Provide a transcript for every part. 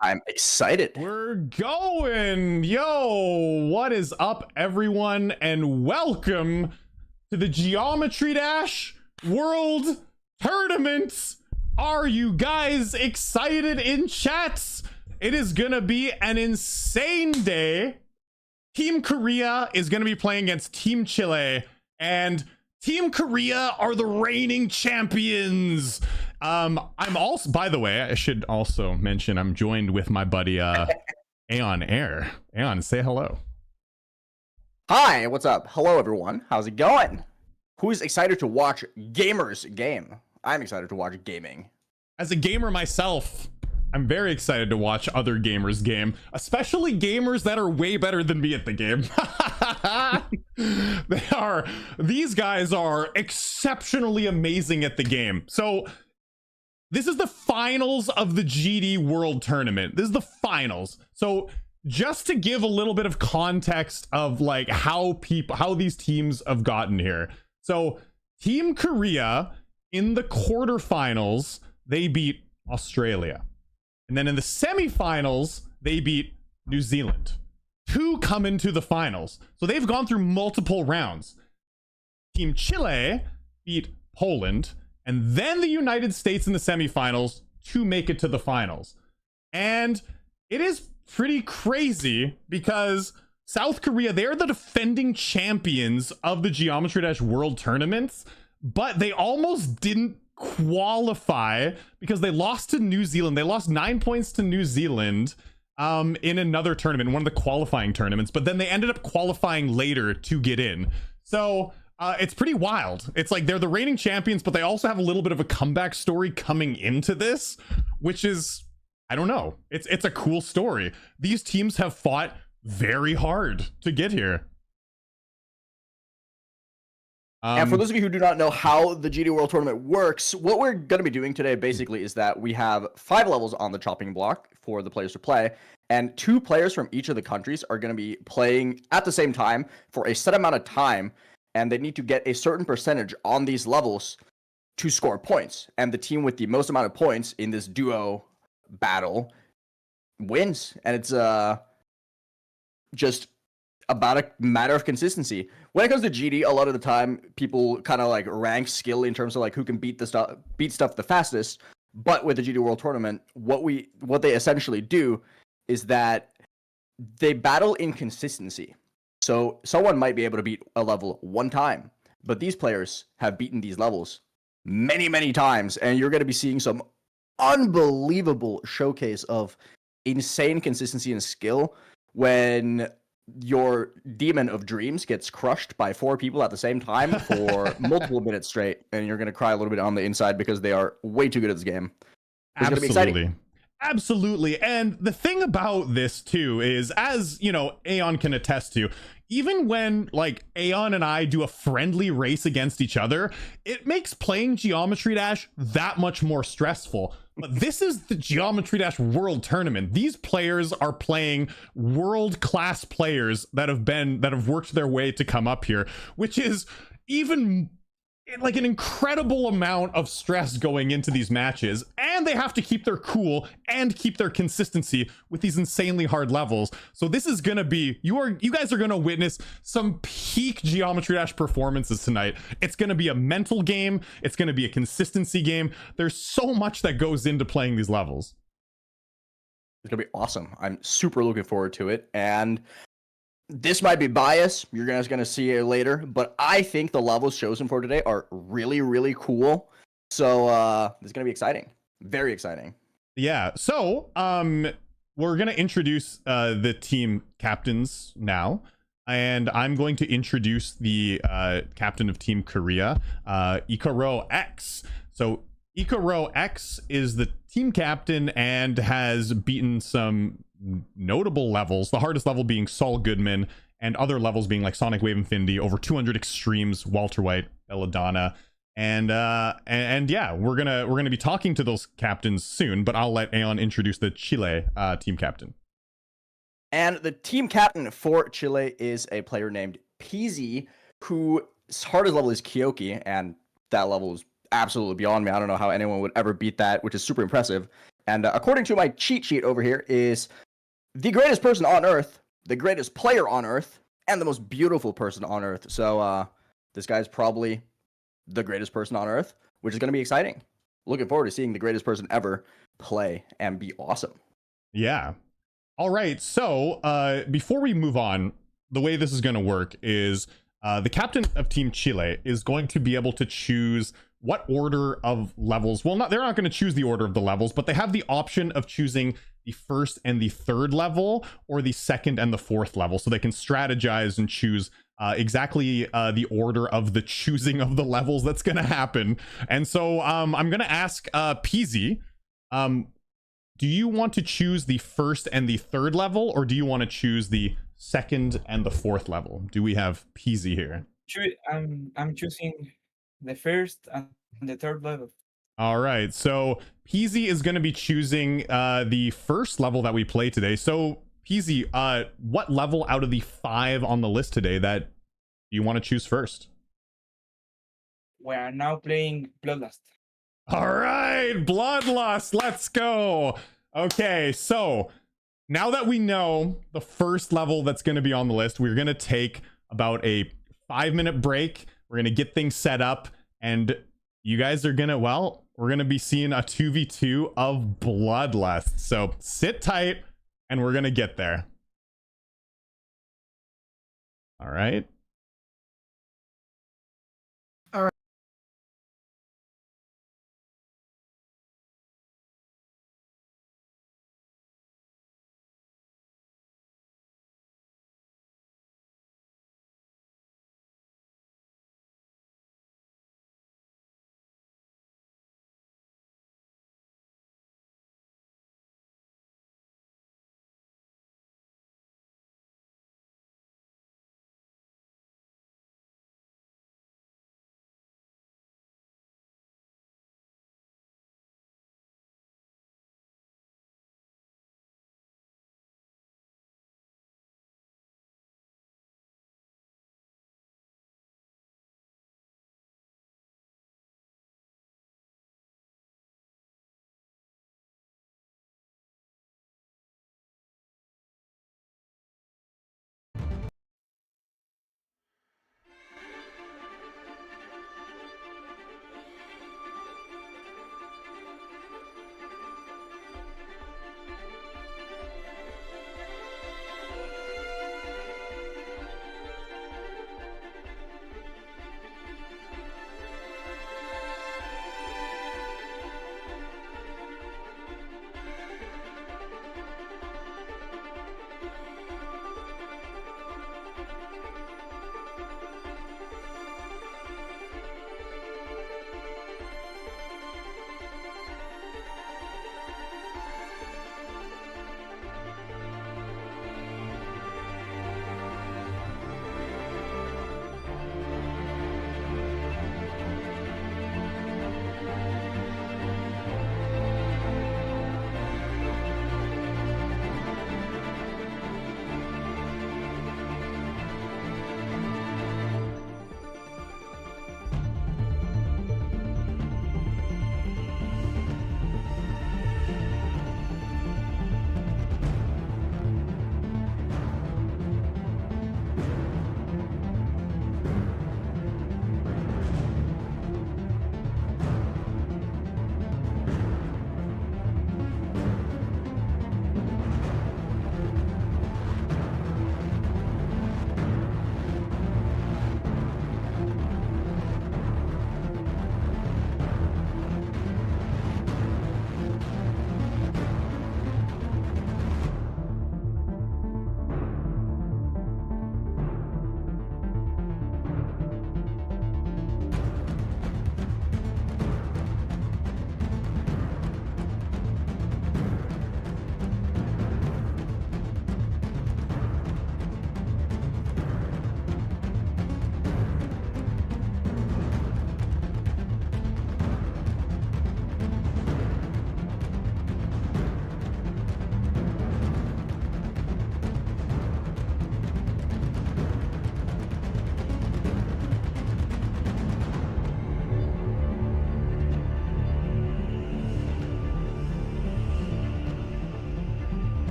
I'm excited. We're going. Yo, what is up, everyone? And welcome to the Geometry Dash World Tournament. Are you guys excited in chats? It is gonna be an insane day. Team Korea is gonna be playing against Team Chile, and Team Korea are the reigning champions. I'm also, by the way, I should also mention I'm joined with my buddy Aeon Air. Aeon, say hello. Hi, what's up? Hello, everyone. How's it going? Who's excited to watch gamers game? I'm excited to watch gaming. As a gamer myself, I'm very excited to watch other gamers game, especially gamers that are way better than me at the game. These guys are exceptionally amazing at the game. So this is the finals of the GD World Tournament. This is the finals. So just to give a little bit of context of like how these teams have gotten here. So Team Korea in the quarterfinals, they beat Australia. And then in the semifinals, they beat New Zealand. Two come into the finals. So they've gone through multiple rounds. Team Chile beat Poland, and then the United States in the semifinals to make it to the finals. And it is pretty crazy because South Korea, they're the defending champions of the Geometry Dash World Tournaments, but they almost didn't qualify because they lost to New Zealand. They lost 9 points to New Zealand in another tournament, one of the qualifying tournaments, but then they ended up qualifying later to get in. So it's pretty wild. It's like they're the reigning champions, but they also have a little bit of a comeback story coming into this, which is, I don't know. It's a cool story. These teams have fought very hard to get here. And for those of you who do not know how the GD World Tournament works, what we're going to be doing today basically is that we have 5 levels on the chopping block for the players to play, and 2 players from each of the countries are going to be playing at the same time for a set amount of time, and they need to get a certain percentage on these levels to score points. And the team with the most amount of points in this duo battle wins. And it's just about a matter of consistency. When it comes to GD, a lot of the time people kind of like rank skill in terms of like who can beat stuff the fastest. But with the GD World Tournament, what they essentially do is that they battle inconsistency. So someone might be able to beat a level one time, but these players have beaten these levels many, many times, and you're going to be seeing some unbelievable showcase of insane consistency and skill when your demon of dreams gets crushed by 4 people at the same time for multiple minutes straight, and you're going to cry a little bit on the inside because they are way too good at this game. It's going to be exciting. Absolutely. And the thing about this too is, as you know, Aeon can attest to, even when like Aeon and I do a friendly race against each other, it makes playing Geometry Dash that much more stressful. But this is the Geometry Dash World Tournament. These players are playing world-class players that have worked their way to come up here, which is even like an incredible amount of stress going into these matches, and they have to keep their cool and keep their consistency with these insanely hard levels. So this is gonna be, you guys are gonna witness some peak Geometry Dash performances tonight. It's gonna be a mental game, it's gonna be a consistency game. There's so much that goes into playing these levels. It's gonna be awesome. I'm super looking forward to it, and this might be biased. You're guys going to see it later, but I think the levels chosen for today are really, really cool. So it's going to be exciting. Very exciting. Yeah. So we're going to introduce the team captains now. And I'm going to introduce the captain of Team Korea, Ikaro X. So Ikaro X is the team captain and has beaten some notable levels, the hardest level being Saul Goodman, and other levels being like Sonic Wave Infinity, over 200 extremes, Walter White, Belladonna, and yeah, we're gonna be talking to those captains soon, but I'll let Aeon introduce the Chile team captain. And the team captain for Chile is a player named PZ, whose hardest level is Kyoki, and that level is absolutely beyond me. I don't know how anyone would ever beat that, which is super impressive. And according to my cheat sheet over here, is the greatest person on Earth, the greatest player on Earth, and the most beautiful person on Earth. So this guy's probably the greatest person on Earth, which is going to be exciting. Looking forward to seeing the greatest person ever play and be awesome. Yeah. All right. So before we move on, the way this is going to work is the captain of Team Chile is going to be able to choose what order of levels. Well, they're not going to choose the order of the levels, but they have the option of choosing the first and the third level or the second and the fourth level. So they can strategize and choose exactly the order of the choosing of the levels that's going to happen. And so I'm going to ask Peasy, do you want to choose the first and the third level, or do you want to choose the second and the fourth level? Do we have Peasy here? I'm choosing the first and the third level. All right, so Peasy is going to be choosing the first level that we play today. So Peasy, what level out of the 5 on the list today that you want to choose first? We are now playing Bloodlust. All right, Bloodlust, let's go. Okay, so now that we know the first level that's going to be on the list, we're going to take about a 5-minute break. We're going to get things set up, and you guys are going to, well, we're going to be seeing a 2v2 of Bloodlust. So sit tight, and we're going to get there. All right.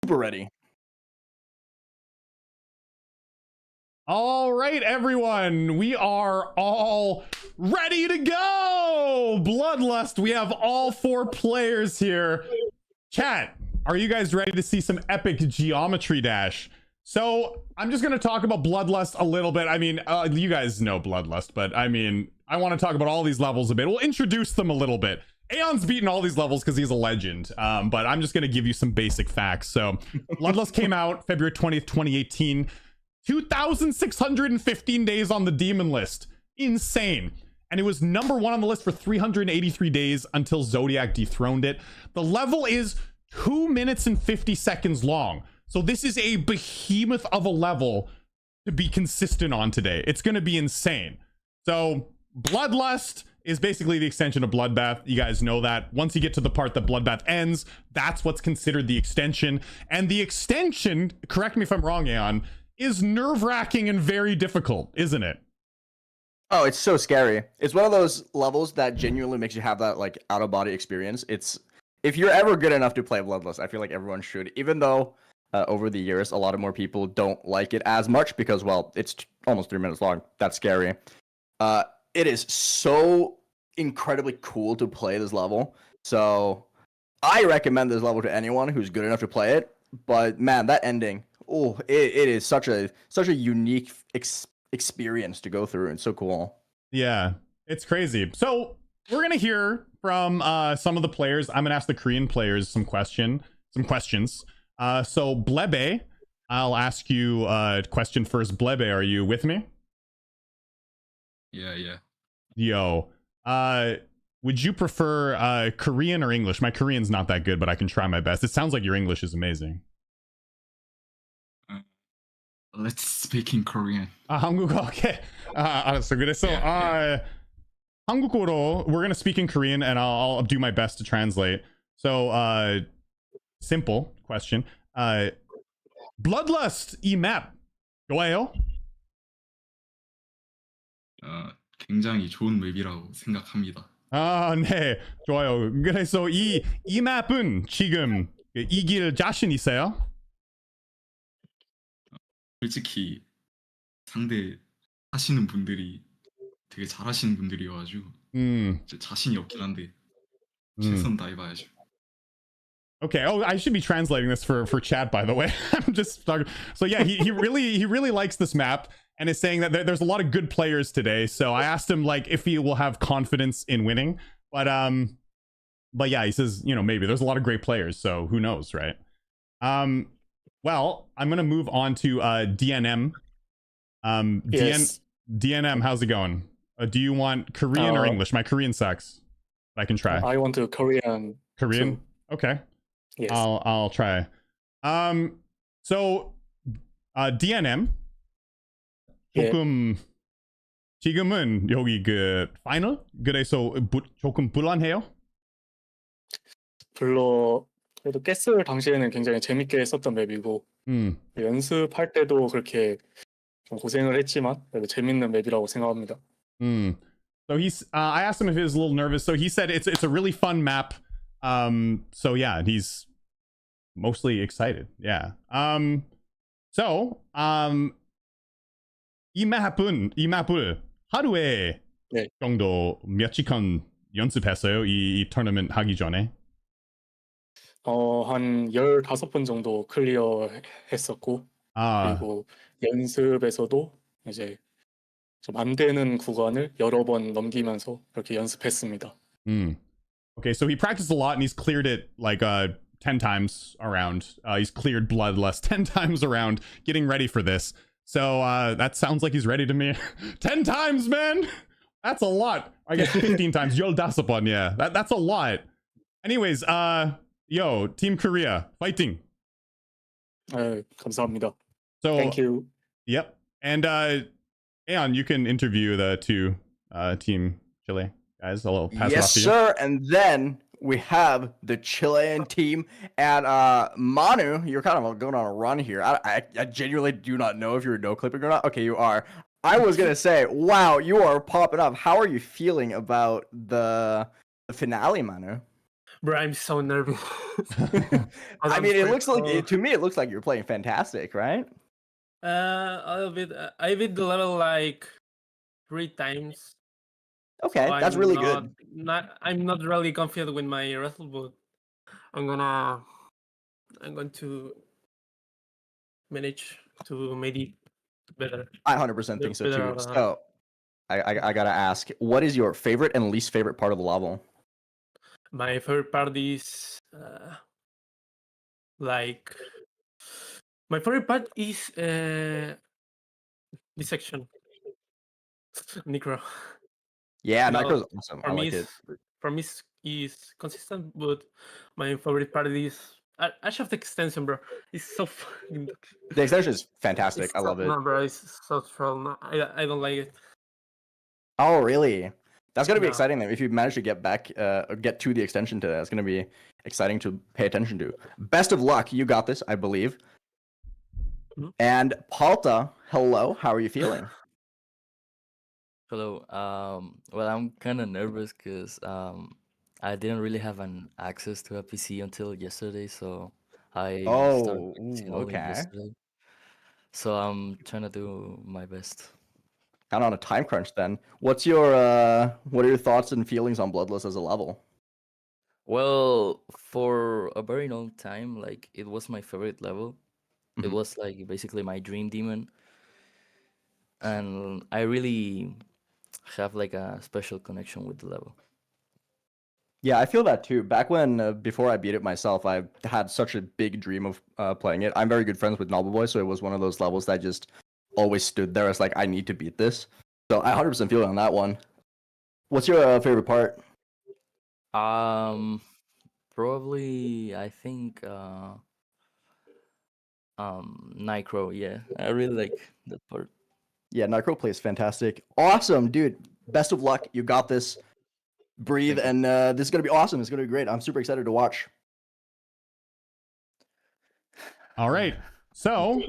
super ready. All right, everyone, we are all ready to go. Bloodlust, we have all 4 players here. Chat, are you guys ready to see some epic geometry dash? So I'm just going to talk about Bloodlust a little bit. I mean, you guys know Bloodlust, but I mean, I want to talk about all these levels a bit. We'll introduce them a little bit. Aeon's beaten all these levels because he's a legend, but I'm just going to give you some basic facts. So Bloodlust came out February 20th, 2018. 2,615 days on the demon list. Insane. And it was number 1 on the list for 383 days until Zodiac dethroned it. The level is 2 minutes and 50 seconds long. So this is a behemoth of a level to be consistent on today. It's going to be insane. So Bloodlust is basically the extension of Bloodbath. You guys know that. Once you get to the part that Bloodbath ends, that's what's considered the extension. And the extension, correct me if I'm wrong, Aeon, is nerve-wracking and very difficult, isn't it? Oh, it's so scary. It's one of those levels that genuinely makes you have that like out-of-body experience. It's if you're ever good enough to play Bloodlust, I feel like everyone should, even though over the years a lot of more people don't like it as much because, well, it's almost 3 minutes long. That's scary. It is so incredibly cool to play this level. So I recommend this level to anyone who's good enough to play it. But man, that ending. Oh, it is such a unique experience to go through and so cool. Yeah, it's crazy. So we're gonna hear from some of the players. I'm gonna ask the Korean players some questions. So Blebe, I'll ask you a question first. Blebe, are you with me? Yeah. Yo, would you prefer Korean or English? My Korean's not that good, but I can try my best. It sounds like your English is amazing. Let's speak in Korean. 한국어, okay. 알았어. 그래서 한국어로 we're gonna speak in Korean, and I'll do my best to translate. So, simple question. Bloodlust 이 map 좋아요? 굉장히 좋은 맵이라고 생각합니다. 네, 좋아요. 그래서 이 map은 지금 이길 자신 있어요? 솔직히 상대 하시는 분들이 되게 잘하시는 분들이어가지고 자신이 없긴 한데 최선 다해봐야죠. Okay. Oh, I should be translating this for chat, by the way. I'm just talking. So yeah, he really likes this map and is saying that there's a lot of good players today. So I asked him like if he will have confidence in winning, but yeah, he says, you know, maybe there's a lot of great players. So who knows, right? Well, I'm gonna move on to DNM. Yes. DNM, how's it going? Do you want Korean or English? My Korean sucks, but I can try. I want to Korean. Korean? too. Okay. Yes. I'll try. So DNM 조금 지금은 여기 그 파이널 그래서 조금 불안해요? 그래도 깼을 당시에는 굉장히 재밌게 했었던 맵이고 연습할 때도 그렇게 좀 고생을 했지만 그래도 재밌는 맵이라고 생각합니다. So I asked him if he was a little nervous. So he said it's a really fun map. So yeah, he's mostly excited. Yeah. 이 맵을 하루에 네. 정도 몇 시간 연습했어요? 이 토너먼트 하기 전에? 한 15번 정도 클리어 했었고 그리고 연습에서도 이제 좀 안 되는 구간을 여러 번 넘기면서 그렇게 연습했습니다. Okay, so he practiced a lot and he's cleared it like 10 times around. He's cleared Bloodlust 10 times around getting ready for this. So that sounds like he's ready to me. 10 times, man! That's a lot. I guess 15 times. Yo, dasapon, yeah. That's a lot. Anyways, yo, Team Korea, fighting. 감사합니다. So, Thank you. Yep. And Aeon, you can interview the two Team Chile guys. I'll pass it off Yes, to you. sir. And then we have the Chilean team. And Manu, you're kind of going on a run here. I genuinely do not know if you're no clipping or not. Okay, you are. I was going to say, wow, you are popping up. How are you feeling about the finale, Manu? Bro, I'm so nervous. I mean, it looks like to me, it looks like you're playing fantastic, right? A little bit. I beat the level like 3 times. Okay, So that's really good. I'm not really confident with my wrestle, but I'm going to manage to make it better. I 100% think so too. Better, So, I gotta ask, what is your favorite and least favorite part of the level? My favorite part is like my favorite part is this section, Necro. Yeah, Well, Necro's awesome. I like it. For me is consistent, but my favorite part is I have the extension, bro. It's so fucking. The extension is fantastic. It's I love it. No, bro, it's so troll. No, I don't like it. Oh, really? That's gonna be No. exciting then. If you manage to get back, get to the extension today, that's gonna be exciting to pay attention to. Best of luck. You got this, I believe. Mhm. And Palta, hello. How are you feeling? Hello. Well, I'm kind of nervous because I didn't really have an access to a PC until yesterday, so I started Oh, practicing only okay. yesterday. So I'm trying to do my best. Kind of on a time crunch then. What are your thoughts and feelings on Bloodlust as a level? Well, for a very long time, like it was my favorite level. It Mhm. was like basically my dream demon, and I really have like a special connection with the level. Yeah, I feel that too. Back when, before I beat it myself, I had such a big dream of playing it. I'm very good friends with Noble Boy, so it was one of those levels that just always stood there as like, I need to beat this. So I 100% feel it on that one. What's your favorite part? Probably I think Nitro. Yeah, I really like that part. Yeah, Necro plays fantastic. Awesome, dude. Best of luck. You got this. Breathe, Thank you. and this is gonna be awesome. It's gonna be great. I'm super excited to watch. All right. So,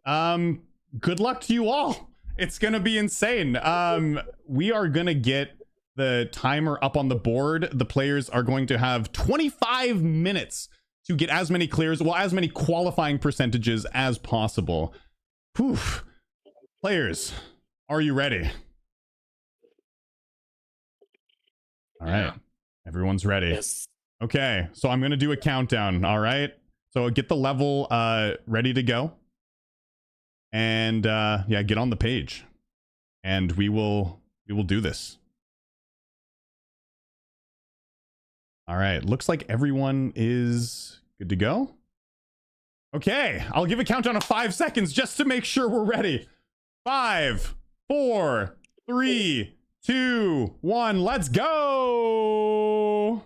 good luck to you all. It's gonna be insane. We are gonna get the timer up on the board. The players are going to have 25 minutes to get as many clears, well, as many qualifying percentages as possible. Whew. Players, are you ready? All right. Yeah. Everyone's ready. Yes. Okay, so I'm gonna do a countdown. All right, so get the level ready to go, and yeah, get on the page, and we will do this. All right, looks like everyone is good to go. Okay, I'll give a countdown of 5 seconds just to make sure we're ready. 5, 4, 3, 2, 1. Let's go.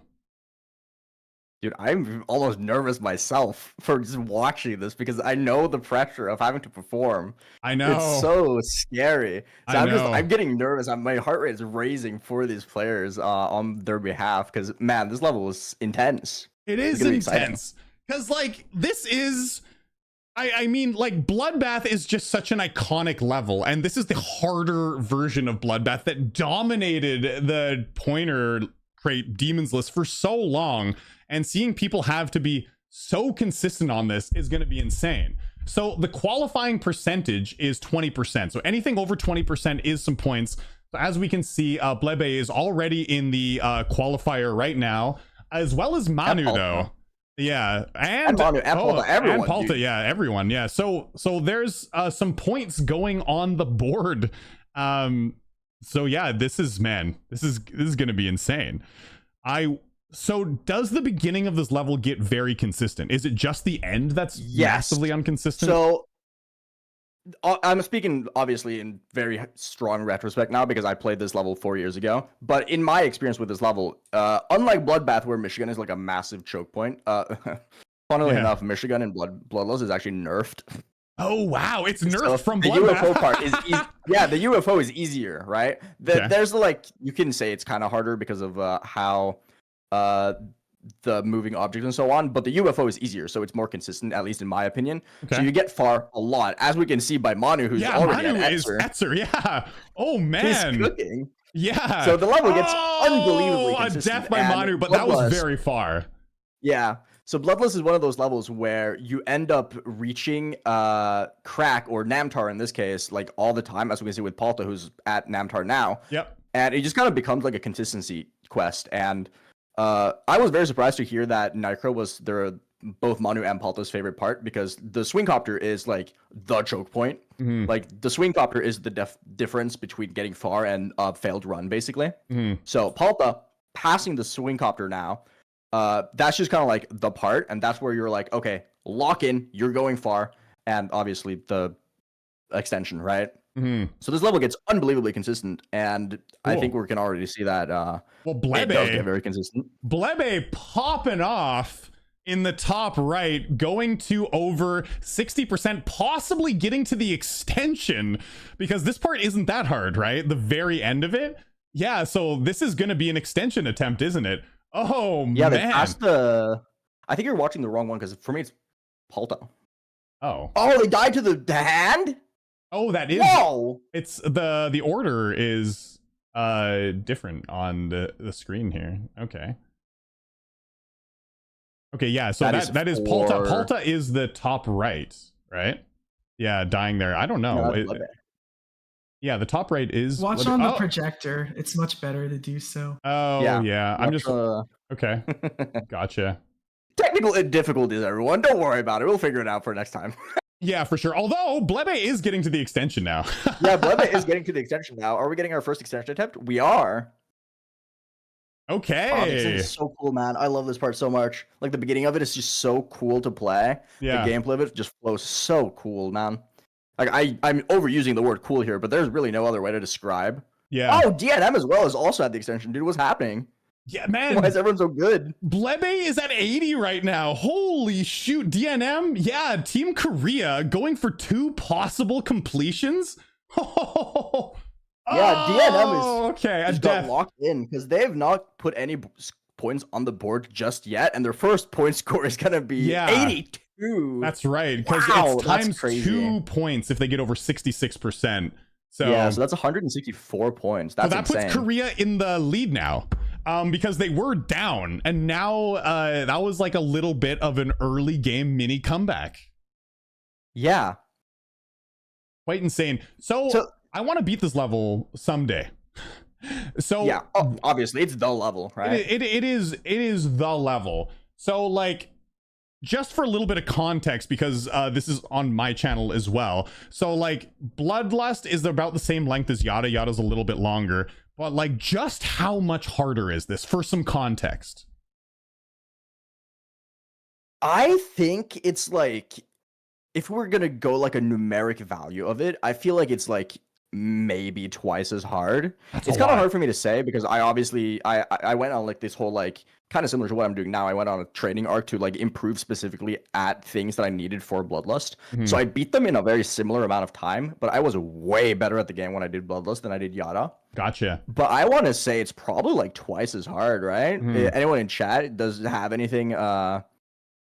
Dude, I'm almost nervous myself for just watching this because I know the pressure of having to perform. I know. It's so scary. So I know. I'm getting nervous. My heart rate is raising for these players on their behalf because, man, this level is intense. It is intense. Because, like, this is... I mean, like, Bloodbath is just such an iconic level, and this is the harder version of Bloodbath that dominated the pointer crate demons list for so long, and seeing people have to be so consistent on this is going to be insane. So the qualifying percentage is 20%, so anything over 20% is some points. So as we can see, Blebe is already in the qualifier right now, as well as Manu, though. Yeah, and Manu, and Palta, everyone. And Palta, dude. yeah, everyone, yeah. So there's some points going on the board. So yeah, this is gonna be insane. So does the beginning of this level get very consistent? Is it just the end that's massively inconsistent? So I'm speaking obviously in very strong retrospect now because I played this level 4 years ago. But in my experience with this level, unlike Bloodbath, where Michigan is like a massive choke point, funnily enough, Michigan in Bloodlust is actually nerfed. Oh wow, it's nerfed from the Bloodbath. UFO part is yeah, the UFO is easier, right? There's like, you can say it's kind of harder because of how the moving objects and so on, but the UFO is easier, so it's more consistent, at least in my opinion. So you get far a lot, as we can see by Manu, who's already Manu at is Etzer. Etzer, yeah. Oh man, he's cooking. Yeah. So the level gets unbelievably a consistent. death by and Manu, but that was Bloodlust- very far. Yeah. So Bloodlust is one of those levels where you end up reaching Crack or Namtar in this case, like all the time, as we can see with Palta, who's at Namtar now. Yep. And it just kind of becomes like a consistency quest. And I was very surprised to hear that Nitro was both Manu and Palta's favorite part, because the swing copter is like the choke point. Mm-hmm. Like the swing copter is the difference between getting far and failed run, basically. Mm-hmm. So Palta passing the swing copter now, that's just kind of like the part, and that's where you're like, okay, lock in, you're going far, and obviously the extension, right? Mm-hmm. So this level gets unbelievably consistent, and I think we can already see that. Well, it does get very consistent. Blebe popping off in the top right, going to over 60%, possibly getting to the extension, because this part isn't that hard, right? The very end of it. Yeah, so this is going to be an extension attempt, isn't it? Oh, yeah, man. they passed the... I think you're watching the wrong one, because for me it's Palta. Oh, they died to the hand? Oh, that is... Whoa! It's the order is different on the screen here. Okay. Okay, yeah, so that is Palta. Palta is the top right, right? Yeah, dying there. I don't know. No, Yeah, the top right is... Watch on the projector. It's much better to do so. Oh, yeah. I'm just... Okay. Gotcha. Technical difficulties, everyone. Don't worry about it. We'll figure it out for next time. Yeah, for sure. Although, Blebe is getting to the extension now. Yeah, Blebe is getting to the extension now. Are we getting our first extension attempt? We are. Okay. Oh, this is so cool, man. I love this part so much. Like, the beginning of it is just so cool to play. Yeah. The gameplay of it just flows so cool, man. Like, I'm overusing the word cool here, but there's really no other way to describe. Yeah. Oh, DNM as well is also at the extension. Dude, what's happening? Yeah, man. Why is everyone so good? Blebe is at 80 right now. Holy shoot. DNM, yeah, Team Korea going for 2 possible completions. Yeah, DNM is okay. just got locked in, because they have not put any points on the board just yet, and their first point score is gonna be 82. That's right, because it's times 2 points if they get over 66%. So yeah, so that's 164 points. That's that insane. puts Korea in the lead now, because they were down, and now that was like a little bit of an early game mini comeback. Yeah, quite insane. So I want to beat this level someday. So yeah, obviously it's the level, right? It is the level. So like, just for a little bit of context, because this is on my channel as well. So like, Bloodlust is about the same length as Yada. Yada's a little bit longer, but like, just how much harder is this, for some context? I think it's like, if we're gonna go like a numeric value of it, I feel like it's like maybe twice as hard. It's kind of hard for me to say, because I obviously I went on like this whole like kind of similar to what I'm doing now. I went on a training arc to like improve specifically at things that I needed for Bloodlust. So I beat them in a very similar amount of time, but I was way better at the game when I did Bloodlust than I did Yada. Gotcha. But I want to say it's probably like twice as hard, right? Anyone in chat does have anything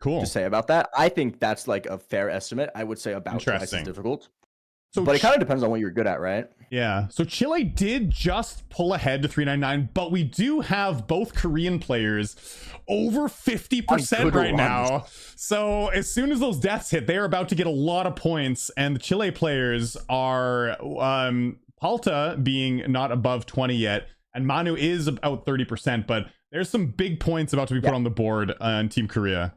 cool to say about that? I think that's like a fair estimate. I would say about twice as difficult. So, but it kind of depends on what you're good at, right? Yeah. So Chile did just pull ahead to 399, but we do have both Korean players over 50% right now. So as soon as those deaths hit, they're about to get a lot of points, and the Chile players are Palta being not above 20 yet, and Manu is about 30%, but there's some big points about to be put on the board on Team Korea.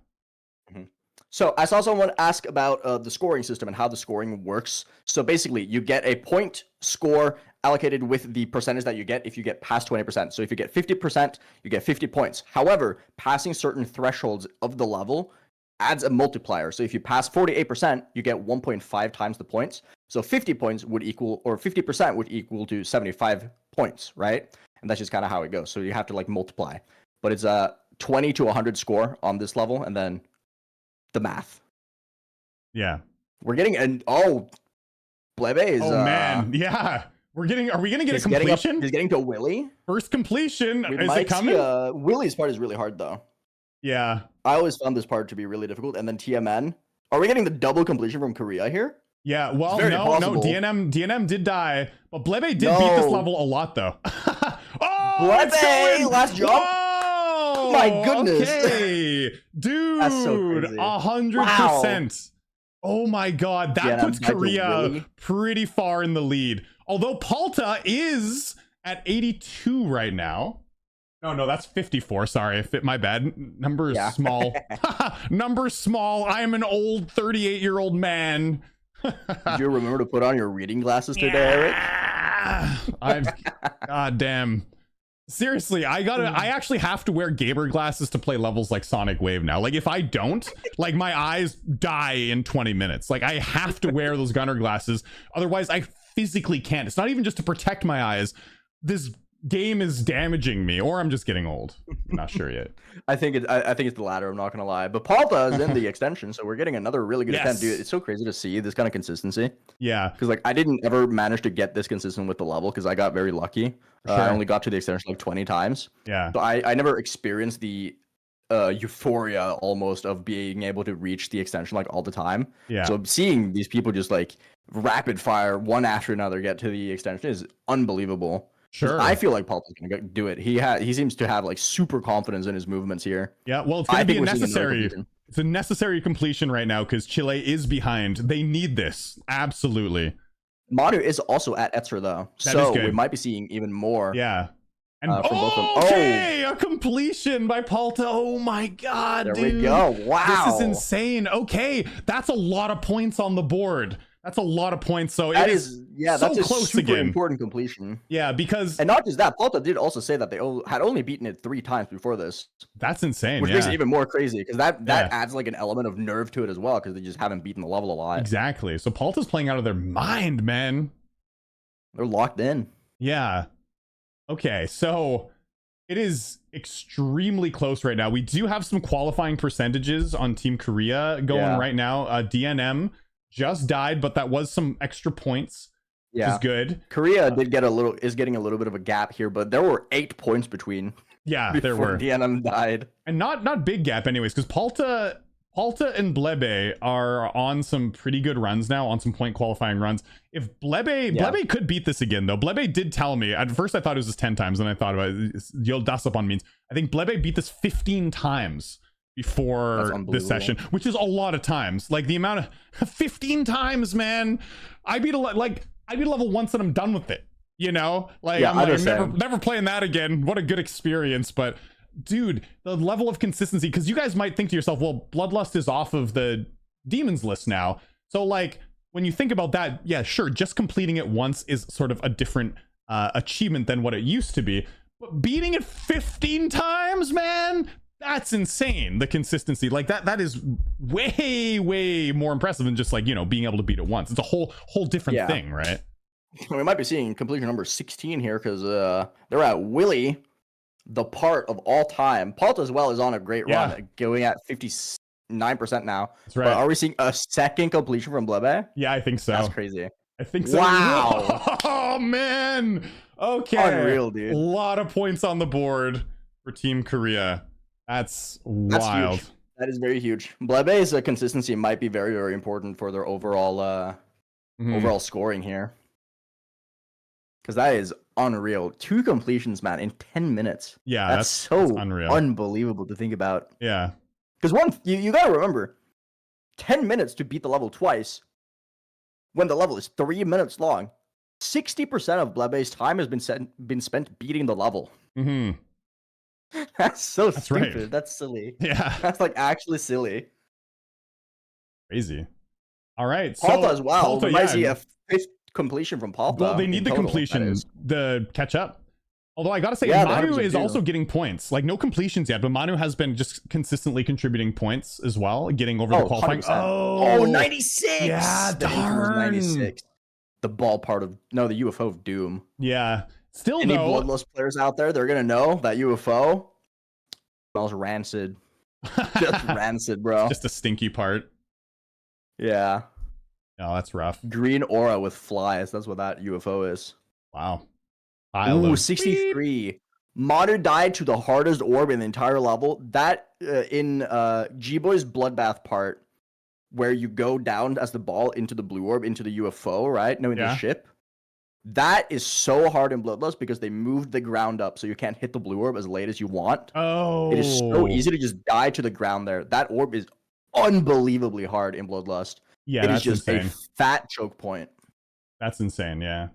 So I saw someone ask about the scoring system and how the scoring works. So basically, you get a point score allocated with the percentage that you get if you get past 20%. So if you get 50%, you get 50 points. However, passing certain thresholds of the level adds a multiplier. So if you pass 48%, you get 1.5 times the points. So 50 points would equal, or 50% would equal to 75 points, right? And that's just kind of how it goes. So you have to like multiply. But it's a 20 to 100 score on this level, and then the math. Yeah. We're getting Blebe is man. Yeah. Are we gonna get a completion? He's getting to Willy. First completion. Is it coming? Willy's part is really hard though. Yeah. I always found this part to be really difficult. And then TMN. Are we getting the double completion from Korea here? Yeah, well, very no, possible. DNM did die, but Blebe did beat this level a lot though. Oh, it's Blebe, going! last jump. Whoa! My goodness. Okay, dude, That's so crazy. 100%. Oh my god, that DNM puts back to Korea Willy. pretty far in the lead. Although Palta is at 82 right now. No, that's 54. Sorry, my bad. Number is small. Number small. I am an old 38-year-old man. Did you remember to put on your reading glasses today, Eric? God damn. Seriously, I actually have to wear gamer glasses to play levels like Sonic Wave now. Like if I don't, like my eyes die in 20 minutes. Like I have to wear those gunner glasses. Otherwise I physically can't. It's not even just to protect my eyes. This game is damaging me, or I'm just getting old. I'm not sure yet. I think it's the latter. I'm not gonna lie, but Palta is in the extension, so we're getting another really good attempt. Dude, it's so crazy to see this kind of consistency. Yeah, because like I didn't ever manage to get this consistent with the level because I got very lucky. I only got to the extension like 20 times. Yeah, so I never experienced the euphoria almost of being able to reach the extension like all the time. Yeah. So seeing these people just like rapid fire one after another get to the extension is unbelievable. Sure. I feel like Palta's gonna do it. He seems to have like super confidence in his movements here. Yeah, well, it's gonna be necessary. It's a necessary completion right now because Chile is behind. They need this. Absolutely. Manu is also at Etzer though, so we might be seeing even more. Yeah. And from both of them. Okay, a completion by Palta. Oh my god, there dude. we go. Wow. This is insane. Okay, that's a lot of points on the board. That's a lot of points. So that it is so that's a close super again. important completion. Yeah, because and not just that, Palta did also say that they had only beaten it 3 times before this. That's insane. Which makes it even more crazy because that adds like an element of nerve to it as well because they just haven't beaten the level a lot. Exactly. So Palta's playing out of their mind, man. They're locked in. Yeah. Okay, so it is extremely close right now. We do have some qualifying percentages on Team Korea going right now. DNM just died, but that was some extra points. Which is good. Korea is getting a little bit of a gap here, but there were 8 points between. Yeah, there were. DNM died. And not big gap anyways, because Palta and Blebe are on some pretty good runs now, on some point qualifying runs. If Blebe could beat this again, though. Blebe did tell me. At first I thought it was just 10 times, and I thought about it. Das up on means. I think Blebe beat this 15 times before this session, which is a lot of times. Like the amount of 15 times, man. I beat a level once and I'm done with it. You know, like I'm like, never playing that again. What a good experience. But dude, the level of consistency, because you guys might think to yourself, well, Bloodlust is off of the demons list now. So like when you think about that, yeah, sure, just completing it once is sort of a different achievement than what it used to be. But beating it 15 times, man, that's insane. The consistency, like that is way more impressive than just like, you know, being able to beat it once. It's a whole different thing, right? We might be seeing completion number 16 here because they're at Willy, the part of all time. Palta as well is on a great run, going at 59% now. That's right. But are we seeing a second completion from Blebe? Yeah, I think so. That's crazy. I think so. Wow. Oh man. Okay. Unreal, dude. A lot of points on the board for Team Korea. That's wild. Huge. That is very huge. Blebe's consistency might be very important for their overall overall scoring here. Because that is unreal. 2 completions, man, in 10 minutes. Yeah, that's so unreal. Unbelievable to think about. Yeah. Because you gotta remember, 10 minutes to beat the level twice, when the level is 3 minutes long. 60% of Blebe's time has been spent beating the level. Mm-hmm. That's stupid. Right. That's silly. Yeah. That's like actually silly. Crazy. All right. Palta as well. Palta, we might see a 5th completion from Palta. Well, they need the completion to catch up. Although I gotta say, Manu is also getting points. Like no completions yet, but Manu has been just consistently contributing points as well, getting over the qualifying. 100%. Oh, 96! Yeah, darn. 96. The ball part of the UFO of Doom. Yeah. Still, any Bloodlust players out there, they're gonna know that UFO smells rancid. Just rancid, bro. Just a stinky part. Yeah. No, that's rough. Green aura with flies. That's what that UFO is. Wow. Ooh, 63. Manu died to the hardest orb in the entire level. That in G-Boy's Bloodbath part, where you go down as the ball into the blue orb, into the UFO, right? No, into Yeah. the ship. That is so hard in Bloodlust because they moved the ground up so you can't hit the blue orb as late as you want. Oh. It is so easy to just die to the ground there. That orb is unbelievably hard in Bloodlust. Yeah, It is that's just insane. a fat choke point. That's insane, yeah.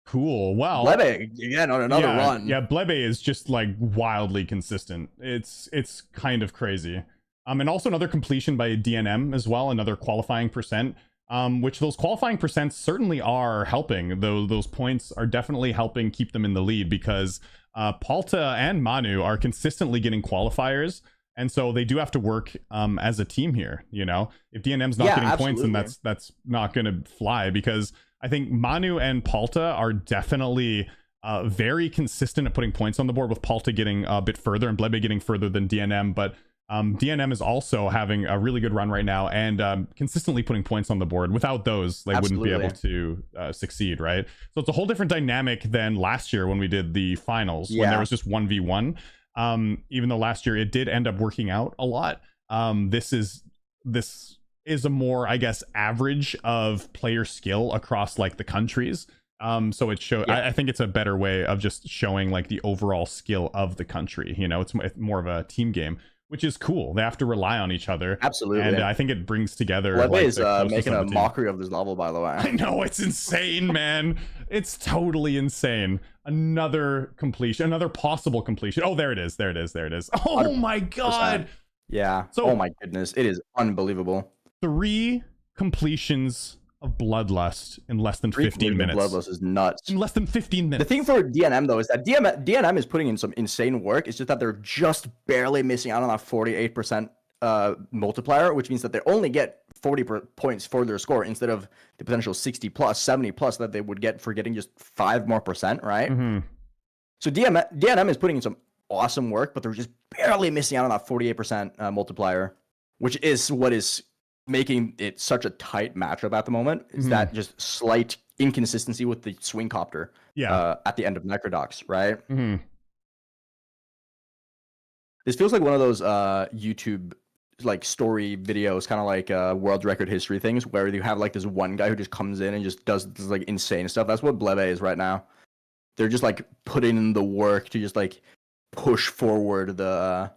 Cool. Well, Blebe, again, on another run. Yeah, Blebe is just like wildly consistent. It's kind of crazy. And also another completion by DNM as well, another qualifying percent. Which those qualifying percents certainly are helping. Those points are definitely helping keep them in the lead because Palta and Manu are consistently getting qualifiers. And so they do have to work as a team here, you know? If DNM's not getting points, then that's not going to fly because I think Manu and Palta are definitely very consistent at putting points on the board, with Palta getting a bit further and Blebe getting further than DNM. But DNM is also having a really good run right now and consistently putting points on the board. Without those, they wouldn't be able to succeed, right? So it's a whole different dynamic than last year when we did the finals, when there was just 1v1. Even though last year it did end up working out a lot. This is a more, I guess, average of player skill across like the countries. So it show I think it's a better way of just showing like the overall skill of the country. You know, it's more of a team game, which is cool. They have to rely on each other. Absolutely. And I think it brings together. Blebe is making a mockery of this level, by the way. I know, it's insane, man. It's totally insane. Another completion, another possible completion. Oh, there it is. Oh my god. Yeah. So, oh my goodness. It is unbelievable. 3 completions of Bloodlust in less than 15 minutes. Bloodlust is nuts. In less than 15 minutes. The thing for DNM though is that DNM is putting in some insane work. It's just that they're just barely missing out on that 48% multiplier, which means that they only get 40 points for their score instead of the potential 60 plus, 70 plus that they would get for getting just 5% more, right? Mm-hmm. So DNM is putting in some awesome work, but they're just barely missing out on that 48% multiplier, which is what is making it such a tight matchup at the moment. Is that just slight inconsistency with the swing copter at the end of Necrodox, right? Mm-hmm. This feels like one of those YouTube like story videos, kind of like world record history things, where you have like this one guy who just comes in and just does this like insane stuff. That's what Blebe is right now. They're just like putting in the work to just like push forward the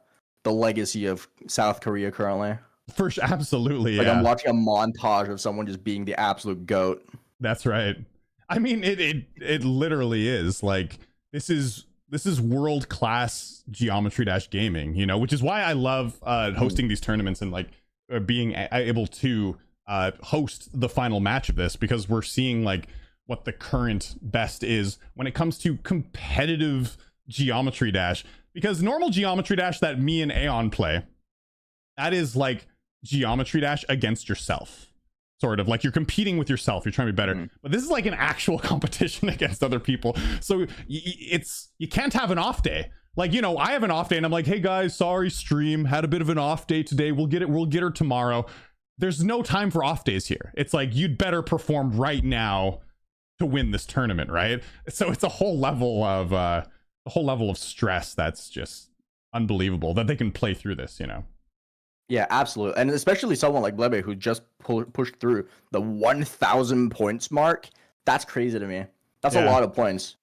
legacy of South Korea currently. For sure, absolutely. Like I'm watching a montage of someone just being the absolute GOAT. That's right. I mean, it literally is like this is world class Geometry Dash gaming, you know, which is why I love hosting these tournaments and like being able to host the final match of this, because we're seeing like what the current best is when it comes to competitive Geometry Dash. Because normal Geometry Dash that me and Aeon play, that is like Geometry Dash against yourself, sort of like you're competing with yourself, you're trying to be better. But this is like an actual competition against other people, so you can't have an off day. Like, you know, I have an off day and I'm like, hey guys, sorry, stream had a bit of an off day today, we'll get her tomorrow. There's no time for off days here. It's like you'd better perform right now to win this tournament, right? So it's a whole level of stress that's just unbelievable that they can play through this, you know. Yeah, absolutely. And especially someone like Blebe who just pushed through the 1,000 points mark. That's crazy to me. That's a lot of points.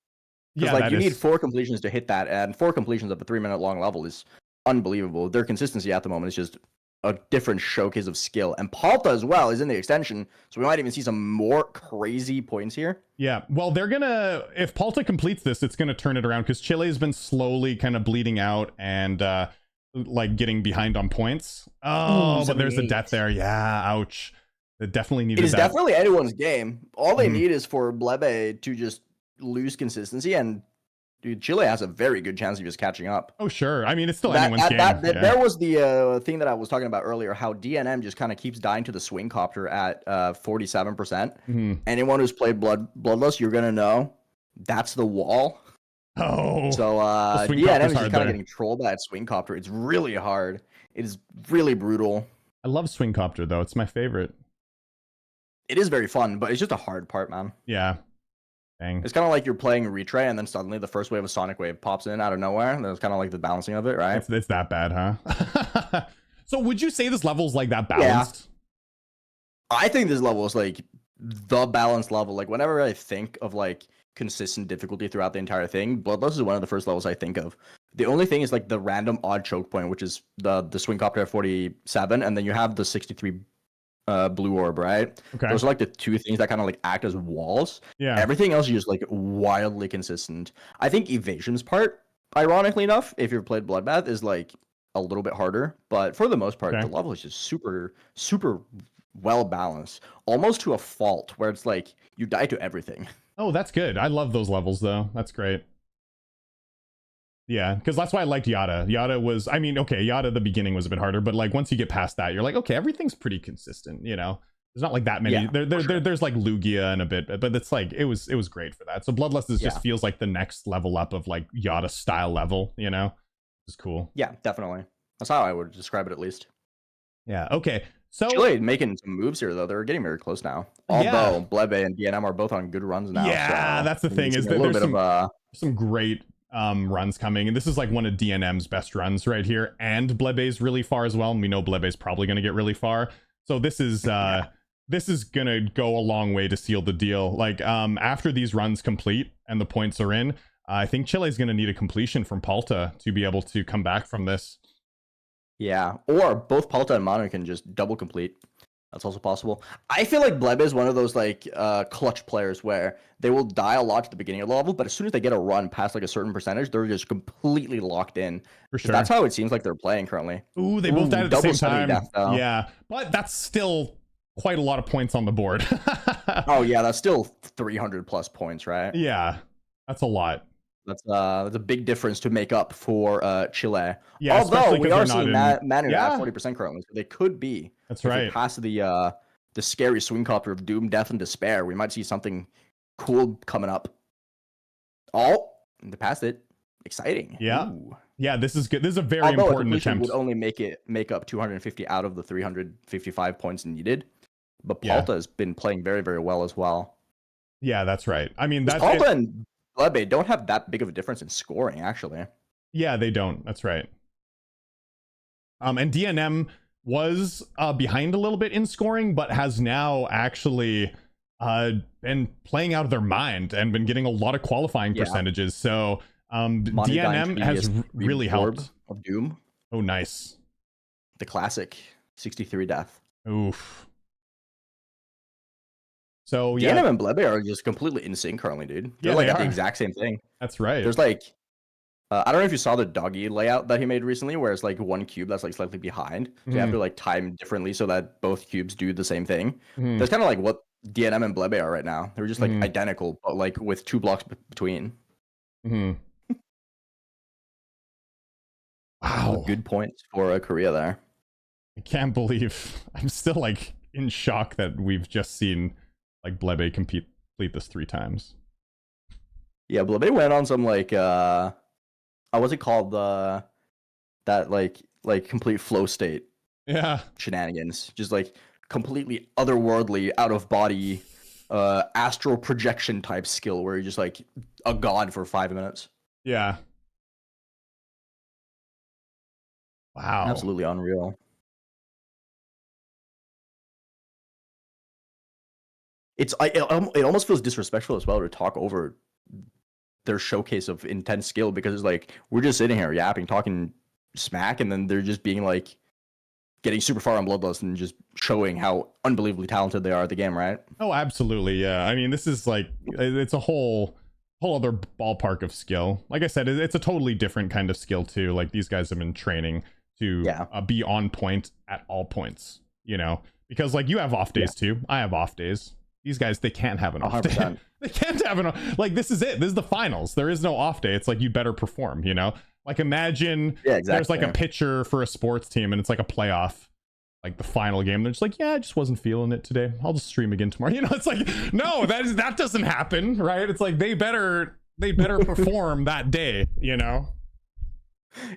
Because like you need 4 completions to hit that, and 4 completions of a 3-minute long level is unbelievable. Their consistency at the moment is just a different showcase of skill. And Palta as well is in the extension, so we might even see some more crazy points here. Yeah, well, they're gonna, if Palta completes this, it's gonna turn it around, because Chile has been slowly kind of bleeding out and like getting behind on points. Oh, but there's a death there. Yeah, ouch. It definitely needed that. It is definitely anyone's game. All they need is for Blebe to just lose consistency, and dude, Chile has a very good chance of just catching up. Oh, sure. I mean, it's still anyone's game. There was the thing that I was talking about earlier, how DNM just kind of keeps dying to the swing copter at 47%. Anyone who's played Bloodlust, you're going to know that's the wall. Oh. So DNM is just kind of getting trolled by that swing copter. It's really hard. It is really brutal. I love swing copter, though. It's my favorite. It is very fun, but it's just a hard part, man. Yeah. Dang. It's kind of like you're playing Retray, and then suddenly the first wave of Sonic Wave pops in out of nowhere. And that's kind of like the balancing of it, right? It's that bad, huh? So would you say this level's like that balanced? I think this level is like the balanced level. Like whenever I think of like consistent difficulty throughout the entire thing, Bloodlust is one of the first levels I think of. The only thing is like the random odd choke point, which is the swing copter at 47, and then you have the 63 blue orb, right? Okay. Those are like the two things that kind of like act as walls. Yeah. Everything else is just like wildly consistent. I think evasion's part, ironically enough, if you've played Bloodbath, is like a little bit harder, but for the most part, the level is just super well balanced, almost to a fault where it's like you die to everything. Oh, that's good. I love those levels though. That's great. Yeah, because that's why I liked Yada. Yada was, I mean, okay, Yada the beginning was a bit harder, but like once you get past that, you're like, okay, everything's pretty consistent, you know. There's not like that many. There's like Lugia and a bit, but it's like it was great for that. So Bloodlust just feels like the next level up of like Yada style level, you know. It's cool. Yeah, definitely. That's how I would describe it at least. Yeah. Okay. So Chile making some moves here though. They're getting very close now. Although Blebe and DNM are both on good runs now. Yeah, so that's the thing. Is that there's some great runs coming, and this is like one of DNM's best runs right here. And Blebe's really far as well, and we know Blebe's probably going to get really far. So this is this is gonna go a long way to seal the deal. Like after these runs complete and the points are in, I think Chile's going to need a completion from Palta to be able to come back from this. Yeah, or both Palta and Manu can just double complete. That's also possible. I feel like Blebe is one of those like clutch players where they will die a lot at the beginning of the level, but as soon as they get a run past like a certain percentage, they're just completely locked in. For sure. That's how it seems like they're playing currently. Ooh, they both died at the same time. Yeah, but that's still quite a lot of points on the board. Oh yeah, that's still 300 plus points, right? Yeah, that's a lot. That's a big difference to make up for Chile. Yeah, although we are seeing Manu at 40% currently, so they could be. That's right. Past the scary swing copter of doom, death, and despair, we might see something cool coming up. Oh, they passed it. Exciting. Yeah. Ooh. Yeah, this is good. This is a very important attempt. Would only make up 250 out of the 355 points needed, but Palta has been playing very, very well as well. Yeah, that's right. I mean, that's Palta and Blebe don't have that big of a difference in scoring, actually. Yeah, they don't. That's right. And DNM was behind a little bit in scoring, but has now actually been playing out of their mind and been getting a lot of qualifying percentages. So DNM has really helped. Of Doom. Oh, nice. The classic 63 death. Oof. So yeah, DNM and Blebe are just completely in sync currently, dude. They're like at the exact same thing. That's right. There's like, I don't know if you saw the doggy layout that he made recently, where it's like one cube that's like slightly behind. So you have to like time differently so that both cubes do the same thing. That's kind of like what DNM and Blebe are right now. They're just like identical, but like with 2 blocks between. Wow. Good points for Korea there. I can't believe I'm still like in shock that we've just seen like Blebe complete this 3 times. Yeah, Blebe went on some like what's it called, that like complete flow state shenanigans, just like completely otherworldly, out of body astral projection type skill where you're just like a god for 5 minutes. Yeah. Wow. Absolutely unreal. It almost feels disrespectful as well to talk over their showcase of intense skill, because it's like we're just sitting here yapping, talking smack, and then they're just being like getting super far on Bloodlust and just showing how unbelievably talented they are at the game, right? Oh, absolutely. Yeah. I mean, this is like, it's a whole other ballpark of skill. Like I said, it's a totally different kind of skill too. Like these guys have been training to be on point at all points, you know, because like you have off days too. I have off days. These guys, they can't have an off day. They can't have like, this is it. This is the finals. There is no off day. It's like you better perform, you know? Like imagine there's like a pitcher for a sports team and it's like a playoff, like the final game. They're just like, yeah, I just wasn't feeling it today. I'll just stream again tomorrow. You know, it's like, no, that doesn't happen, right? It's like they better perform that day, you know?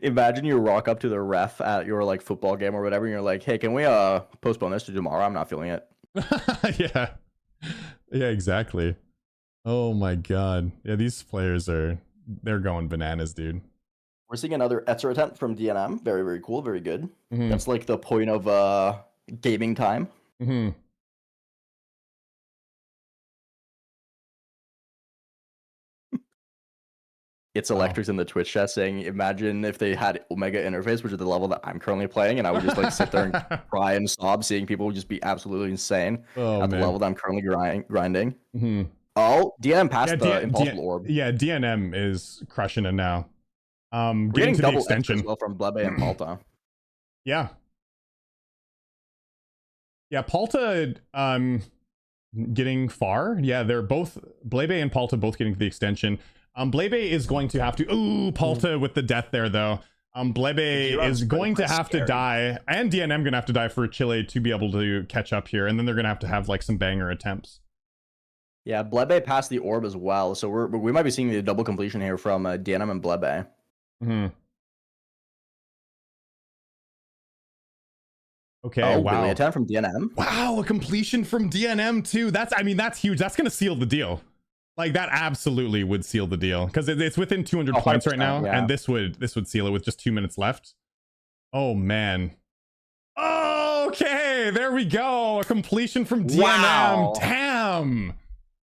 Imagine you rock up to the ref at your like football game or whatever, and you're like, hey, can we postpone this to tomorrow? I'm not feeling it. Yeah, exactly. Oh my god. Yeah, these players they're going bananas, dude. We're seeing another Etzer attempt from DNM. Very, very cool. Very good. Mhm. That's like the point of gaming time. Mhm. It's Electrics in the Twitch chat saying, imagine if they had Omega interface, which is the level that I'm currently playing, and I would just like sit there and cry and sob, seeing people would just be absolutely insane Oh, at the man. level that I'm currently grinding. Mhm. Oh, DNM passed Yeah, the Impossible Orb. Yeah, DNM is crushing it now. We're Getting getting to the double extension. as well from Blebe and Palta. Yeah. Yeah, Palta getting far. Yeah, they're both Blebe and Palta both getting to the extension. Blebe is going to have to Palta with the death there though. Blebe is going to have to die, and DNM gonna have to die for Chile to be able to catch up here, and then they're gonna have to have like some banger attempts. Yeah, Blebe passed the orb as well, so we might be seeing the double completion here from DNM and Blebe. Mm-hmm. Okay, oh, wow. Really attempt from DNM. Wow, a completion from DNM too. That's huge. That's gonna seal the deal. Like that absolutely would seal the deal because it's within 200 points right now, yeah. and this would seal it with just 2 minutes left. Oh man. Okay, there we go. A completion from DNM. Wow. Damn.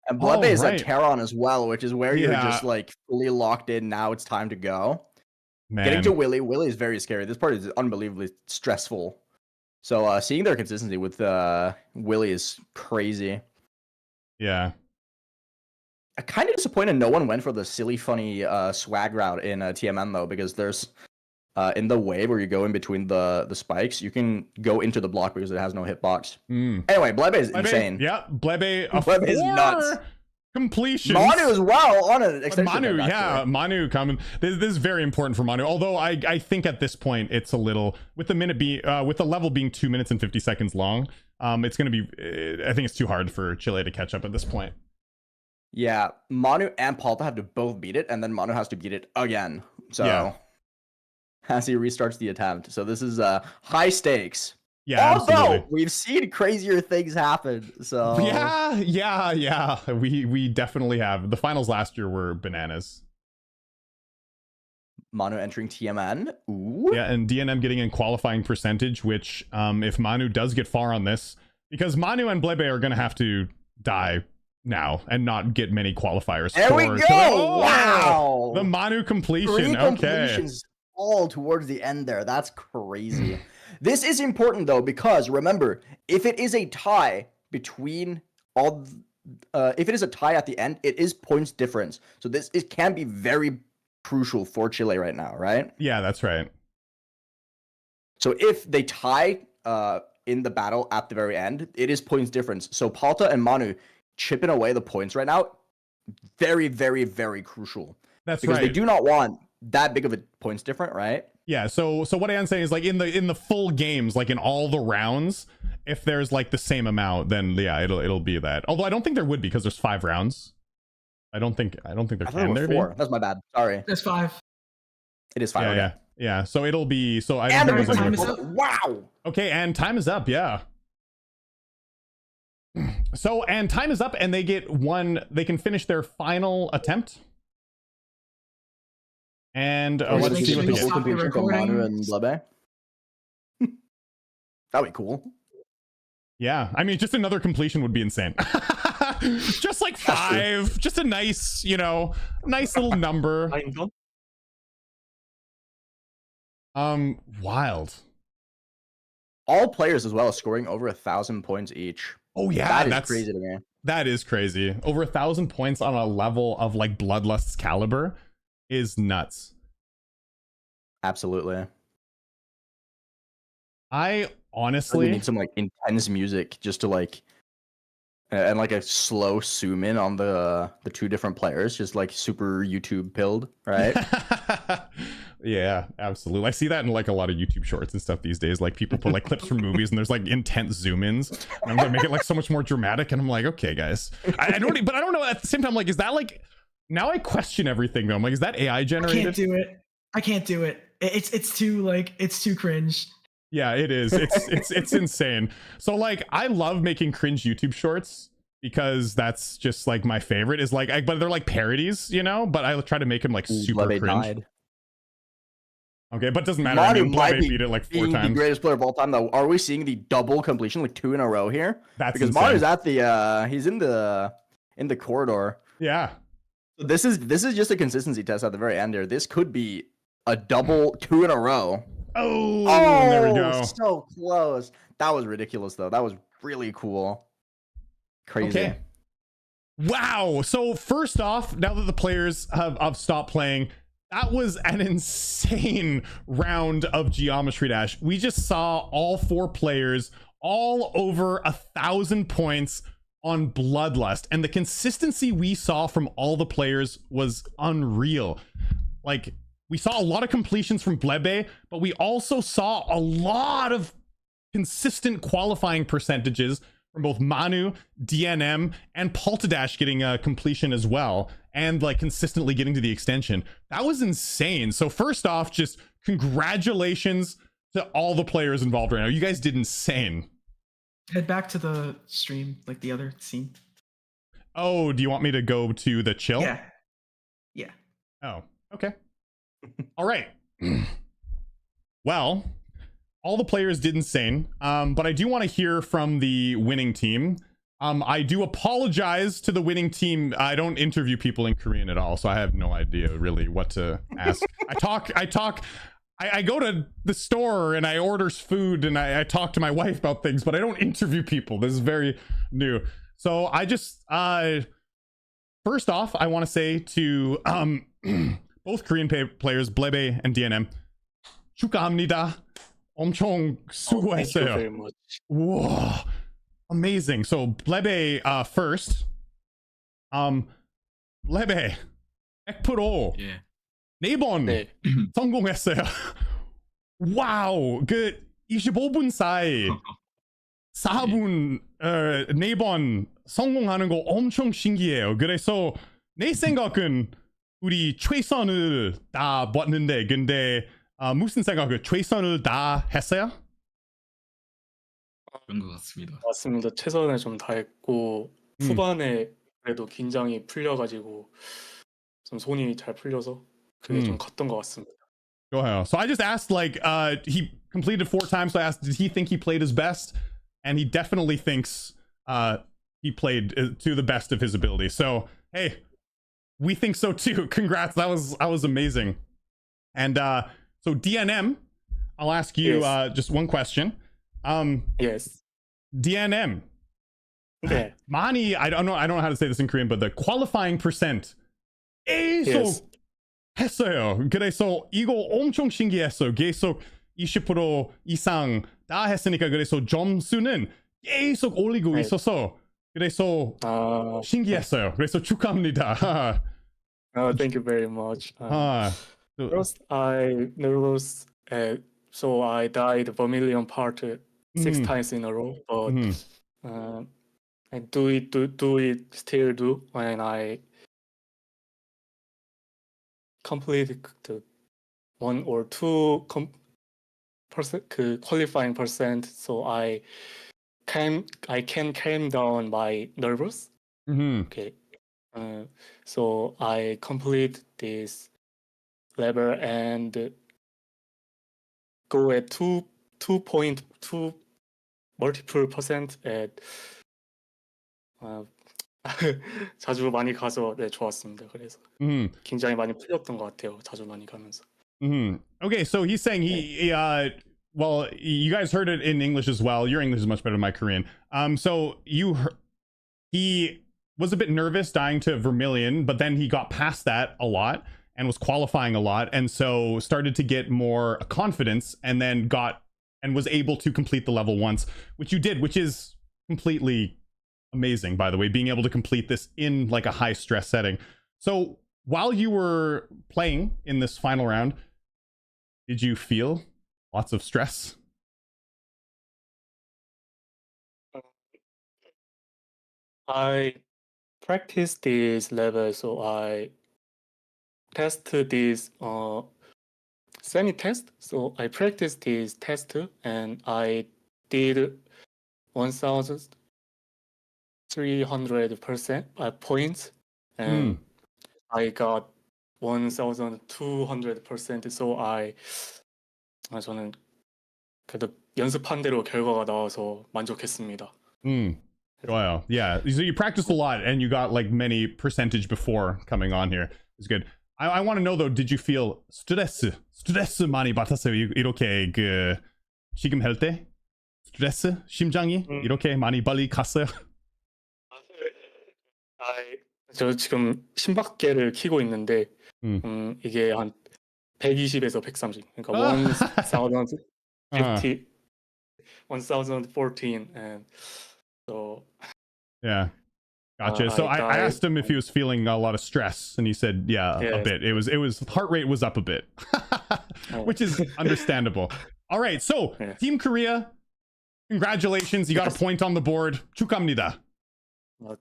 And Blebe is right. at Terran as well, which is where you're just like fully locked in. Now it's time to go. Man. Getting to Willie. Willie is very scary. This part is unbelievably stressful. So seeing their consistency with Willie is crazy. Yeah. I'm kind of disappointed no one went for the silly, funny swag route in TMN though, because there's in the wave where you go in between the spikes, you can go into the block because it has no hitbox. Anyway, Blebe is insane. Yeah, Blebe is nuts. Completion. Manu as well on an extension. Manu, attempt, yeah, Manu coming. This is very important for Manu. Although I think at this point it's a little with the level being 2 minutes and 50 seconds long. It's gonna be. I think it's too hard for Chile to catch up at this point. Yeah, Manu and Palta have to both beat it, and then Manu has to beat it again. So yeah. As he restarts the attempt. So this is high stakes. Yeah, although absolutely. we've seen crazier things happen. So yeah. We definitely have. The finals last year were bananas. Manu entering TMN. Ooh. Yeah, and DNM getting in qualifying percentage, which if Manu does get far on this, because Manu and Blebe are gonna have to die now and not get many qualifiers. There we go. Oh, wow. The Manu completion. 3 okay. completions all towards the end there. That's crazy. This is important though, because remember, if it is a tie between all, if it is a tie at the end, it is points difference. So it can be very crucial for Chile right now, right? Yeah, that's right. So if they tie in the battle at the very end, it is points difference. So Palta and Manu chipping away the points right now, very, very, very crucial. That's because right. They do not want that big of a points different, right? Yeah, so what I am saying is like in the full games, like in all the rounds, if there's like the same amount, then yeah, it'll be that. Although I don't think there would be because there's 5 rounds. I don't think there can there 4. be. That's my bad. Sorry. There's 5. It is 5. Yeah, okay. yeah. So it'll be I and don't think time there's is up. Wow. Okay, and time is up, yeah. So and time is up, and they get they can finish their final attempt. And let's see what they get. Stop the recording. Manu and Blebe. That'd be cool. Yeah, I mean, just another completion would be insane. Just like 5, just a nice, nice little number. Wild. All players as well scoring over 1,000 points each. Oh yeah, that's crazy to me. That is crazy. Over 1,000 points on a level of like Bloodlust's caliber is nuts. Absolutely. I honestly need some like intense music just to like and like a slow zoom in on the 2 different players, just like super YouTube pilled, right? Yeah, absolutely. I see that in like a lot of YouTube shorts and stuff these days. Like people put like clips from movies and there's like intense zoom ins, and I'm gonna make it like so much more dramatic. And I'm like, okay, guys, I don't know. At the same time, like, is that like now I question everything though. I'm like, is that AI generated? I can't do it. It's too cringe. Yeah, it is. It's insane. So like, I love making cringe YouTube shorts because that's just like my favorite. Is like, but they're like parodies, But I try to make them like super cringe. Okay, but doesn't matter. I Manu mean, might Blebe be beat it like 4 being the times. greatest player of all time, though. Are we seeing the double completion, like 2 in a row here? That's because insane. Manu's at the he's in the corridor. Yeah. So this is just a consistency test at the very end here. This could be a double 2 in a row. Oh, there we go. So close. That was ridiculous, though. That was really cool. Crazy. Okay. Wow. So first off, now that the players have stopped playing, that was an insane round of Geometry Dash. We just saw all 4 players all over 1,000 points on Bloodlust, and the consistency we saw from all the players was unreal. Like, we saw a lot of completions from Blebe, but we also saw a lot of consistent qualifying percentages from both Manu, DNM, and Poltadash getting a completion as well, and like consistently getting to the extension. That was insane. So first off, just congratulations to all the players involved right now. You guys did insane. Head back to the stream, like the other scene. Oh, do you want me to go to the chill? Yeah. Yeah. Oh, okay. All right. Well, all the players did insane, but I do want to hear from the winning team. I do apologize to the winning team. I don't interview people in Korean at all, so I have no idea really what to ask. I go to the store and I order food and I talk to my wife about things, but I don't interview people. This is very new. So I just, first off, I want to say to both Korean players, Blebe and DNM, 축하합니다. 엄청 Thank you very 수고했어요. much. Whoa, amazing. So Blebe first. Blebe 100% 예. 4번 네. 성공했어요. 와우, 그 25분 사이 4분 4번 성공하는 거 엄청 신기해요. 그래서 내 생각은 우리 최선을 다 봤는데, 근데 무슨 생각을 최선을 다 했어요? 그런 것 같습니다. 맞습니다. 최선을 좀 다했고 후반에 그래도 긴장이 풀려가지고 좀 손이 잘 풀려서 그게 좀 컸던 것 같습니다. Go ahead. So I just asked, like, he completed 4 times, so I asked, did he think he played his best? And he definitely thinks he played to the best of his ability. So, hey, we think so too. Congrats. That was amazing. And so DNM, I'll ask you just one question. Yes. DNM. 네. Mani, I don't know how to say this in Korean, but the qualifying percent. Yes. 했어요. 그래서 이거 엄청 신기했어요. 계속 20% 이상 다 했으니까 그래서 점수는 계속 올리고 있어서 그래서 신기했어요. 그래서 축하합니다. Thank you very much. So, First, I nervous, so I died Vermilion part 6 times in a row, but I do it still do when I complete the 1 or 2 qualifying percent, so I can calm down my nervous. Okay, so I complete this level and go at 2.2 multiple percent at 자주 많이 가서 네, 좋았습니다. 그래서 굉장히 많이 풀렸던 것 같아요. 자주 많이 가면서. Okay, so he's saying he well, you guys heard it in English as well. Your English is much better than my Korean. So he was a bit nervous dying to Vermilion, but then he got past that a lot and was qualifying a lot, and so started to get more confidence, and then was able to complete the level once, which you did, which is completely amazing, by the way, being able to complete this in like a high stress setting. So while you were playing in this final round, did you feel lots of stress? I practiced this level, so I tested this semi-test. So I practiced this test and I did 1,300% points, and I got 1,200%. So I 저는 그래도 연습한 대로 결과가 나와서 만족했습니다. 좋아요. Yeah. So you practiced a lot and you got like many percentage before coming on here. It's good. I want to know though, did you feel 스트레스 많이 받았어요? 이렇게 그 지금 할 때? 스트레스? 심장이 이렇게 많이 빨리 갔어요? 저 지금 심박계를 키고 있는데 이게 한 120에서 130. 그러니까 1050, 1014, and so Yeah. Gotcha. So I asked him if he was feeling a lot of stress, and he said, yeah, a bit. It was heart rate was up a bit, which is understandable. All right, so Team Korea, congratulations, you got a point on the board. 축하합니다.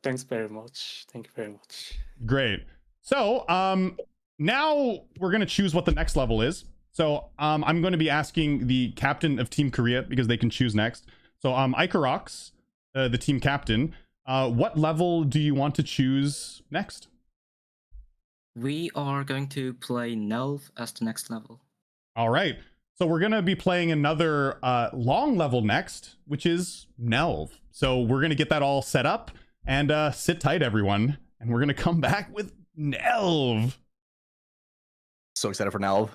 Thanks very much. Thank you very much. Great. So now we're gonna choose what the next level is. So I'm going to be asking the captain of Team Korea because they can choose next. So Ikarox, the team captain. What level do you want to choose next? We are going to play Nhelv as the next level. All right. So we're going to be playing another long level next, which is Nhelv. So we're going to get that all set up and sit tight, everyone. And we're going to come back with Nhelv. So excited for Nhelv.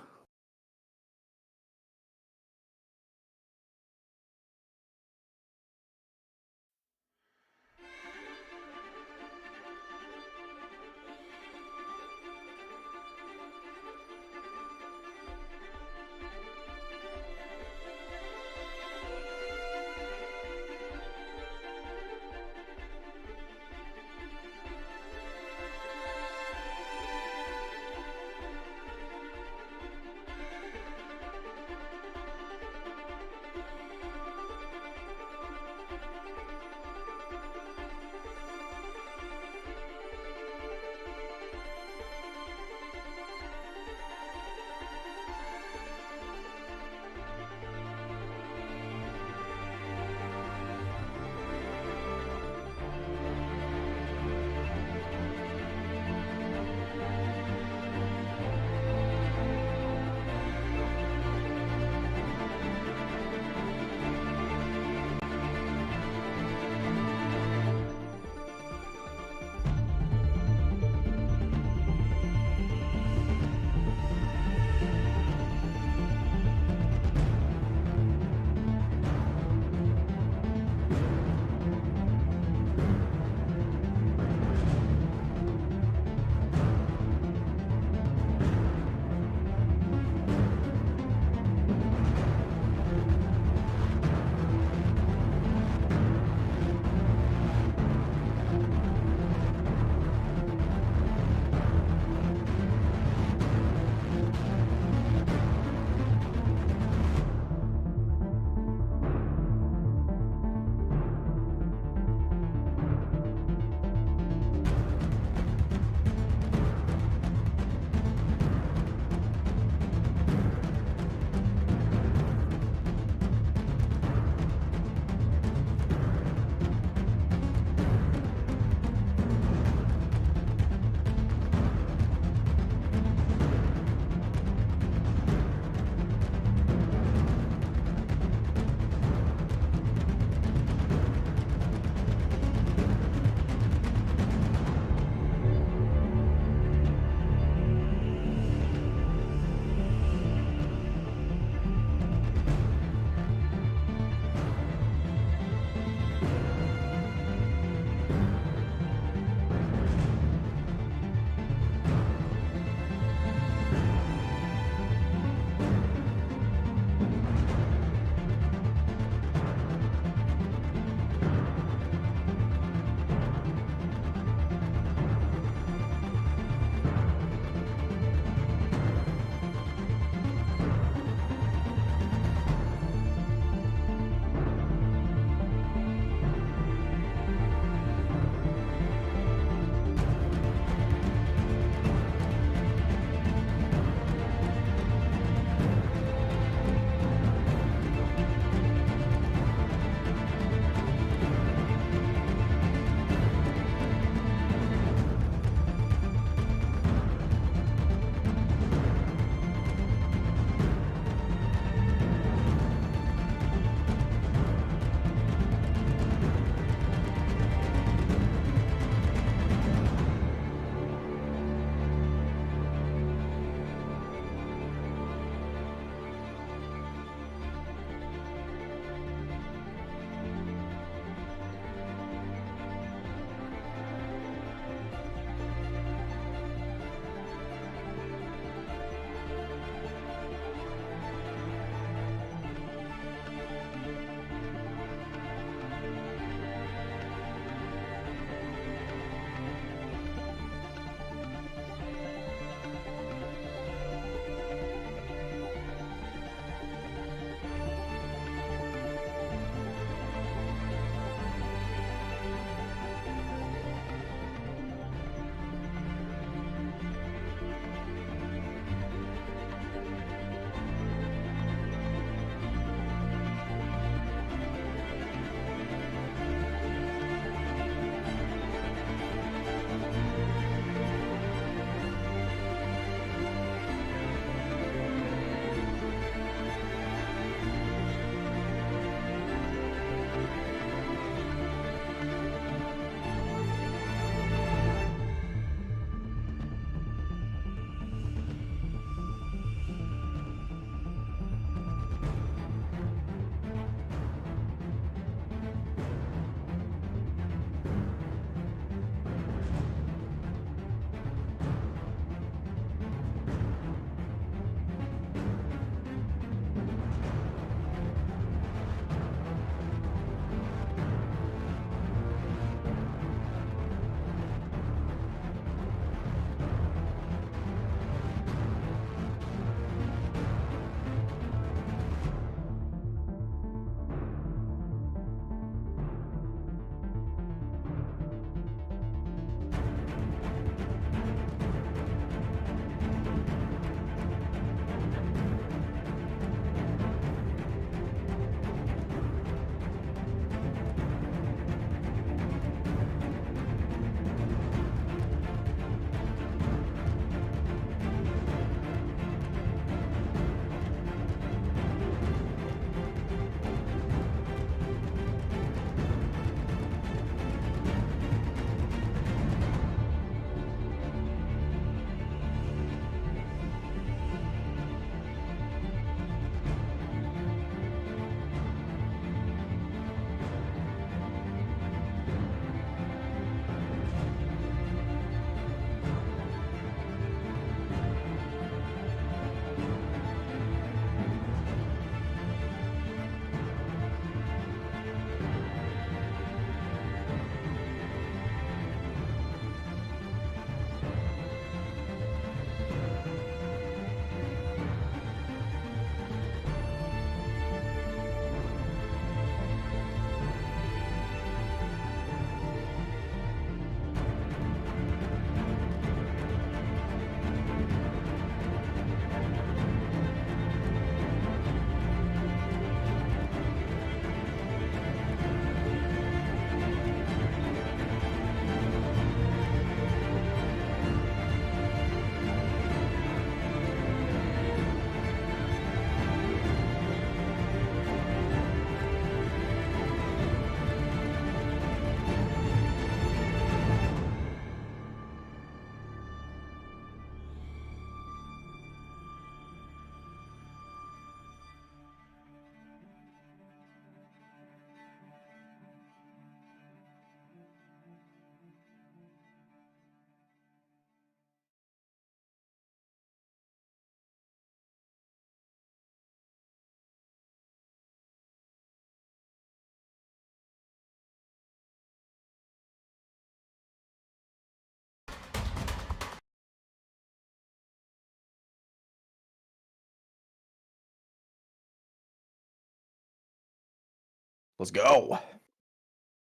Let's go.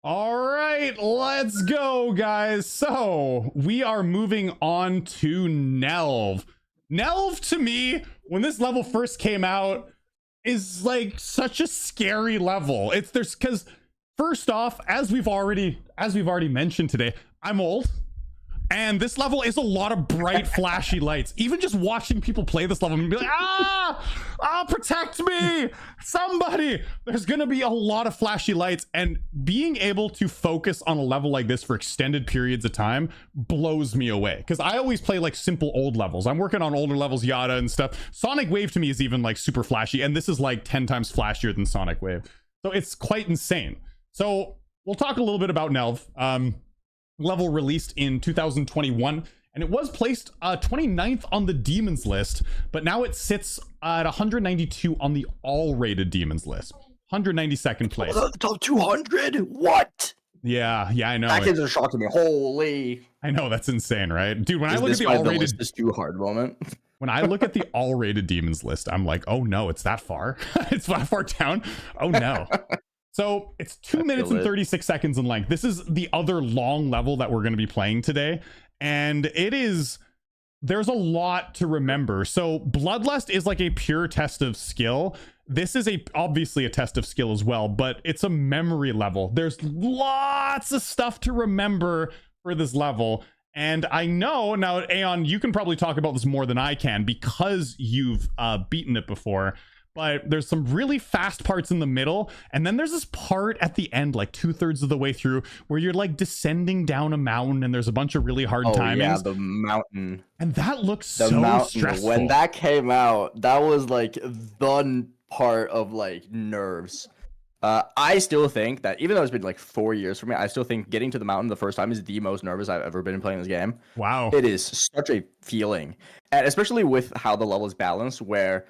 All right, let's go, guys. So we are moving on to Nhelv. Nhelv, to me, when this level first came out, is like such a scary level. There's because first off, as we've already mentioned today, I'm old. And this level is a lot of bright, flashy lights. Even just watching people play this level and be like, protect me, somebody. There's gonna be a lot of flashy lights, and being able to focus on a level like this for extended periods of time blows me away. Because I always play like simple old levels. I'm working on older levels, yada and stuff. Sonic Wave to me is even like super flashy, and this is like 10 times flashier than Sonic Wave. So it's quite insane. So we'll talk a little bit about Nhelv. Level released in 2021, and it was placed 29th on the demons list, but now it sits at 192 on the all rated demons list. 192nd place. Top 200? What? Yeah, I know. That kid's a shock to me. Holy. I know, that's insane, right? Dude, when I look at the all all rated, list is too hard moment. when I look at the all rated demons list, I'm like, oh no, it's that far. It's that far down. Oh no. So it's 2 minutes and 36 seconds in length. This is the other long level that we're going to be playing today. And there's a lot to remember. So Bloodlust is like a pure test of skill. This is obviously a test of skill as well, but it's a memory level. There's lots of stuff to remember for this level. And I know now, Aeon, you can probably talk about this more than I can because you've beaten it before. But there's some really fast parts in the middle, and then there's this part at the end, like 2/3 of the way through, where you're like descending down a mountain, and there's a bunch of really hard timings. Yeah, the mountain. And that looks so stressful. When that came out, that was like the part of like nerves. I still think that even though it's been like 4 years for me, I still think getting to the mountain the first time is the most nervous I've ever been playing this game. Wow. It is such a feeling, and especially with how the level is balanced, where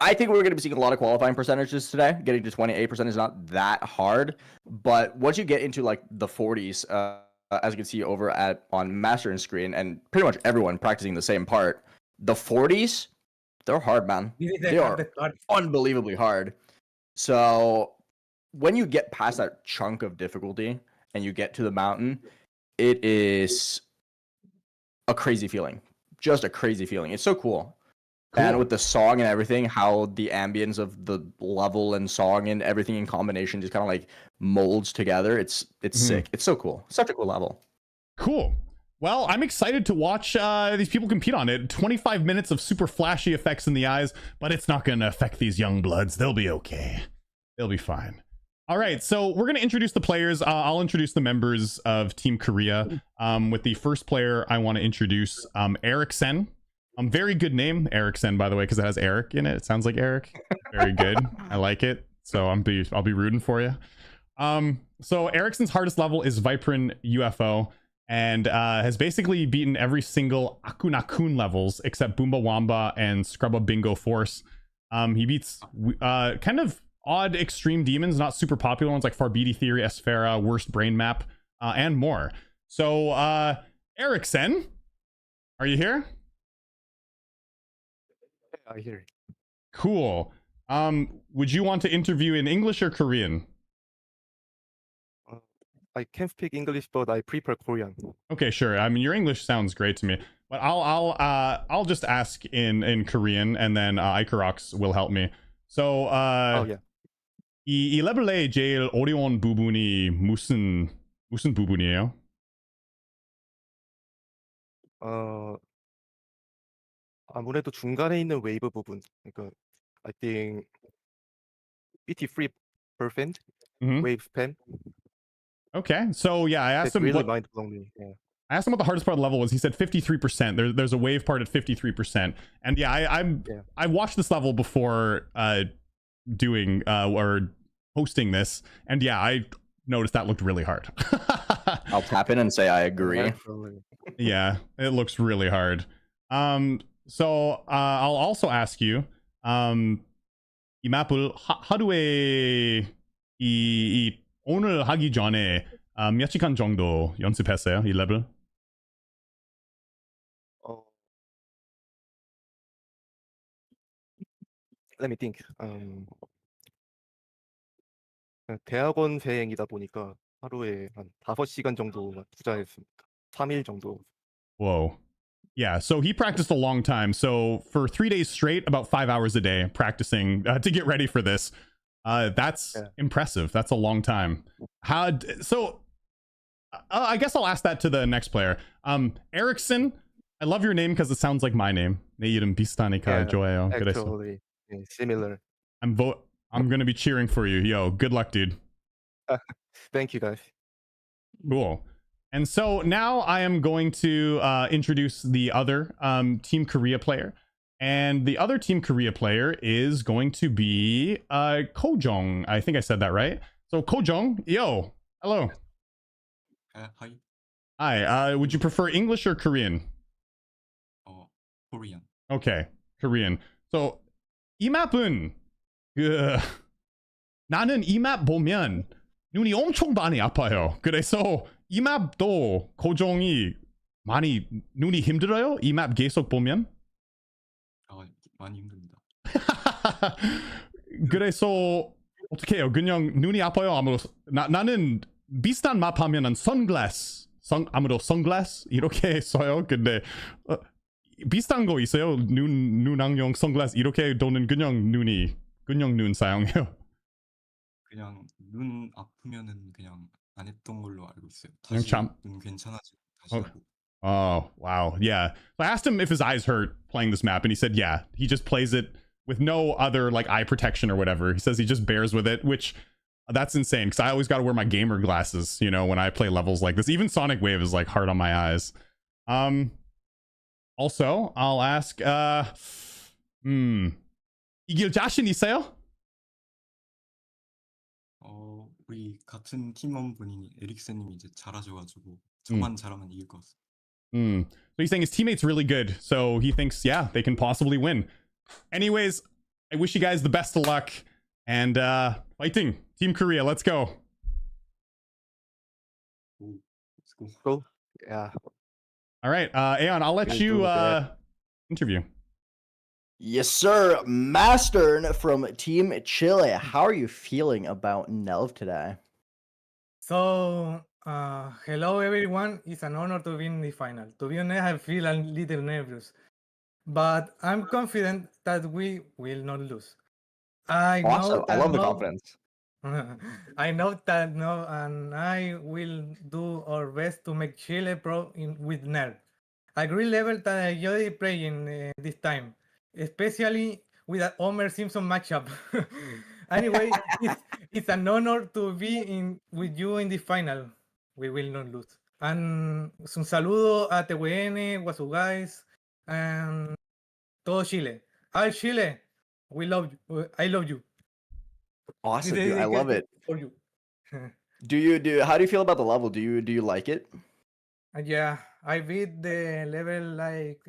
I think we're going to be seeing a lot of qualifying percentages today. Getting to 28% is not that hard, but once you get into like the 40s, as you can see over on Master Screen, and pretty much everyone practicing the same part, the 40s, they're hard, man. They are unbelievably hard. So when you get past that chunk of difficulty and you get to the mountain, it is a crazy feeling. Just a crazy feeling. It's so cool. And with the song and everything, how the ambience of the level and song and everything in combination just kind of like molds together. It's sick. It's so cool. Such a cool level. Cool. Well, I'm excited to watch these people compete on it. 25 minutes of super flashy effects in the eyes, but it's not going to affect these young bloods. They'll be okay. They'll be fine. All right, so we're going to introduce the players. I'll introduce the members of Team Korea. With the first player, I want to introduce Eriksen. Very good name, Eriksen, by the way, because it has Eric in it. It sounds like Eric. Very good. I like it. So I'll be rooting for you. So Eriksen's hardest level is Viprin UFO, and has basically beaten every single Akun levels except Boomba Wamba and Scrubba Bingo Force. He beats kind of odd extreme demons, not super popular ones like Farbidi Theory, Esfera, Worst Brain Map, and more. So Eriksen, are you here? I hear it. Cool. Would you want to interview in English or Korean? I can speak English, but I prefer Korean. Okay, sure. I mean, your English sounds great to me, but I'll just ask in Korean, and then Ikerox will help me. So yeah. 이 레벨의 제일 어려운 부분이 무슨 부분이에요? 아무래도 중간에 있는 웨이브 부분. 그러니까 I think 83% wave span. Okay, so yeah, I asked him really what mind-blowing. Yeah. I asked him what the hardest part of the level was. He said 53%. There's a wave part at 53%, and yeah, I watched this level before doing or hosting this, and yeah, I noticed that looked really hard. I'll tap in and say I agree. Yeah, it looks really hard. So I'll also ask you, 이 맵을 하루에 오늘 하기 전에 몇 시간 정도 연습했어요, 이 레벨? Let me think. 대학원생이다 보니까 하루에 한 5시간 정도 투자했습니다. 3일 정도. Whoa. Yeah, so he practiced a long time. So for 3 days straight, about 5 hours a day practicing to get ready for this. That's impressive. That's a long time. I guess I'll ask that to the next player. Erickson, I love your name because it sounds like my name. 내 이름 비슷하니까 좋아요. Actually, similar. I'm gonna be cheering for you. Yo, good luck, dude. Thank you, guys. Cool. And so now I am going to introduce the other Team Korea player. And the other Team Korea player is going to be Kojong. I think I said that right. So Kojong, yo, hello. Hi. Hi. Would you prefer English or Korean? Korean. Okay, Korean. So 이 맵은 나는 이 맵 보면 눈이 엄청 많이 아파요. 그래서 이 맵도 고정이 많이 눈이 힘들어요? 이 맵 계속 보면? 많이 힘듭니다. 그래서 어떻게 해요? 그냥 눈이 아파요? 아무도 나는 비슷한 맵 하면은 아무도 선글라스 이렇게 써요. 근데 비슷한 거 있어요? 눈안경 선글라스 이렇게 또는 그냥 눈 사용해요? 그냥 눈 아프면은 그냥 안 했던 걸로 알고 있어요. 그냥 눈 괜찮아지고 다시 하고. Oh, wow. Yeah. So I asked him if his eyes hurt playing this map, and he said, yeah, he just plays it with no other like eye protection or whatever. He says he just bears with it, which that's insane because I always got to wear my gamer glasses, when I play levels like this. Even Sonic Wave is like hard on my eyes. Also, I'll ask, 이길 자신 있어요? 우리 같은 팀원분이 에릭센님이 이제 잘하셔가지고 저만 잘하면 이길 것 같습니다. So he's saying his teammate's really good, so he thinks, yeah, they can possibly win. Anyways, I wish you guys the best of luck, and fighting, Team Korea, let's go. Let's go. Go. Yeah. All right, Aeon, I'll let you interview. Yes, sir. Mastern from Team Chile. How are you feeling about Nhelv today? So, hello everyone. It's an honor to be in the final. To be honest, I feel a little nervous, but I'm confident that we will not lose. Awesome. I love the confidence. I know that and I will do our best to make Chile pro with Nhelv. A great level that I enjoy playing this time, especially with an Homer Simpson matchup. Anyway, it's an honor to be with you in the final. We will not lose. And un saludo a TWN, Wasu guys, and todo Chile. All Chile, we love you. I love you. Awesome, dude. I love it. For you. How do you feel about the level? Do you like it? Yeah, I beat the level like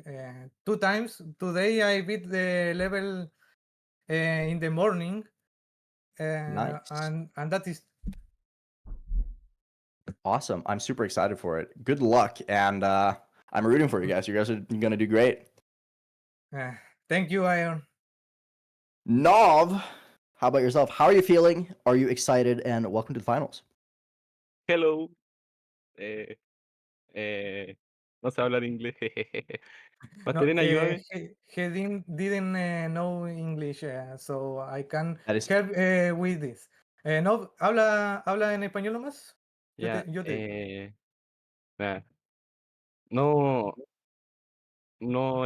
2 times. Today I beat the level in the morning. Nice. And that is awesome. I'm super excited for it. Good luck, and I'm rooting for you guys. You guys are gonna do great. Thank you, Iron. Nhelv, how about yourself? How are you feeling? Are you excited? And welcome to the finals. Hello. No sé hablar inglés. Paterena, ayúdame. He didn't know English, so I can That is- help with this. No, habla en español nomás. Ya, Yo te... nada. No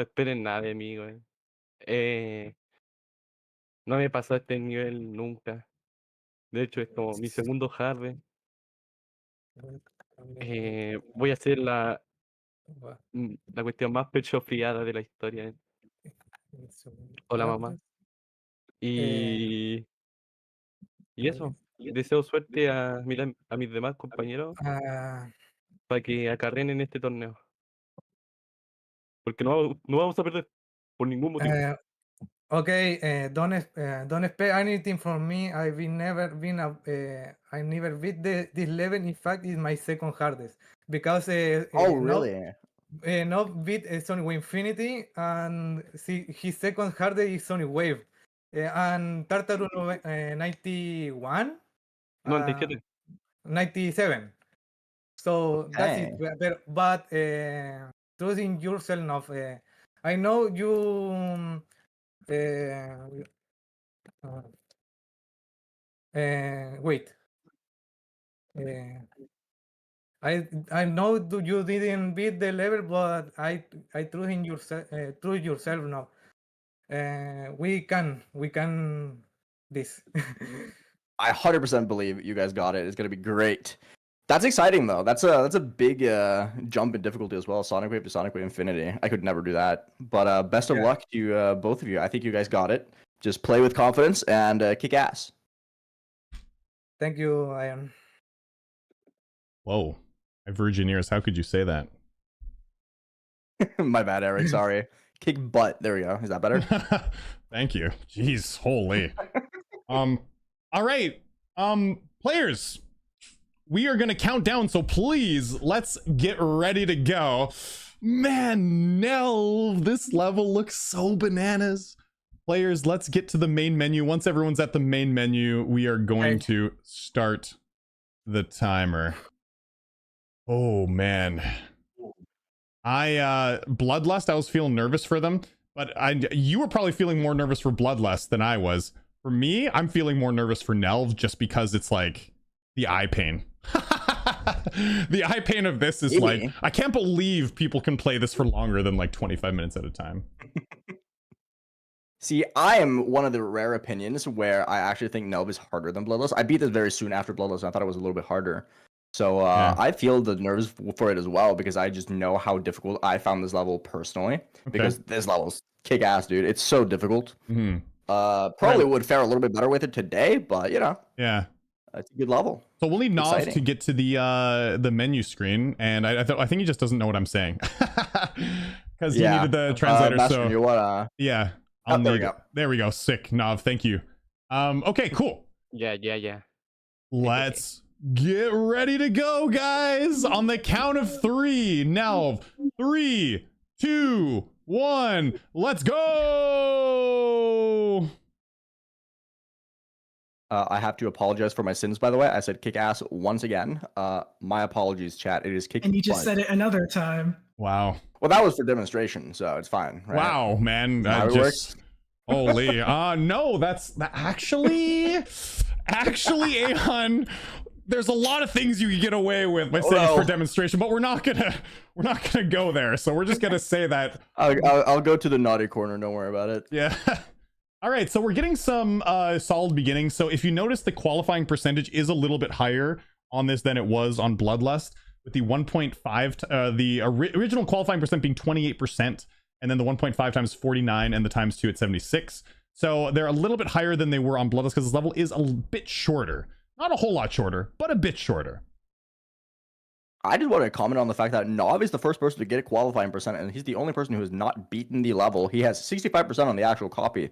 esperen nada de mí, güey. No me pasó este nivel nunca. De hecho, es como mi segundo hard. Voy a hacer la cuestión más pechofiada de la historia. Hola, mamá. Y eso, deseo suerte a mis demás compañeros para que acarreen en este torneo. Porque no vamos a perder por ningún motivo. Okay, don't expect anything from me. I never beat this level. In fact, it's my second hardest because oh really? Not beat Sonic Wave Infinity, and his second hardest is Sonic Wave, and Tartaru 91. 97. 97. So that's it. Okay. But trusting yourself enough. I know you. Wait. I know you didn't beat the level, but I trust in yourself. Trust yourself now. We can this. I 100% believe you guys got it. It's gonna be great. That's exciting though. That's a big jump in difficulty as well. Sonic Wave to Sonic Wave Infinity. I could never do that. But best of luck to both of you. I think you guys got it. Just play with confidence and kick ass. Thank you, Ian. Whoa, my virgin ears. How could you say that? My bad, Eric. Sorry. Kick butt. There we go. Is that better? Thank you. Jeez, holy. All right. Players, we are gonna count down, so please let's get ready to go. Man, Nhelv, this level looks so bananas. Players, let's get to the main menu. Once everyone's at the main menu, we are going to start the timer. Oh man. Bloodlust, I was feeling nervous for them, but you were probably feeling more nervous for Bloodlust than I was. For me, I'm feeling more nervous for Nhelv just because it's like the eye pain. The eye pain of this is like, I can't believe people can play this for longer than like 25 minutes at a time. See, I am one of the rare opinions where I actually think Nhelv is harder than Bloodlust. I beat this very soon after Bloodlust, and I thought it was a little bit harder. So I feel the nerves for it as well, because I just know how difficult I found this level personally. Because this level's kick ass, dude. It's so difficult. Probably would fare a little bit better with it today, but you know. Yeah. It's a good level. So we'll need Nhelv to get to the menu screen, and I think he just doesn't know what I'm saying. Because he needed the translator. So you want yeah. There we go. Sick, Nhelv. Thank you. Okay, cool. Yeah. Let's get ready to go, guys. On the count of 3. Nhelv. 3, 2, 1. Let's go. I have to apologize for my sins, by the way. I said kick ass once again. My apologies, chat. It is kick. And you just said it another time. Wow. Well, that was for demonstration, so it's fine. Right? Wow, man. Holy. No, that's actually, Aeon. There's a lot of things you can get away with by saying it's for demonstration, but we're not gonna go there. So we're just gonna say that. I'll go to the naughty corner. Don't worry about it. Yeah. All right, so we're getting some solid beginnings. So if you notice, the qualifying percentage is a little bit higher on this than it was on Bloodlust, with the 1.5, the original qualifying percent being 28%, and then the 1.5 times 49, and the times 2 at 76. So they're a little bit higher than they were on Bloodlust, because this level is a bit shorter. Not a whole lot shorter, but a bit shorter. I just want to comment on the fact that Nhelv is the first person to get a qualifying percent, and he's the only person who has not beaten the level. He has 65% on the actual copy.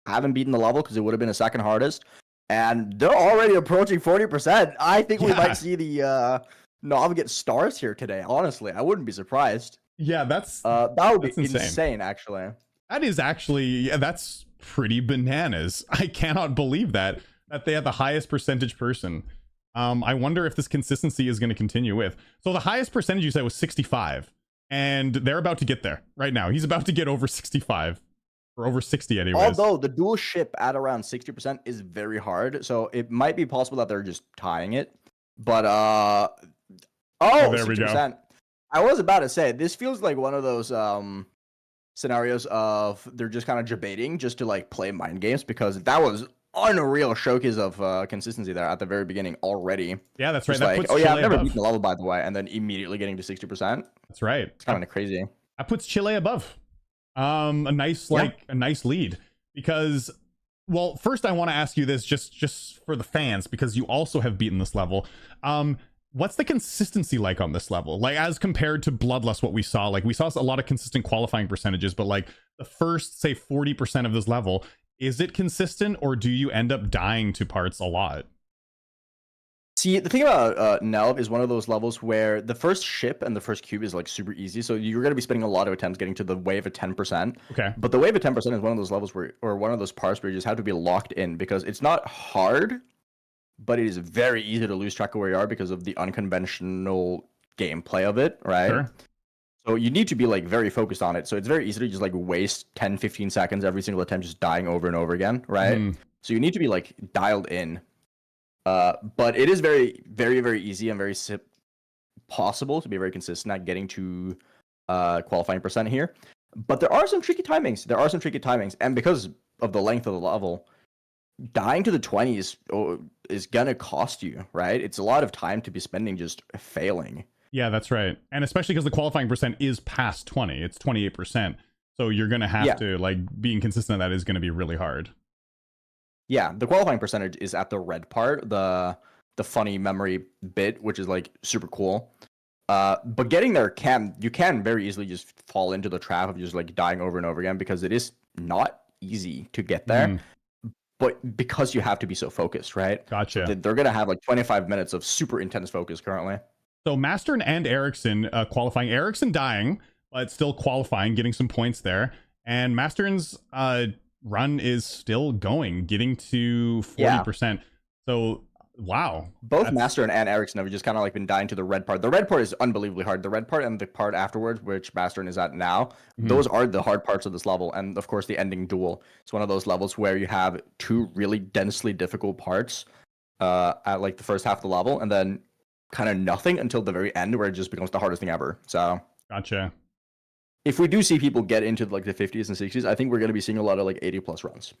I haven't beaten the level because it would have been a second hardest, and they're already approaching 40%. I think we might see the Nhelv get stars here today. Honestly, I wouldn't be surprised. Yeah, that would be insane. Actually, that is actually that's pretty bananas. I cannot believe that they had the highest percentage person. I wonder if this consistency is going to continue with. So the highest percentage you said was 65, and they're about to get there right now. He's about to get over 65. Or over 60 anyways. Although the dual ship at around 60% is very hard, so it might be possible that they're just tying it. But there 60%. We go. I was about to say, this feels like one of those scenarios of they're just kind of debating just to like play mind games, because that was unreal showcase of consistency there at the very beginning already. Yeah, that's right. That puts I've never beaten the level, by the way, and then immediately getting to 60%. That's right. It's kind of crazy. That puts Chile above. A nice lead, because, well, first I want to ask you this just for the fans, because you also have beaten this level. What's the consistency like on this level, like as compared to Bloodlust? What we saw a lot of consistent qualifying percentages, but like the first, say, 40% of this level, is it consistent, or do you end up dying to parts a lot? See, the thing about Nhelv is one of those levels where the first ship and the first cube is like super easy, so you're going to be spending a lot of attempts getting to the wave of 10%. Okay. But the wave of 10% is one of those levels where, or one of those parts where you just have to be locked in, because it's not hard, but it is very easy to lose track of where you are because of the unconventional gameplay of it, right? Sure. So you need to be like very focused on it. So it's very easy to just like waste 10, 15 seconds every single attempt just dying over and over again, right? So you need to be like dialed in. But it is very, very, very easy and very possible to be very consistent at getting to qualifying percent here. But there are some tricky timings. And because of the length of the level, dying to the 20s is gonna cost you, right? It's a lot of time to be spending just failing. Yeah, that's right. And especially because the qualifying percent is past 20. It's 28%. So you're gonna have to, like, being consistent at that is gonna be really hard. Yeah, the qualifying percentage is at the red part, the funny memory bit, which is like super cool. But getting there you can very easily just fall into the trap of just like dying over and over again because it is not easy to get there. But because you have to be so focused, right? Gotcha. So they're gonna have like 25 minutes of super intense focus currently. So Mastern and Ericsson qualifying. Ericsson dying, but still qualifying, getting some points there. And Mastern's run is still going, getting to 40%. So wow. Both Mastern and Ericsson have just kind of like been dying to the red part. The red part is unbelievably hard. The red part and the part afterwards, which Mastern is at now, those are the hard parts of this level. And of course, the ending duel. It's one of those levels where you have two really densely difficult parts at like the first half of the level, and then kind of nothing until the very end, where it just becomes the hardest thing ever. So gotcha. If we do see people get into like the 50s and 60s, I think we're going to be seeing a lot of like 80+ runs.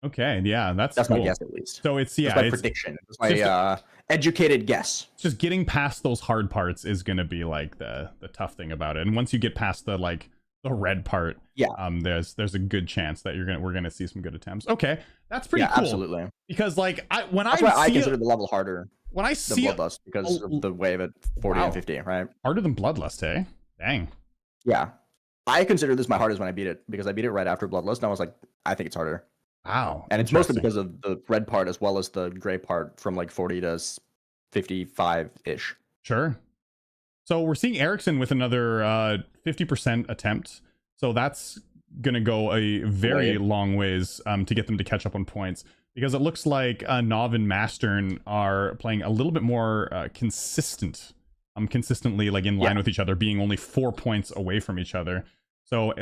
Okay, yeah, that's cool. My guess, at least. So it's that's my prediction. It's my educated guess. Just getting past those hard parts is going to be like the tough thing about it. And once you get past the red part, there's a good chance that we're gonna see some good attempts. Okay, that's pretty cool. Absolutely. Because like I consider the level harder. When I see Bloodlust because of the wave at 40 and 50, right? Harder than Bloodlust, eh? Dang. Yeah, I consider this my hardest when I beat it because I beat it right after Bloodlust, and I was like, I think it's harder. Wow. And it's mostly because of the red part as well as the gray part from like 40 to 55-ish. Sure. So we're seeing Ericsson with another 50% attempt. So that's going to go a very long ways to get them to catch up on points. Because it looks like Nov and Mastern are playing a little bit more consistently like in line with each other, being only 4 points away from each other. So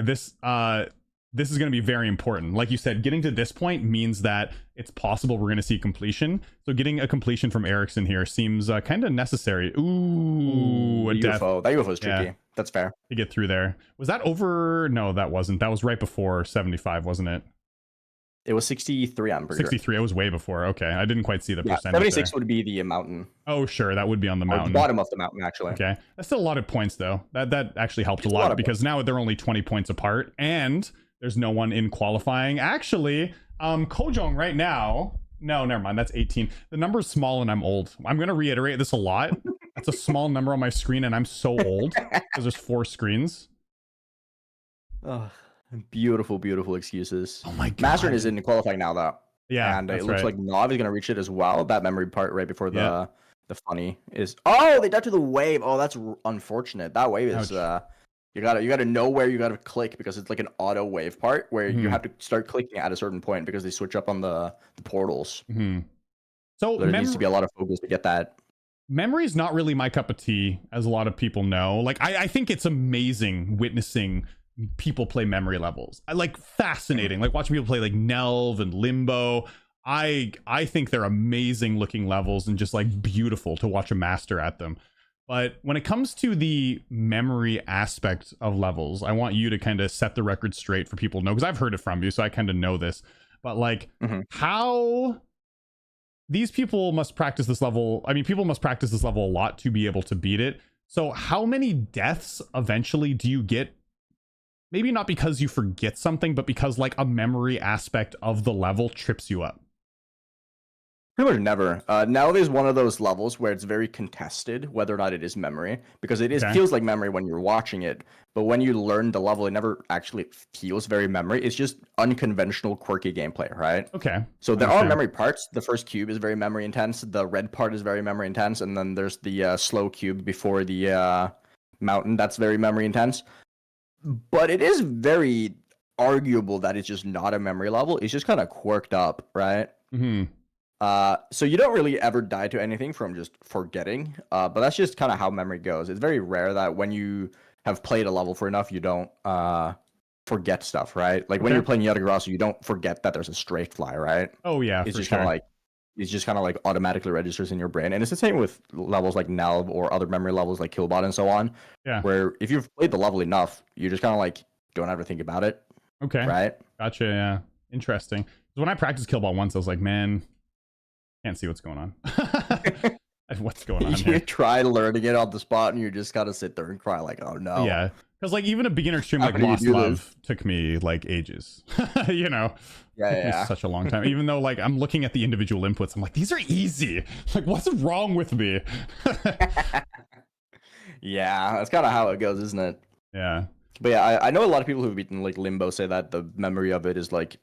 this is going to be very important. Like you said, getting to this point means that it's possible we're going to see completion. So getting a completion from Ericsson here seems kind of necessary. Ooh, a death. That UFO is tricky. Yeah, that's fair. To get through there. Was that over? No, that wasn't. That was right before 75, wasn't it? It was 63, I'm pretty 63, it was way before. Okay, I didn't quite see the percentage 76 there. Would be the mountain. Oh, sure, that would be on the mountain. The bottom of the mountain, actually. Okay, that's still a lot of points, though. That actually helped a lot because now they're only 20 points apart, and there's no one in qualifying. Actually, Kojong right now... No, never mind, that's 18. The number's small and I'm old. I'm going to reiterate this a lot. That's a small number on my screen and I'm so old because there's 4 screens. Oh. Beautiful, beautiful excuses. Oh my god. Mastern is in qualifying now, though. Yeah. And it looks like Nov is going to reach it as well. That memory part right before the funny is. Oh, they died to the wave. Oh, that's unfortunate. That wave is. You gotta know where you gotta click because it's like an auto wave part where you have to start clicking at a certain point because they switch up on the portals. So there needs to be a lot of focus to get that. Memory is not really my cup of tea, as a lot of people know. Like I think it's amazing witnessing people play memory levels. I like fascinating, like watching people play like Nhelv and Limbo. I think they're amazing looking levels and just like beautiful to watch a master at them. But when it comes to the memory aspect of levels, I want you to kind of set the record straight for people to know, because I've heard it from you, so I kind of know this. But like how these people must practice this level. I mean, people must practice this level a lot to be able to beat it. So how many deaths eventually do you get? Maybe not because you forget something, but because like a memory aspect of the level trips you up. Pretty much never. Nhelv is one of those levels where it's very contested whether or not it is memory, because it feels like memory when you're watching it, but when you learn the level, it never actually feels very memory. It's just unconventional, quirky gameplay, right? Okay. So there are memory parts. The first cube is very memory intense. The red part is very memory intense, and then there's the slow cube before the mountain. That's very memory intense. But it is very arguable that it's just not a memory level. It's just kind of quirked up, right? So you don't really ever die to anything from just forgetting, but that's just kind of how memory goes. It's very rare that when you have played a level for enough, you don't forget stuff, right? Like when you're playing Yatagarasu, you don't forget that there's a strafe fly, right? Oh yeah, it's for just sure. kind of like it's just kind of like automatically registers in your brain, and it's the same with levels like Nhelv or other memory levels like Killbot and so on. Yeah. Where if you've played the level enough, you just kind of like don't ever think about it. Okay. Right. Gotcha. Yeah. Interesting. When I practiced Killbot once, I was like, man, can't see what's going on. What's going on here? You try learning it on the spot, and you just gotta sit there and cry like, oh no. Yeah. Because like even a beginner stream How like can you Lost do Love took me like ages. You know. Took me such a long time. Even though like I'm looking at the individual inputs, I'm like, these are easy. Like, what's wrong with me? Yeah, that's kind of how it goes, isn't it? Yeah. But yeah, I know a lot of people who've beaten like Limbo say that the memory of it is like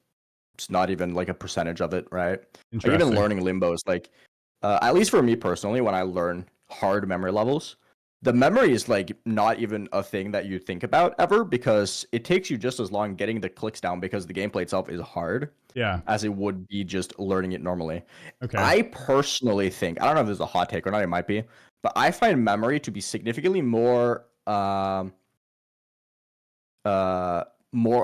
it's not even like a percentage of it, right? Like, even learning Limbo is like, at least for me personally, when I learn hard memory levels, the memory is like not even a thing that you think about ever, because it takes you just as long getting the clicks down because the gameplay itself is hard. Yeah. As it would be just learning it normally. Okay. I personally think, I don't know if this is a hot take or not, it might be, but I find memory to be significantly more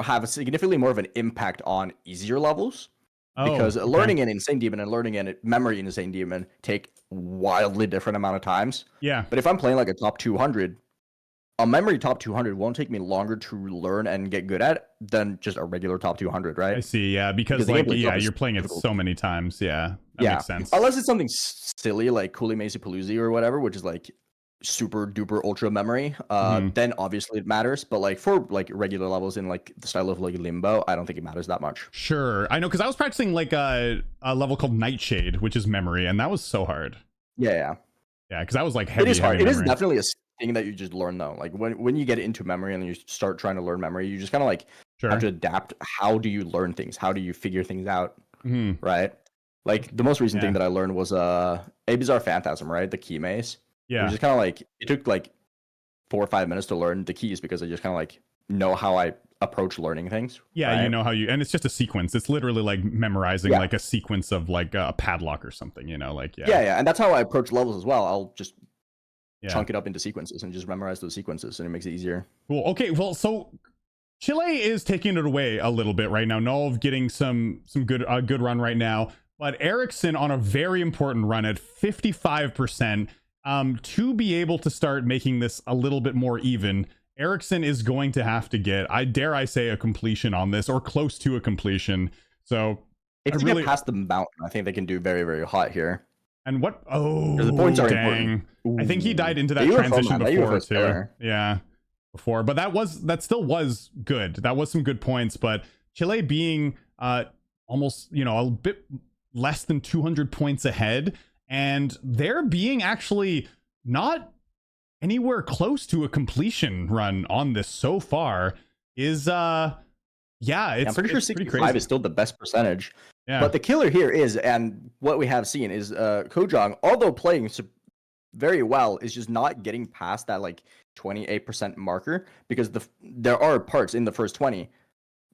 have a significantly more of an impact on easier levels. Because learning an Insane Demon and learning a memory in Insane Demon take wildly different amount of times. Yeah. But if I'm playing like a top 200, a memory top 200 won't take me longer to learn and get good at than just a regular top 200, right? I see. Yeah, because like you're playing it so many times. Yeah, that makes sense. Unless it's something silly like Kuli Macy Palooza or whatever, which is like super duper ultra memory, then obviously it matters. But like for like regular levels in like the style of like Limbo, I don't think it matters that much. Sure, I know, because I was practicing like a level called Nightshade, which is memory, and that was so hard. Yeah, because that was like heavy. It is hard. Heavy it is memory. definitely a thing that you just learn though. Like when you get into memory and you start trying to learn memory, you just kind of like have to adapt. How do you learn things? How do you figure things out? Right. Like the most recent thing that I learned was A Bizarre Phantasm, right? The key maze. Yeah. It was just kind of like, it took like 4 or 5 minutes to learn the keys because I just kind of like know how I approach learning things. Yeah, right? you know how you, and it's just a sequence. It's literally like memorizing like a sequence of like a padlock or something, you know, like yeah. And that's how I approach levels as well. I'll just chunk it up into sequences and just memorize those sequences, and it makes it easier. Cool. Okay, well, so Chile is taking it away a little bit right now. Nhelv getting some good run right now, but Ericsson on a very important run at 55%. To be able to start making this a little bit more even, Ericsson is going to have to get, I dare say, a completion on this, or close to a completion. So if they get past the mountain, I think they can do very, very hot here. And what? Oh, the points are dang! I think he died into that transition before too. Yeah, before, but that still was good. That was some good points. But Chile being almost, you know, a bit less than 200 points ahead, and they're being actually not anywhere close to a completion run on this so far is it's I'm pretty sure 65 is still the best percentage. Yeah. But the killer here is, and what we have seen is Kojong, although playing very well, is just not getting past that like 28% marker, because there are parts in the first 20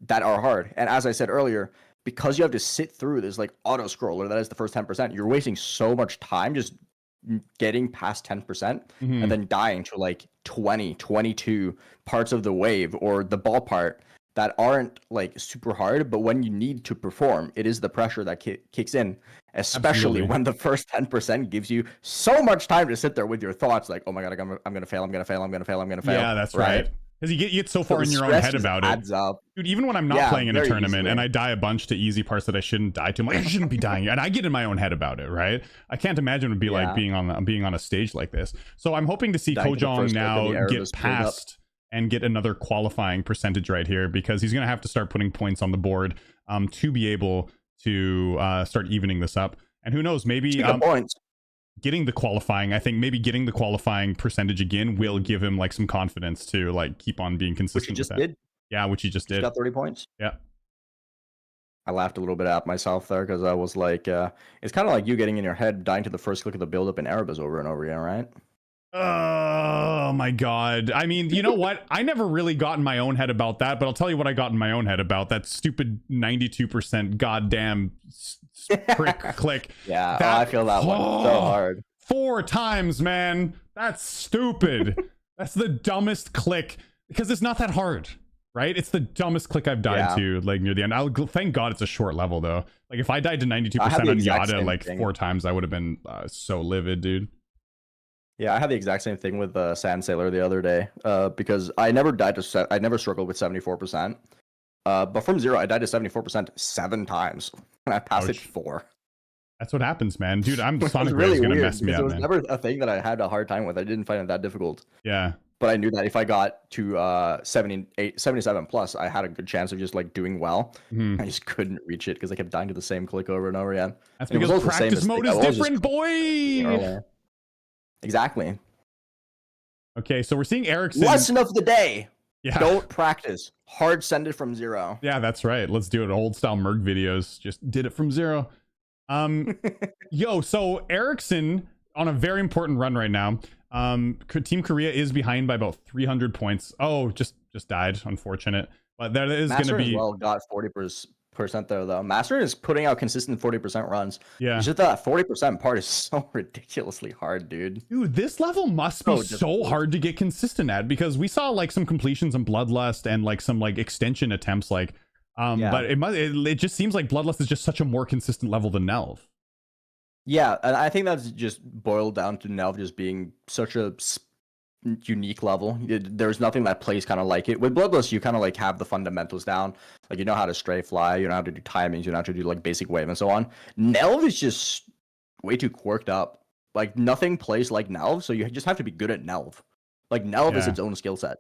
that are hard. And as I said earlier, because you have to sit through this like auto scroller that is the first 10%, you're wasting so much time just getting past 10% and then dying to like 20, 22 parts of the wave or the ball part that aren't like super hard, but when you need to perform, it is the pressure that kicks in, especially when the first 10% gives you so much time to sit there with your thoughts like, oh my god, I'm gonna fail, I'm gonna fail. Yeah, that's right. Because you get so far in your own head about it. Dude, even when I'm not playing in a tournament and I die a bunch to easy parts that I shouldn't die to, I'm like, I shouldn't be dying, and I get in my own head about it, right? I can't imagine it would be like being on a stage like this. So I'm hoping to see Kojong now get past and get another qualifying percentage right here, because he's going to have to start putting points on the board to be able to start evening this up. And who knows, maybe getting the qualifying, I think maybe getting the qualifying percentage again will give him like some confidence to like keep on being consistent. Which he just with that. did. Yeah, which he just did. Got 30 points. Yeah. I laughed a little bit at myself there because I was like, it's kind of like you getting in your head, dying to the first click of the build-up in Erebus over and over again, right? Oh my god. I mean, you know what? I never really got in my own head about that, but I'll tell you what I got in my own head about that stupid 92% goddamn prick click. Yeah, That- I feel that one so hard. 4 times, man. That's stupid. That's the dumbest click because it's not that hard, right? It's the dumbest click I've died to like near the end. Thank God it's a short level though. Like if I died to 92% on Yada like 4 times, I would have been so livid, dude. Yeah, I had the exact same thing with Sand Sailor the other day because I never died to I never struggled with 74%. But from 0, I died to 74% 7 times, and I passed it 4. That's what happens, man. Dude, I'm Sonic really Wave is gonna weird, mess me up, it was man. never a thing that I had a hard time with. I didn't find it that difficult. Yeah. But I knew that if I got to 77 plus, I had a good chance of just like doing well. I just couldn't reach it because I kept dying to the same click over and over again. That's And it was because also the same practice mode mistake. is different, boy. Exactly. Okay, so we're seeing Ericsson. Lesson of the day. Yeah. Don't practice. Hard send it from 0. Yeah, that's right. Let's do it. Old style Merc videos. Just did it from 0. Yo, so Ericsson on a very important run right now. Team Korea is behind by about 300 points. Oh, just died. Unfortunate. But there is going to be. As well got 40% there though. Master is putting out consistent 40% runs. Yeah. It's just that 40% part is so ridiculously hard, dude. Dude, this level must be so hard to get consistent at because we saw like some completions in Bloodlust and like some like extension attempts like but it just seems like Bloodlust is just such a more consistent level than Nhelv. Yeah, and I think that's just boiled down to Nhelv just being such a unique level. There's nothing that plays kind of like it. With Bloodlust, you kind of like have the fundamentals down. Like you know how to stray fly, you know how to do timings, you know how to do like basic wave and so on. Nhelv is just way too quirked up. Like nothing plays like Nhelv, so you just have to be good at Nhelv. Like Nhelv is its own skill set.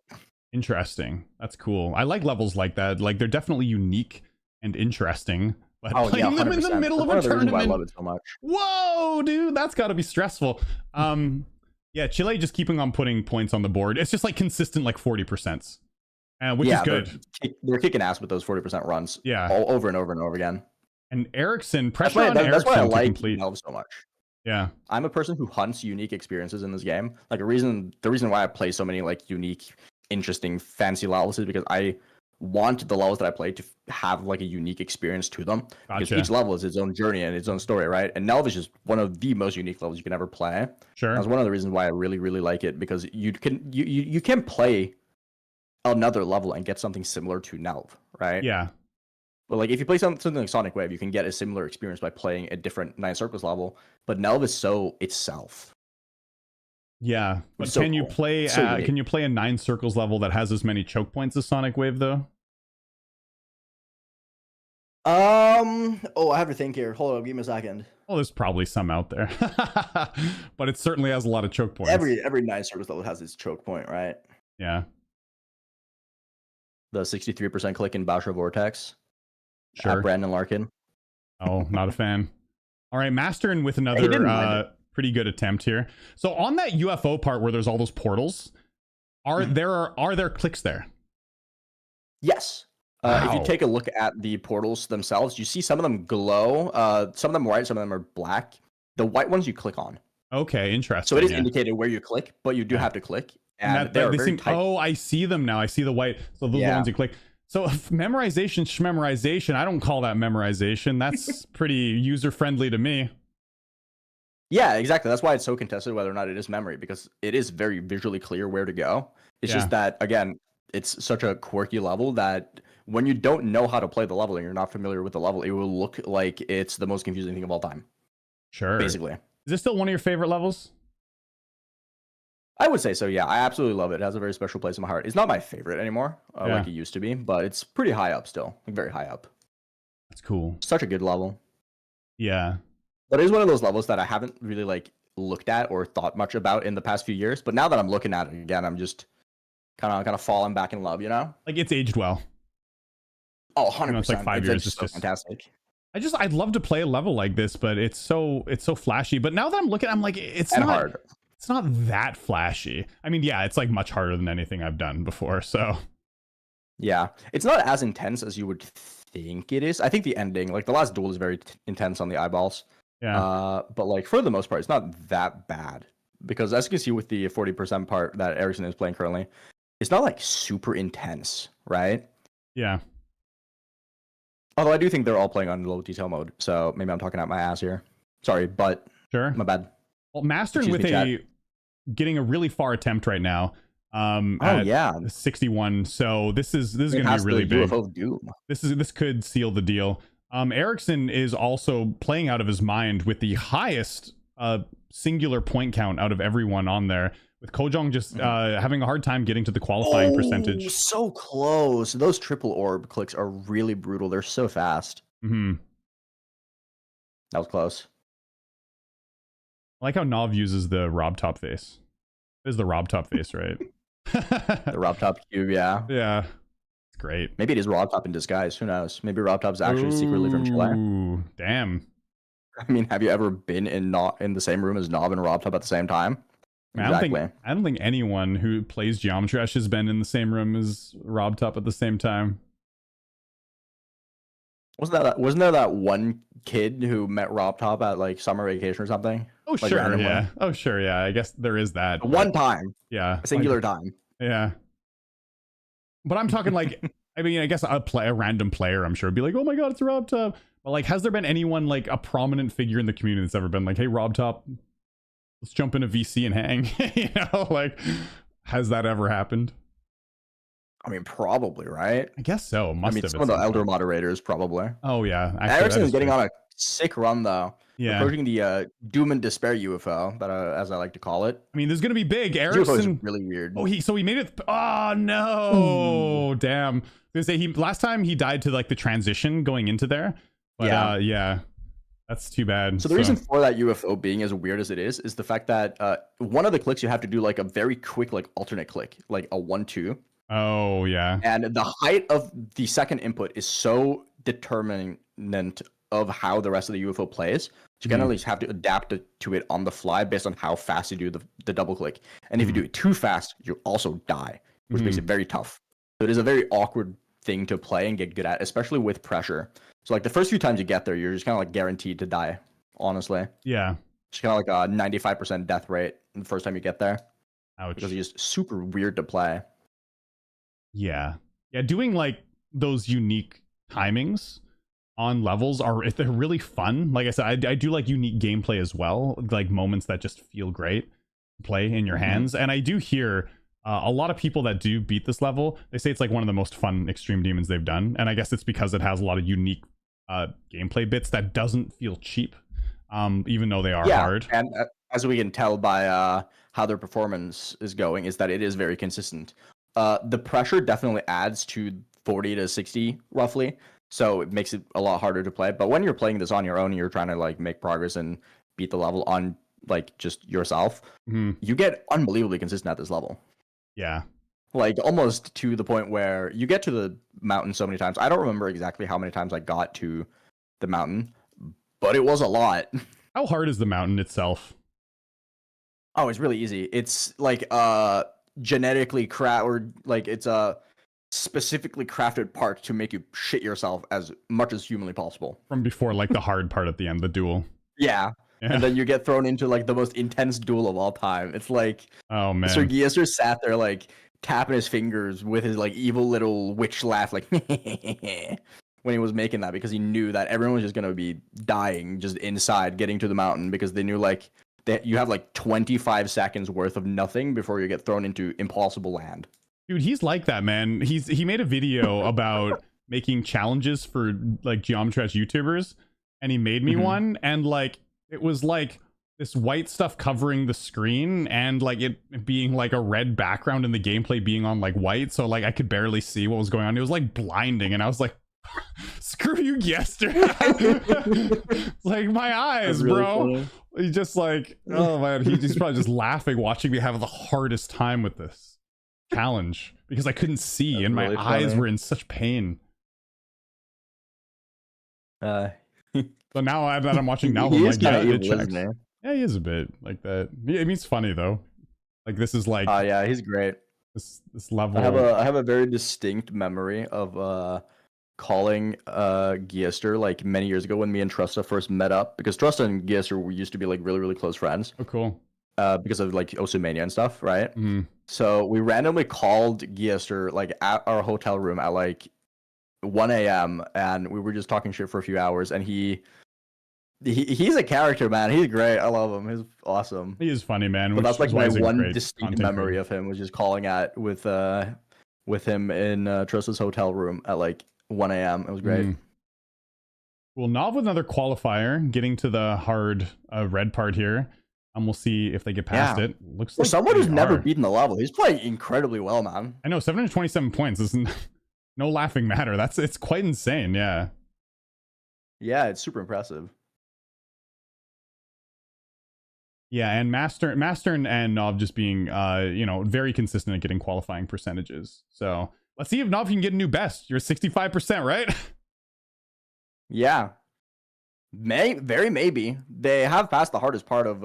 Interesting. That's cool. I like levels like that. Like they're definitely unique and interesting. But playing them in the middle of a tournament. I love it so much. Whoa, dude, that's got to be stressful. Yeah, Chile just keeping on putting points on the board. It's just like consistent, like 40%, which is good. They're kicking ass with those 40% runs. Yeah, all over and over and over again. And Ericsson, pressure on Ericsson that's why I to like complete. Nhelv so much. Yeah, I'm a person who hunts unique experiences in this game. Like the reason why I play so many like unique, interesting, fancy levels is because I want the levels that I play to have like a unique experience to them. Because each level is its own journey and its own story, right? And Nhelv is just one of the most unique levels you can ever play. Sure. That's one of the reasons why I really, really like it, because you can play another level and get something similar to Nhelv, right? Yeah. But like if you play something like Sonic Wave, you can get a similar experience by playing a different Nine Circles level. But Nhelv is so itself. Yeah, but so can you cool. play? So unique. Can you play a 9 Circles level that has as many choke points as Sonic Wave though? Oh, I have to think here. Hold on, give me a second. Well, there's probably some out there, but it certainly has a lot of choke points. Every Nine Circles level has its choke point, right? Yeah. The 63% click in Bowser Vortex. Sure. Brandon Larkin. Oh, not a fan. All right, Masterin with another pretty good attempt here. So on that UFO part where there's all those portals, are there clicks there? Yes. If you take a look at the portals themselves, you see some of them glow. Some of them white, some of them are black. The white ones you click on. Okay, interesting. So it is indicated where you click, but you do have to click. And they seem, oh, I see them now. I see the white. So those are the ones you click. So memorization, schmemorization, I don't call that memorization. That's pretty user-friendly to me. Yeah, exactly. That's why it's so contested whether or not it is memory, because it is very visually clear where to go. It's just that, again, it's such a quirky level that when you don't know how to play the level and you're not familiar with the level, it will look like it's the most confusing thing of all time. Sure. Basically. Is this still one of your favorite levels? I would say so, yeah. I absolutely love it. It has a very special place in my heart. It's not my favorite anymore, like it used to be, but it's pretty high up still. Like very high up. That's cool. Such a good level. Yeah. But it is one of those levels that I haven't really like looked at or thought much about in the past few years. But now that I'm looking at it again, I'm just kind of falling back in love, you know? Like it's aged well. Oh, 100%. It's like 5 years. It's so fantastic. I'd love to play a level like this, but it's so flashy. But now that I'm looking, I'm like, it's not hard. It's not that flashy. I mean, yeah, it's like much harder than anything I've done before. So yeah, it's not as intense as you would think it is. I think the ending, like the last duel, is very intense on the eyeballs. Yeah. But like for the most part, it's not that bad. because as you can see with the 40% part that Ericsson is playing currently, it's not like super intense, right? Yeah. Although I do think they're all playing on low detail mode, so maybe I'm talking out my ass here. Sorry, but sure, my bad. Well, Mastering Excuse with me, getting a really far attempt right now. Oh At yeah, 61. So this is going to be past really the big. UFO Doom. This could seal the deal. Ericsson is also playing out of his mind with the highest singular point count out of everyone on there, with Kojong just having a hard time getting to the qualifying percentage. So close. Those triple orb clicks are really brutal. They're so fast. Mm-hmm. That was close. I like how Nhelv uses the Rob Top face. This is the Rob Top face, right? The Rob Top cube, yeah. Yeah. It's great. Maybe it is Rob Top in disguise. Who knows? Maybe Rob Top's actually secretly from Chile. Ooh, damn. I mean, have you ever been in the same room as Nob and Rob Top at the same time? Exactly. I don't think anyone who plays Geometry Dash has been in the same room as Rob Top at the same time. Wasn't there that one kid who met Rob Top at like summer vacation or something? Oh like, sure, randomly? yeah. Oh sure, yeah. I guess there is that. One time. Yeah. A singular time. Yeah. But I'm talking like, I mean, I guess a random player, I'm sure, would be like, oh my god, it's Rob Top. But like, has there been anyone like a prominent figure in the community that's ever been like, hey, Rob Top, let's jump in a VC and hang? You know, like, has that ever happened? I mean, probably, right? I guess so. Must have. Some of the elder moderators probably. Oh yeah, Ericsson is getting on a sick run though. Yeah, approaching the Doom and Despair UFO, that as I like to call it. I mean, there's gonna be big. Ericsson Ericsson is really weird. Oh, he made it. Oh no, damn. I was gonna say last time he died to like the transition going into there. But yeah, that's too bad. So the reason for that UFO being as weird as it is the fact that one of the clicks you have to do like a very quick like alternate click, like a 1-2. Oh yeah. And the height of the second input is so determinant of how the rest of the UFO plays. So you kind of at least have to adapt to it on the fly based on how fast you do the double click. And if you do it too fast, you also die, which makes it very tough. So it is a very awkward thing to play and get good at, especially with pressure. So like the first few times you get there, you're just kind of like guaranteed to die, honestly. Yeah. It's kind of like a 95% death rate the first time you get there. Ouch. Because it's just super weird to play. Yeah. Yeah, doing like those unique timings on levels they're really fun. Like I said, I do like unique gameplay as well, like moments that just feel great to play in your hands. And I do hear a lot of people that do beat this level, they say it's like one of the most fun Extreme Demons they've done. And I guess it's because it has a lot of unique gameplay bits that doesn't feel cheap, even though they are hard. And as we can tell by how their performance is going, is that it is very consistent. The pressure definitely adds to 40 to 60 roughly, so it makes it a lot harder to play. But when you're playing this on your own, you're trying to like make progress and beat the level on like just yourself, you get unbelievably consistent at this level. Yeah, like almost to the point where you get to the mountain so many times. I don't remember exactly how many times I got to the mountain, but it was a lot. How hard is the mountain itself? Oh, it's really easy. It's like genetically or like it's a specifically crafted part to make you shit yourself as much as humanly possible. From before like the hard part at the end, the duel. Yeah. And then you get thrown into like the most intense duel of all time. It's like, oh man, Sir Giester sat there like tapping his fingers with his like evil little witch laugh, like when he was making that, because he knew that everyone was just gonna be dying just inside getting to the mountain, because they knew like that you have like 25 seconds worth of nothing before you get thrown into impossible land. Dude, he's like that, man. He made a video about making challenges for like Geometry Dash YouTubers, and he made me one, and like it was like this white stuff covering the screen and like it being like a red background and the gameplay being on like white, so like I could barely see what was going on. It was like blinding, and I was like, screw you, Yester. Like my eyes, really, bro. Funny. He just like, oh man, he's probably just laughing watching me have the hardest time with this challenge because I couldn't see. That's and my really eyes were in such pain. So now that I'm watching now, I'm like, yeah, it checks. Yeah, he is a bit like that. I mean, it's funny though. Like this is like, yeah, he's great. This level. I have a very distinct memory of calling Giester like many years ago when me and Trusta first met up, because Trusta and Giester used to be like really close friends. Oh, cool. because of like Osumania and stuff, right? Mhm. So we randomly called Giester like at our hotel room at like 1 a.m. and we were just talking shit for a few hours. And he's a character, man. He's great. I love him. He's awesome. He is funny, man. But that's like is why my he's a one great distinct content memory creator. of him was just calling with him in Trista's hotel room at like 1 a.m. It was great. Well, Nhelv with another qualifier, getting to the hard red part here. And we'll see if they get past it. Looks For like someone they who's never are. beaten the level, he's playing incredibly well, man. I know, 727 points isn't no laughing matter. It's quite insane, yeah. Yeah, it's super impressive. Yeah, and Master and Nhelv just being very consistent at getting qualifying percentages. So let's see if Nhelv can get a new best. You're 65%, right? Yeah. Very maybe. They have passed the hardest part of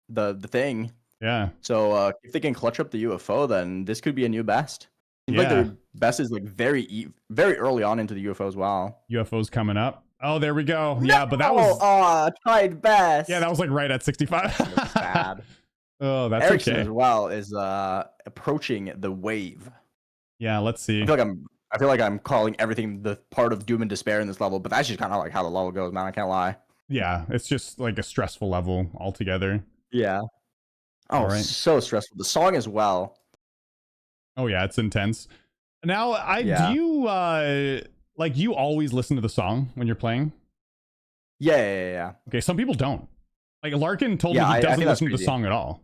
the thing. Yeah. So if they can clutch up the UFO, then this could be a new best. Seems like their best is like very early on into the UFO as well. UFO's coming up. Oh, there we go. Yeah, but that was tried best. Yeah, that was like right at 65. That's bad. Oh, that's Ericsson okay. as well is approaching the wave. Yeah, let's see. I feel like I'm calling everything the part of doom and despair in this level, but that's just kind of like how the level goes, man. I can't lie. Yeah, it's just like a stressful level altogether. Yeah. Oh, right. So stressful. The song as well. Oh yeah, it's intense. Now, do you you always listen to the song when you're playing? Yeah. Okay, some people don't. Like Larkin told me I he doesn't think that's listen to the crazy. song at all.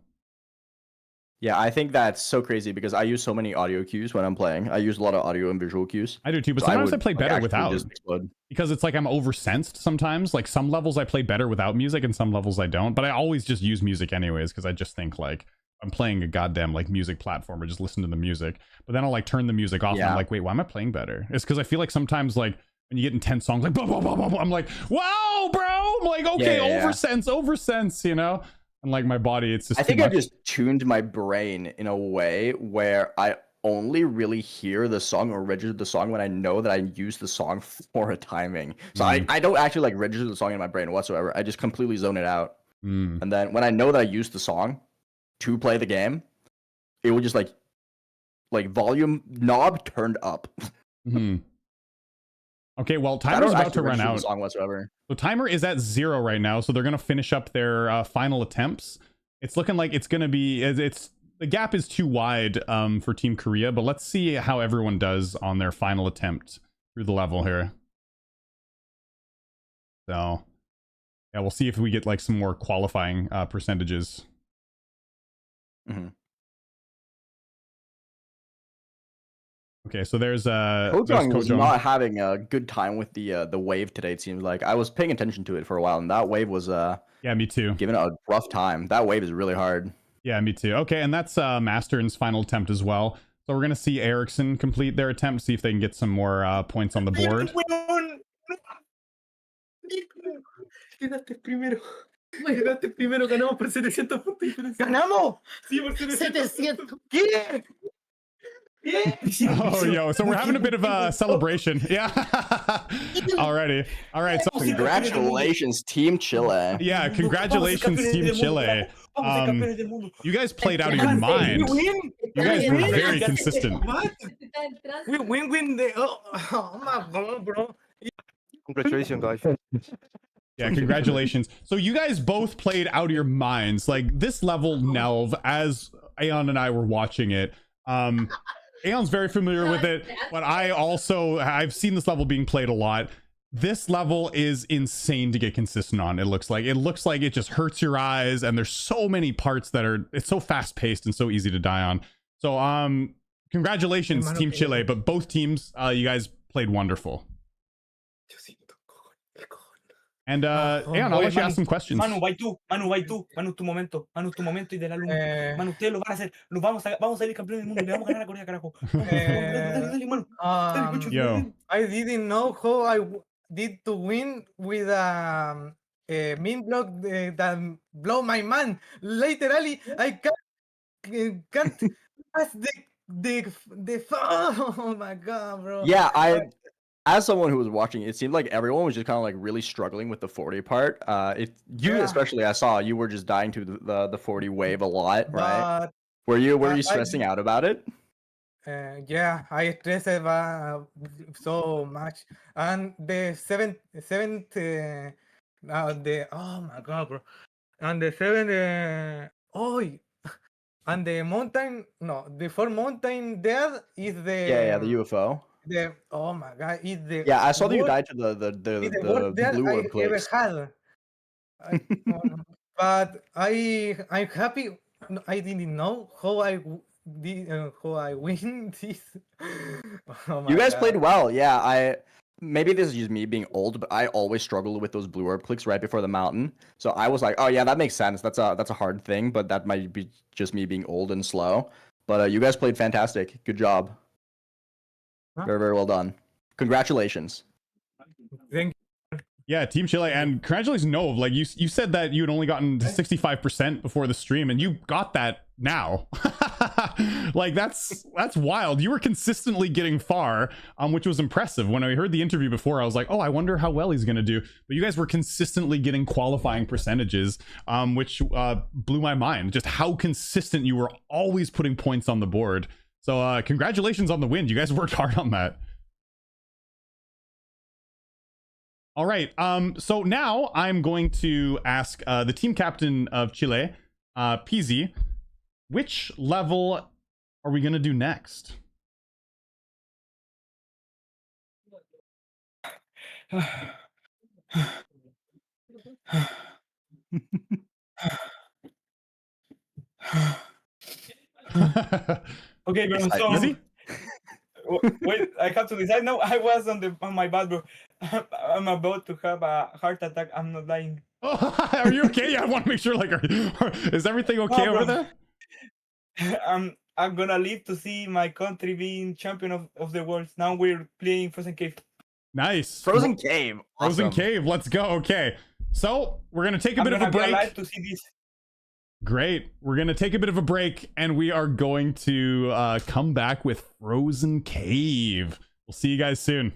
Yeah, I think that's so crazy because I use so many audio cues when I'm playing. I use a lot of audio and visual cues. I do too, but So sometimes I would, play better actually without. just explode. Because it's like I'm oversensed sometimes. Like some levels I play better without music and some levels I don't. But I always just use music anyways because I just think like I'm playing a goddamn like music platformer, just listen to the music. But then I'll like turn the music off and I'm like, wait, why am I playing better? It's because I feel like sometimes like when you get intense songs like blah, blah, blah, blah, blah, I'm like, wow, bro. I'm like, okay, oversense, you know? And like my body, it's just I think too I much. just tuned my brain in a way where I only really hear the song or register the song when I know that I use the song for a timing. So I don't actually like register the song in my brain whatsoever. I just completely zone it out. And then when I know that I used the song to play the game, it will just like volume knob turned up. Okay, well, I timer's don't about to actually run register the out. song whatsoever. So timer is at 0 right now, so they're gonna finish up their final attempts. It's looking like it's gonna be the gap is too wide for Team Korea, but let's see how everyone does on their final attempt through the level here. So yeah, we'll see if we get like some more qualifying percentages. Okay, so there's Kojong was not having a good time with the wave today. It seems like I was paying attention to it for a while, and that wave was yeah, me too. Giving it a rough time. That wave is really hard. Yeah, me too. Okay, and that's Mastern's final attempt as well. So we're gonna see Ericsson complete their attempt, see if they can get some more points on the board. Quedaste primero. Quedaste primero, ganamos por 700 puntos. ¡Ganamos! Sí, por 700. ¿Qué? Oh, yo, so we're having a bit of a celebration. Yeah. Alrighty. All right. So congratulations, Team Chile. Yeah, congratulations, Team Chile. You guys played out of your mind. You guys were very consistent. We win the oh my god, bro. Congratulations, guys. Yeah, congratulations. So you guys both played out of your minds. Like this level, Nhelv, as Aeon and I were watching it, Aeon's very familiar with it, but I've seen this level being played a lot. This level is insane to get consistent on. It looks like it just hurts your eyes, and there's so many parts it's so fast paced and so easy to die on. So congratulations, Team Chile, but both teams, you guys played wonderful. And Aeon, I'll let you ask some questions. Manu, vai tú. Manu, tu momento y de la luna. Manu, ustedes lo van a hacer. Vamos a salir campeones del mundo. Le vamos a ganar a Corea, carajo. Dale, Manu. Yo. I didn't know how I did to win with a min block that blow my man. Literally, I can't pass the oh my god, bro. Yeah, as someone who was watching, it seemed like everyone was just kind of like really struggling with the 40 part. You especially, I saw you were just dying to the 40 wave a lot, right? But Were you stressing out about it? yeah, I stressed so much. And the seventh, the oh my god, bro. And the seventh, and the mountain, no, the fourth mountain there is Yeah, the UFO. the oh my god, is the Yeah, I saw that you worst, died to is the worst the there blue I orb ever clicks. had. But I'm happy. I didn't know how I how I win this. Oh my You guys god. played well. Yeah, maybe this is just me being old, but I always struggled with those blue orb clicks right before the mountain. So I was like, oh yeah, that makes sense. That's a hard thing, but that might be just me being old and slow. But you guys played fantastic. Good job. Huh? Very, very well done. Congratulations. Thank Yeah, Team Chile, and congratulations, Nhelv. Like you said that you had only gotten to 65% before the stream, and you got that now. Like that's wild. You were consistently getting far, which was impressive. When I heard the interview before, I was like, oh, I wonder how well he's gonna do. But you guys were consistently getting qualifying percentages, which blew my mind. Just how consistent you were, always putting points on the board. So congratulations on the win. You guys worked hard on that. All right, so now I'm going to ask the team captain of Chile, PZ, which level are we gonna do next? Okay, bro. So Easy? wait, I have to decide. No, I was on my bad, bro. I'm about to have a heart attack. I'm not lying. Oh, are you okay? Yeah, I want to make sure. Like, is everything okay over there? I'm gonna live to see my country being champion of the world. Now we're playing Frozen Cave. Nice. Frozen Cave. Frozen Awesome. Cave. Let's go. Okay. So we're gonna take a bit of a break. I'm alive to see this. Great. We're gonna take a bit of a break, and we are going to come back with Frozen Cave. We'll see you guys soon.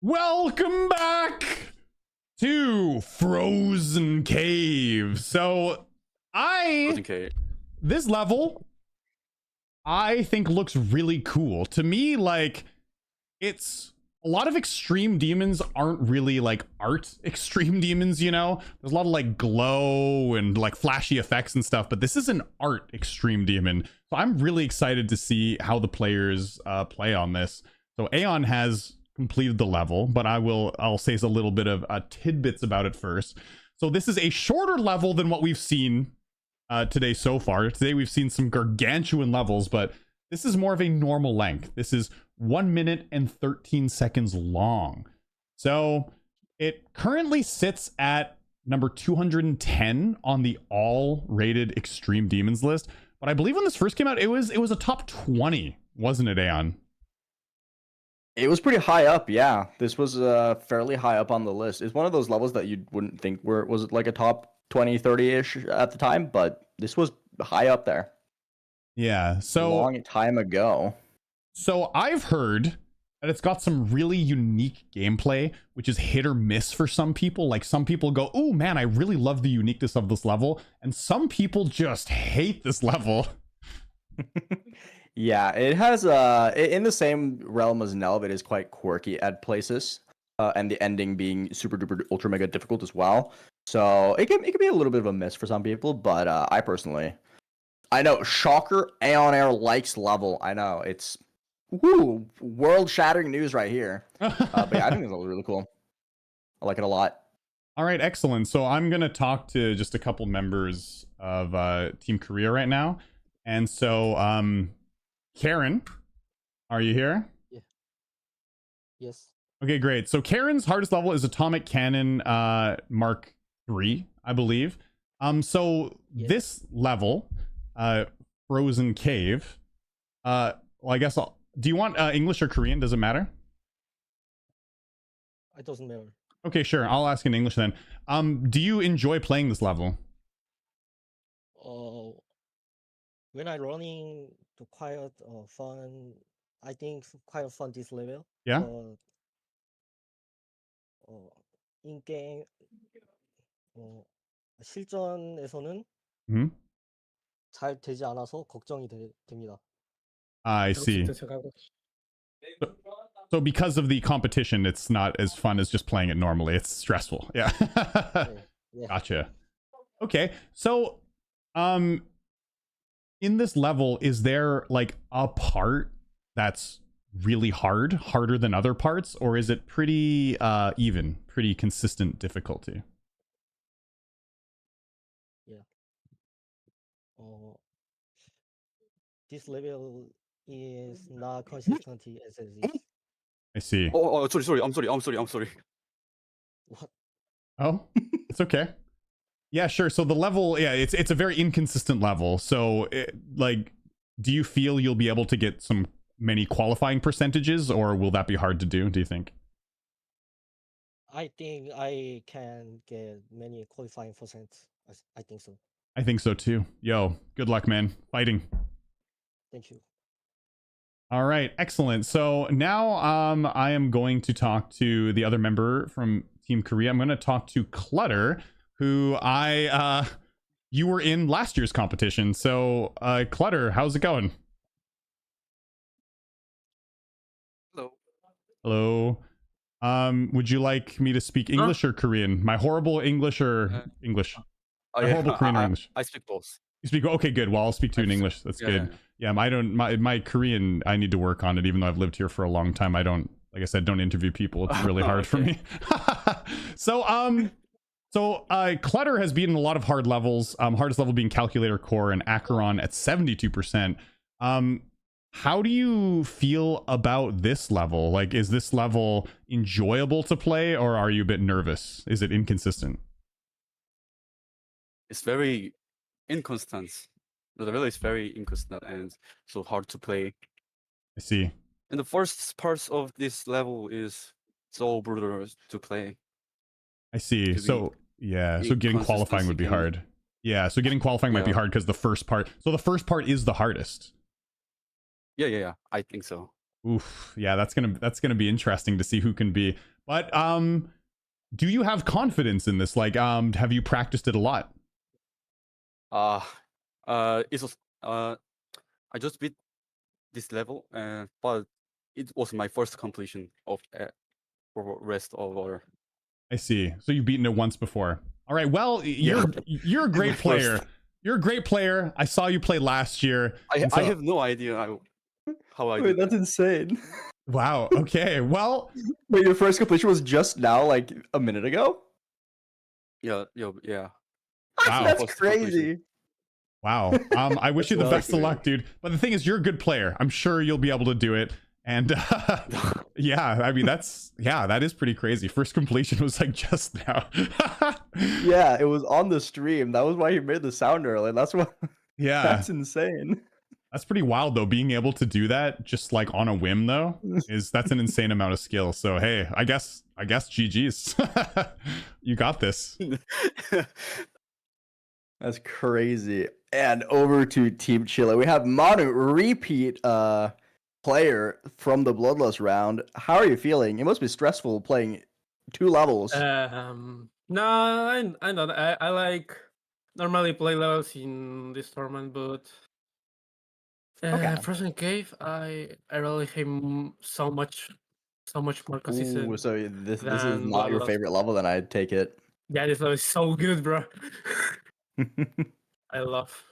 Welcome back to Frozen Cave. So this level I think looks really cool. To me, like, it's a lot of extreme demons aren't really like art extreme demons, you know? There's a lot of like glow and like flashy effects and stuff, but this is an art extreme demon. So I'm really excited to see how the players play on this. So Aeon has completed the level, but I'll say a little bit of tidbits about it first. So this is a shorter level than what we've seen today so far. Today we've seen some gargantuan levels, but this is more of a normal length. This is 1 minute and 13 seconds long. So it currently sits at number 210 on the all rated extreme demons list. But I believe when this first came out, it was a top 20, wasn't it, Aeon? It was pretty high up, yeah. This was fairly high up on the list. It's one of those levels that you wouldn't think was like a top 20, 30-ish at the time, but this was high up there. Yeah, so a long time ago. So I've heard that it's got some really unique gameplay, which is hit or miss for some people. Like some people go, oh man, I really love the uniqueness of this level. And some people just hate this level. Yeah, it has in the same realm as Nhelv, it is quite quirky at places, and the ending being super duper ultra mega difficult as well. So it can be a little bit of a miss for some people, but I know, shocker, Aeon Air likes level. I know, it's world shattering news right here. But yeah, I think it's really cool. I like it a lot. All right, excellent. So I'm gonna talk to just a couple members of Team Korea right now, and so Karen, are you here? Yeah. Yes. Okay, great. So Karen's hardest level is Atomic Cannon Mark III, I believe. So this level, Frozen Cave, well, I guess do you want English or Korean? Does it matter? It doesn't matter. Okay, sure. I'll ask in English then. Do you enjoy playing this level? When I running to quite fun, I think quite fun this level. Yeah. In game, 실전에서는 잘 되지 않아서 걱정이 됩니다. I see. So because of the competition, it's not as fun as just playing it normally. It's stressful. Yeah. Yeah. Gotcha. Okay. So, in this level, is there like a part that's really harder than other parts, or is it pretty even, pretty consistent difficulty? Yeah. This level is not consistent as it is. I see. Oh, sorry. I'm sorry. What? Oh, it's okay. Yeah, sure. So the level, yeah, it's a very inconsistent level. So, like, do you feel you'll be able to get many qualifying percentages, or will that be hard to do, do you think? I think I can get many qualifying percents. I think so. I think so too. Yo, good luck, man. Fighting. Thank you. All right, excellent. So now I am going to talk to the other member from Team Korea. I'm going to talk to Clutter, who you were in last year's competition. So Clutter, how's it going? Hello. Would you like me to speak English or Korean? My horrible English or English? My horrible Korean or English? I speak both. You speak, okay, good. Well, I'll speak to you in English. That's good. Yeah, my Korean, I need to work on it, even though I've lived here for a long time. I don't, like I said, don't interview people. It's really hard for me. So Clutter has beaten a lot of hard levels. Hardest level being Calculator Core and Acheron at 72%. How do you feel about this level? Like, is this level enjoyable to play, or are you a bit nervous? Is it inconsistent? It's very inconstant. The level is very inconstant and so hard to play. I see. And the first parts of this level is so brutal to play. I see. So yeah, so getting qualifying would be hard. Yeah, so getting qualifying might be hard because the first part is the hardest. Yeah. I think so. Oof. Yeah, that's gonna be interesting to see who can be. But do you have confidence in this? Like, have you practiced it a lot? It was I just beat this level, but it was my first completion of rest of order. I see. So you've beaten it once before. All right. Well, you're a great player. You're a great player. I saw you play last year. I have no idea how I did. That's insane. Wow. Okay. Well, wait, your first completion was just now, like a minute ago? Yeah. Wow. That's crazy. Wow. I wish you the best of luck, dude. But the thing is, you're a good player. I'm sure you'll be able to do it. And yeah, I mean, that is pretty crazy. First completion was like just now. Yeah, it was on the stream. That was why he made the sound early. That's what. Yeah. That's insane. That's pretty wild though. Being able to do that just like on a whim though, that's an insane amount of skill. So hey, I guess GG's. You got this. That's crazy. And over to Team Chile, we have Manu, repeat player from the Bloodlust round. How are you feeling? It must be stressful playing 2 levels. No, I'm not. I like normally play levels in this tournament, but Frozen Cave, I really have so much more consistent. Ooh, so this is than not your Bloodlust. favorite level, then I'd take it. Yeah, this level is so good, bro. I love.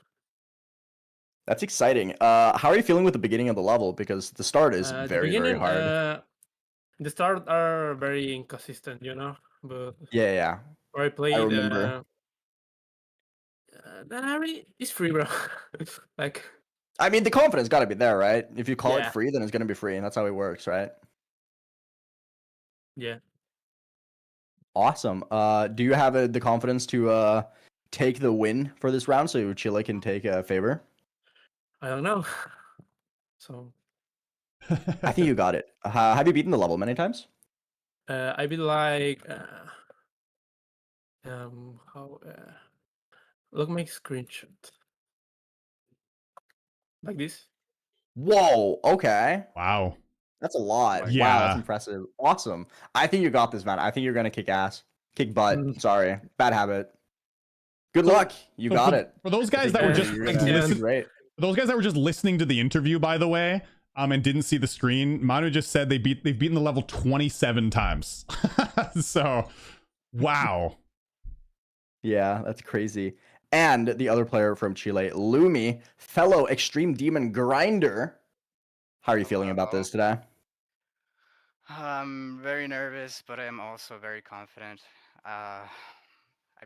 That's exciting. How are you feeling with the beginning of the level? Because the start is The very beginning, hard. the start are very inconsistent, you know. But Yeah. where I played, remember. it's free, bro. Like, I mean, the confidence got to be there, right? If you call it Yeah. free, then it's going to be free, and that's how it works, right? yeah. Awesome. Do you have the confidence to take the win for this round so Chile can take a favor? I don't know. So I think you got it. Have you beaten the level many times? I be like, how? Look, my screenshot. Like this. Whoa. Okay. Wow. That's a lot. Wow, Yeah. that's impressive. Awesome. I think you got this, man. I think you're gonna kick ass. Kick butt. Sorry. Bad habit. Good luck. You got it. For those guys that were just You're like, gonna do listening, great. for those guys that were just listening to the interview, by the way, and didn't see the screen, Manu just said they've beaten the level 27 times. So, wow. Yeah, that's crazy. And the other player from Chile, Lumi, fellow Extreme Demon Grinder. How are you feeling about this today? I'm very nervous, but I'm also very confident. I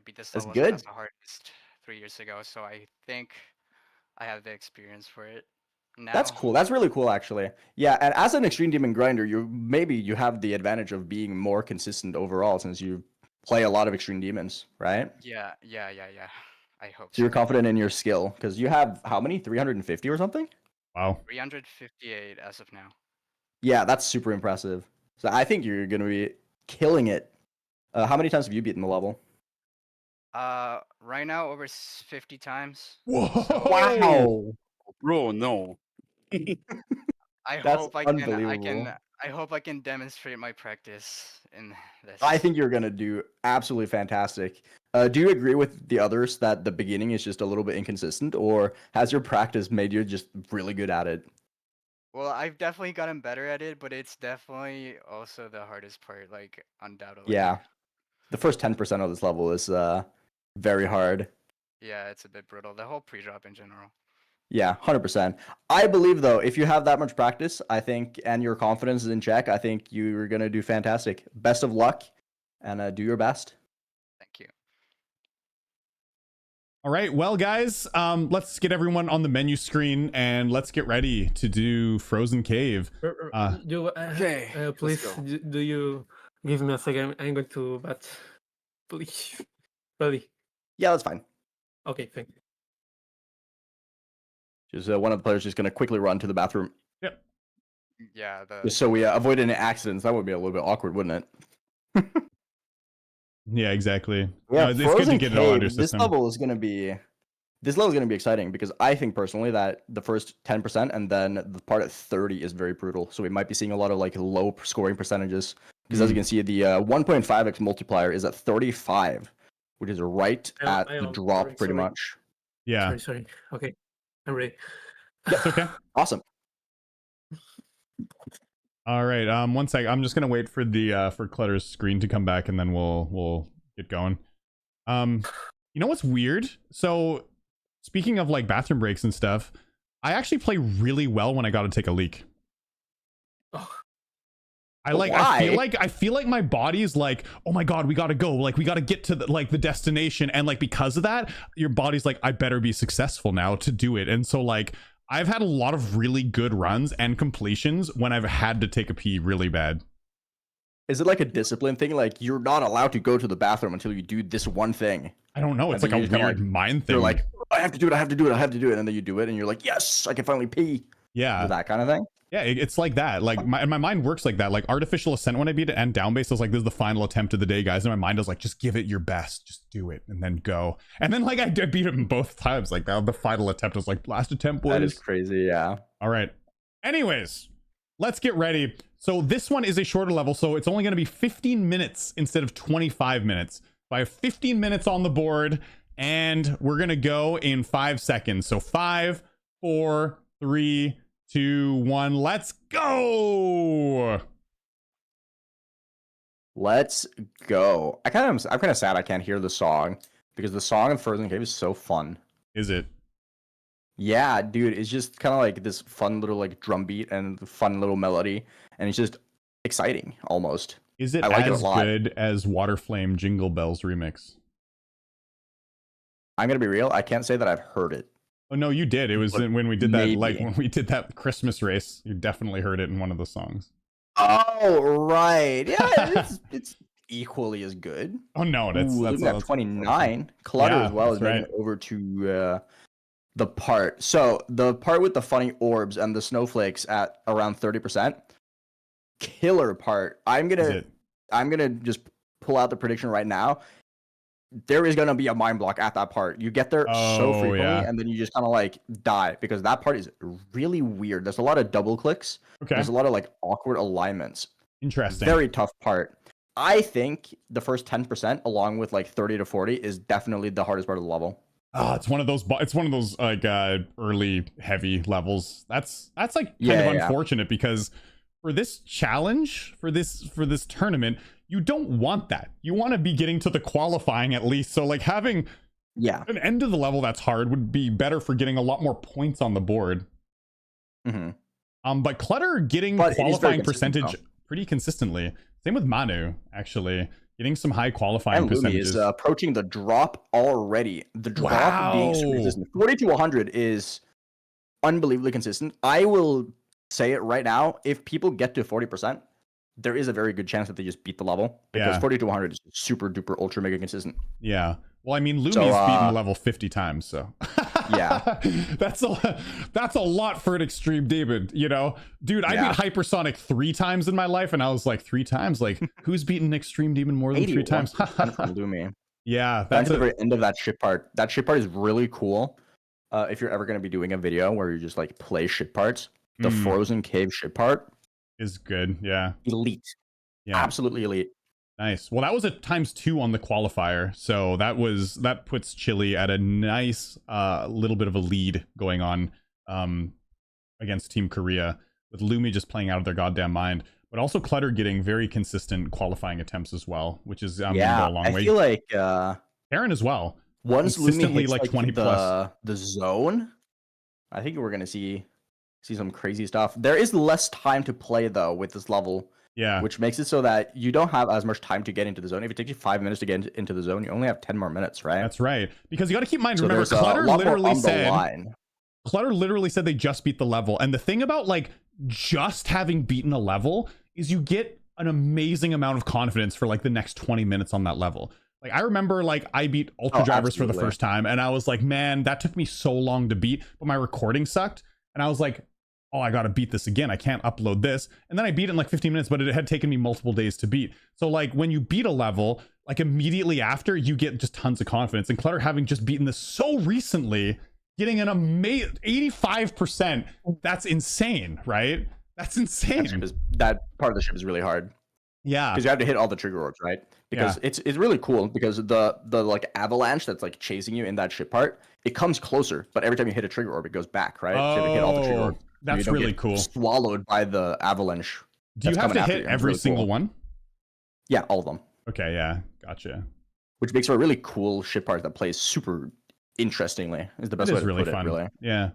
beat this That's level good. as the hardest 3 years ago, so I think I have the experience for it now. That's cool. That's really cool, actually. Yeah, and as an Extreme Demon Grinder, you have the advantage of being more consistent overall since you play a lot of Extreme Demons, right? Yeah. I hope So you're confident in your skill because you have how many? 350 or something? Wow. 358 as of now. Yeah, that's super impressive. So I think you're going to be killing it. How many times have you beaten the level? Right now over 50 times. Whoa! Wow, bro, no. I That's hope I hope I can demonstrate my practice in this. I think you're going to do absolutely fantastic. Do you agree with the others that the beginning is just a little bit inconsistent, or has your practice made you just really good at it? Well, I've definitely gotten better at it, but it's definitely also the hardest part, like undoubtedly. Yeah. The first 10% of this level is very hard. Yeah, it's a bit brutal. The whole pre-drop in general. Yeah, 100%. I believe, though, if you have that much practice, I think, and your confidence is in check, I think you're going to do fantastic. Best of luck, and do your best. Thank you. All right, well, guys, let's get everyone on the menu screen and let's get ready to do Frozen Cave. Please, do you give me a second? I'm going to bat. Please. Really? Yeah, that's fine. Okay, thank you. Just one of the players just going to quickly run to the bathroom. Yep. Yeah. Just so we avoid any accidents. That would be a little bit awkward, wouldn't it? Yeah, exactly. Yeah, it's good to get it all under this system. level is going to be exciting because I think personally that the first 10% and then the part at 30 is very brutal. So we might be seeing a lot of like low scoring percentages Because as you can see, the 1.5x multiplier is at 35, which is right at the drop pretty much. Yeah. Sorry. Okay, I'm ready. That's okay. Awesome. All right. One sec. I'm just gonna wait for the for Clutter's screen to come back, and then we'll get going. You know what's weird? So, speaking of like bathroom breaks and stuff, I actually play really well when I gotta take a leak. I feel like my body is like, oh my god, we gotta go, like we gotta get to the destination, and like because of that, your body's like, I better be successful now to do it. And so like I've had a lot of really good runs and completions when I've had to take a pee really bad. Is it like a discipline thing? Like you're not allowed to go to the bathroom until you do this one thing. I don't know. It's like a weird mind thing. You're like, I have to do it. And then you do it, and you're like, yes, I can finally pee. Yeah, that kind of thing. Yeah, it's like that. Like my mind works like that. Like artificial ascent when I beat it and down base, I was like, this is the final attempt of the day, guys. And my mind was like, just give it your best, just do it, and then go. And then like I did beat it both times. Like the final attempt was like last attempt, boys. That is crazy. Yeah. All right. Anyways, let's get ready. So this one is a shorter level, so it's only going to be 15 minutes instead of 25 minutes. So I have 15 minutes on the board, and we're going to go in 5 seconds. So 5, 4, 3, 2, 1, let's go. Let's go. I'm kind of sad I can't hear the song, because the song in Frozen Cave is so fun. Is it? Yeah, dude, it's just kind of like this fun little like drum beat and fun little melody, and it's just exciting almost. Is it as good as Waterflame Jingle Bells remix? I'm gonna be real, I can't say that I've heard it. Oh no, you did. It was when we did that, maybe. like when we did that Christmas race. You definitely heard it in one of the songs. Oh right, yeah, it's equally as good. Oh no, that's 29. Clutter as well is making it over to the part. So the part with the funny orbs and the snowflakes at around 30%. Killer part. I'm gonna just pull out the prediction right now. There is gonna be a mind block at that part. You get there so frequently, and then you just kind of like die, because that part is really weird. There's a lot of double clicks. Okay. There's a lot of like awkward alignments. Interesting. Very tough part. I think the first 10%, along with like 30 to 40, is definitely the hardest part of the level. Oh, it's one of those like early heavy levels. That's like kind of unfortunate, because for this challenge, for this tournament, you don't want that. You want to be getting to the qualifying at least. So like having an end of the level that's hard would be better for getting a lot more points on the board. But Clutter getting qualifying percentage pretty consistently. Same with Manu, actually. Getting some high qualifying and percentages. Is approaching the drop already. The drop being super consistent. 40 to 100 is unbelievably consistent. I will say it right now. If people get to 40%, there is a very good chance that they just beat the level, because 40 to 100 is super duper ultra mega consistent. Yeah. Well, I mean, Lumi's beaten level 50 times, so yeah, that's a lot for an extreme demon, you know, dude. I beat hypersonic 3 times in my life, and I was like, 3 times, like who's beaten extreme demon more than 3 times? From Lumi. Yeah, that's the very end of that ship part. That ship part is really cool. If you're ever going to be doing a video where you just like play ship parts, the Frozen Cave ship part is good. Yeah, elite. Yeah, absolutely elite. Nice. Well, that was a ×2 on the qualifier, so that puts Chile at a nice little bit of a lead going on against Team Korea, with Lumi just playing out of their goddamn mind, but also Clutter getting very consistent qualifying attempts as well, which is gonna go a long way. I feel like Aaron as well. Once Lumi hits like 20 plus the zone, I think we're gonna see some crazy stuff. There is less time to play though with this level. Yeah, which makes it so that you don't have as much time to get into the zone. If it takes you 5 minutes to get into the zone, you only have 10 more minutes, right? That's right. Because you got to keep in mind, remember, Clutter literally said they just beat the level. And the thing about like just having beaten a level is you get an amazing amount of confidence for like the next 20 minutes on that level. Like I remember like I beat Ultra Drivers for the first time, and I was like, man, that took me so long to beat, but my recording sucked. And I was like, oh, I gotta beat this again. I can't upload this. And then I beat it in like 15 minutes, but it had taken me multiple days to beat. So like when you beat a level, like immediately after, you get just tons of confidence. And Clutter, having just beaten this so recently, getting an amazing 85%, that's insane, right? That's insane. That part of the ship is really hard. Yeah. Because you have to hit all the trigger orbs, right? Because it's really cool because the like avalanche that's like chasing you in that ship part, it comes closer, but every time you hit a trigger orb, it goes back, right? So you have to hit all the trigger orbs. That's you don't really get cool. Swallowed by the avalanche. Do you have to hit every single one? Yeah, all of them. Okay, yeah, gotcha. Which makes for a really cool ship part that plays super interestingly. Is the best way to put it, really. Yeah.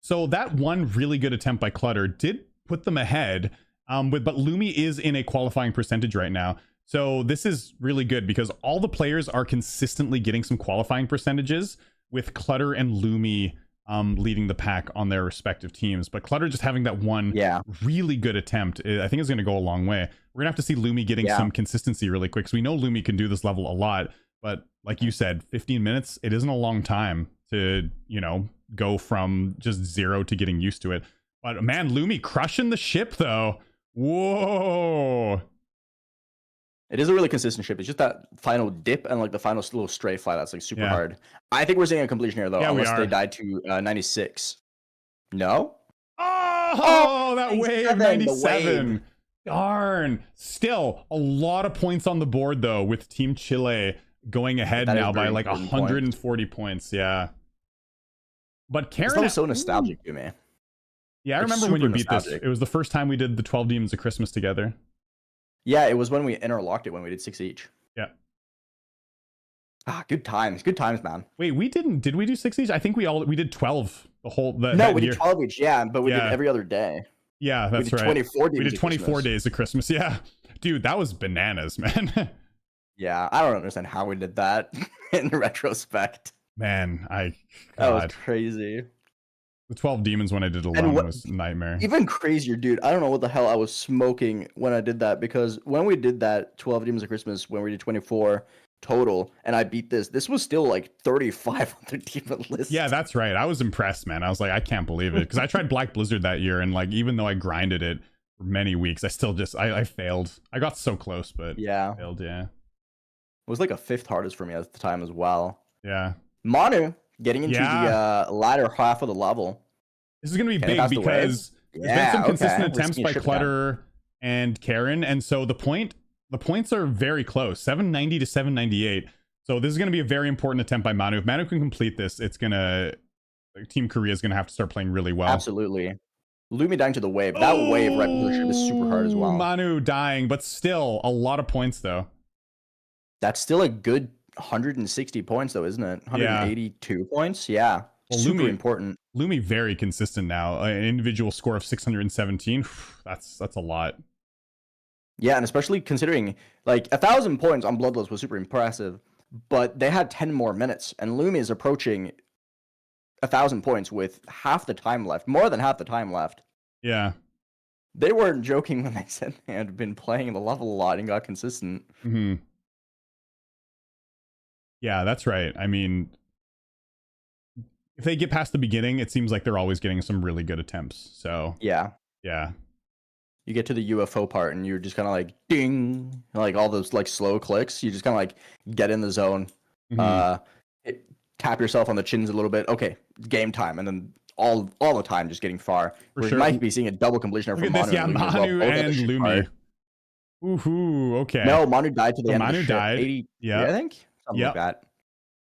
So that one really good attempt by Clutter did put them ahead. But Lumi is in a qualifying percentage right now. So this is really good because all the players are consistently getting some qualifying percentages with Clutter and Lumi leading the pack on their respective teams. But Clutter just having that one really good attempt, I think is going to go a long way. We're going to have to see Lumi getting some consistency really quick. So we know Lumi can do this level a lot. But like you said, 15 minutes, it isn't a long time to, you know, go from just 0 to getting used to it. But man, Lumi crushing the ship though. Whoa. It is a really consistent ship. It's just that final dip and like the final little stray fly that's like super hard. I think we're seeing a completion here though, unless they died to 96. No? Oh, that wave 97. Darn. Still a lot of points on the board though, with Team Chile going ahead now by like 140 points. Yeah. But Karen was so nostalgic to me. Yeah, I remember when you beat this. It was the first time we did the 12 Demons of Christmas together. Yeah, it was when we interlocked it when we did 6 each. Yeah. Ah, good times. Good times, man. Wait, did we do 6 each? I think we did 12 the whole we did 12 each, but we did every other day. Yeah, that's right. 24 we did 24 days of Christmas. Yeah. Dude, that was bananas, man. Yeah, I don't understand how we did that in retrospect. Man, that was crazy. The 12 Demons when I did alone was a nightmare. Even crazier, dude. I don't know what the hell I was smoking when I did that, because when we did that 12 Demons of Christmas, when we did 24 total, and I beat this was still like 35 on the demon list. Yeah, that's right. I was impressed, man. I was like, I can't believe it. Because I tried Black Blizzard that year, and like, even though I grinded it for many weeks, I still just, I failed. I got so close, but I failed, yeah. It was like a 5th hardest for me at the time as well. Yeah. Manu getting into the latter half of the level. This is going to be big because there's been some consistent attempts by Clutter and Karen, and so the points are very close, 790 to 798. So this is going to be a very important attempt by Manu. If Manu can complete this, it's going to, Team Korea is going to have to start playing really well. Absolutely. Lumi dying to the wave. That wave right before the ship is super hard as well. Manu dying, but still a lot of points though. That's still a good 160 points though, isn't it? 182 points? Yeah. Well, super important. Lumi very consistent now. An individual score of 617. That's a lot. Yeah, and especially considering like 1,000 points on Bloodlust was super impressive, but they had 10 more minutes, and Lumi is approaching 1,000 points with half the time left, more than half the time left. Yeah. They weren't joking when they said they had been playing the level a lot and got consistent. Mm-hmm. Yeah, that's right. I mean, if they get past the beginning, it seems like they're always getting some really good attempts. So yeah. You get to the UFO part and you're just kind of like ding, like all those like slow clicks. You just kind of like get in the zone, tap yourself on the chins a little bit. Okay, game time, and then all the time just getting far. We might be seeing a double completion from Manu. Yeah, Manu and Lumi. Ooh, okay. No, Manu died to the end. Manu of the died. 80, yeah, I think something like that.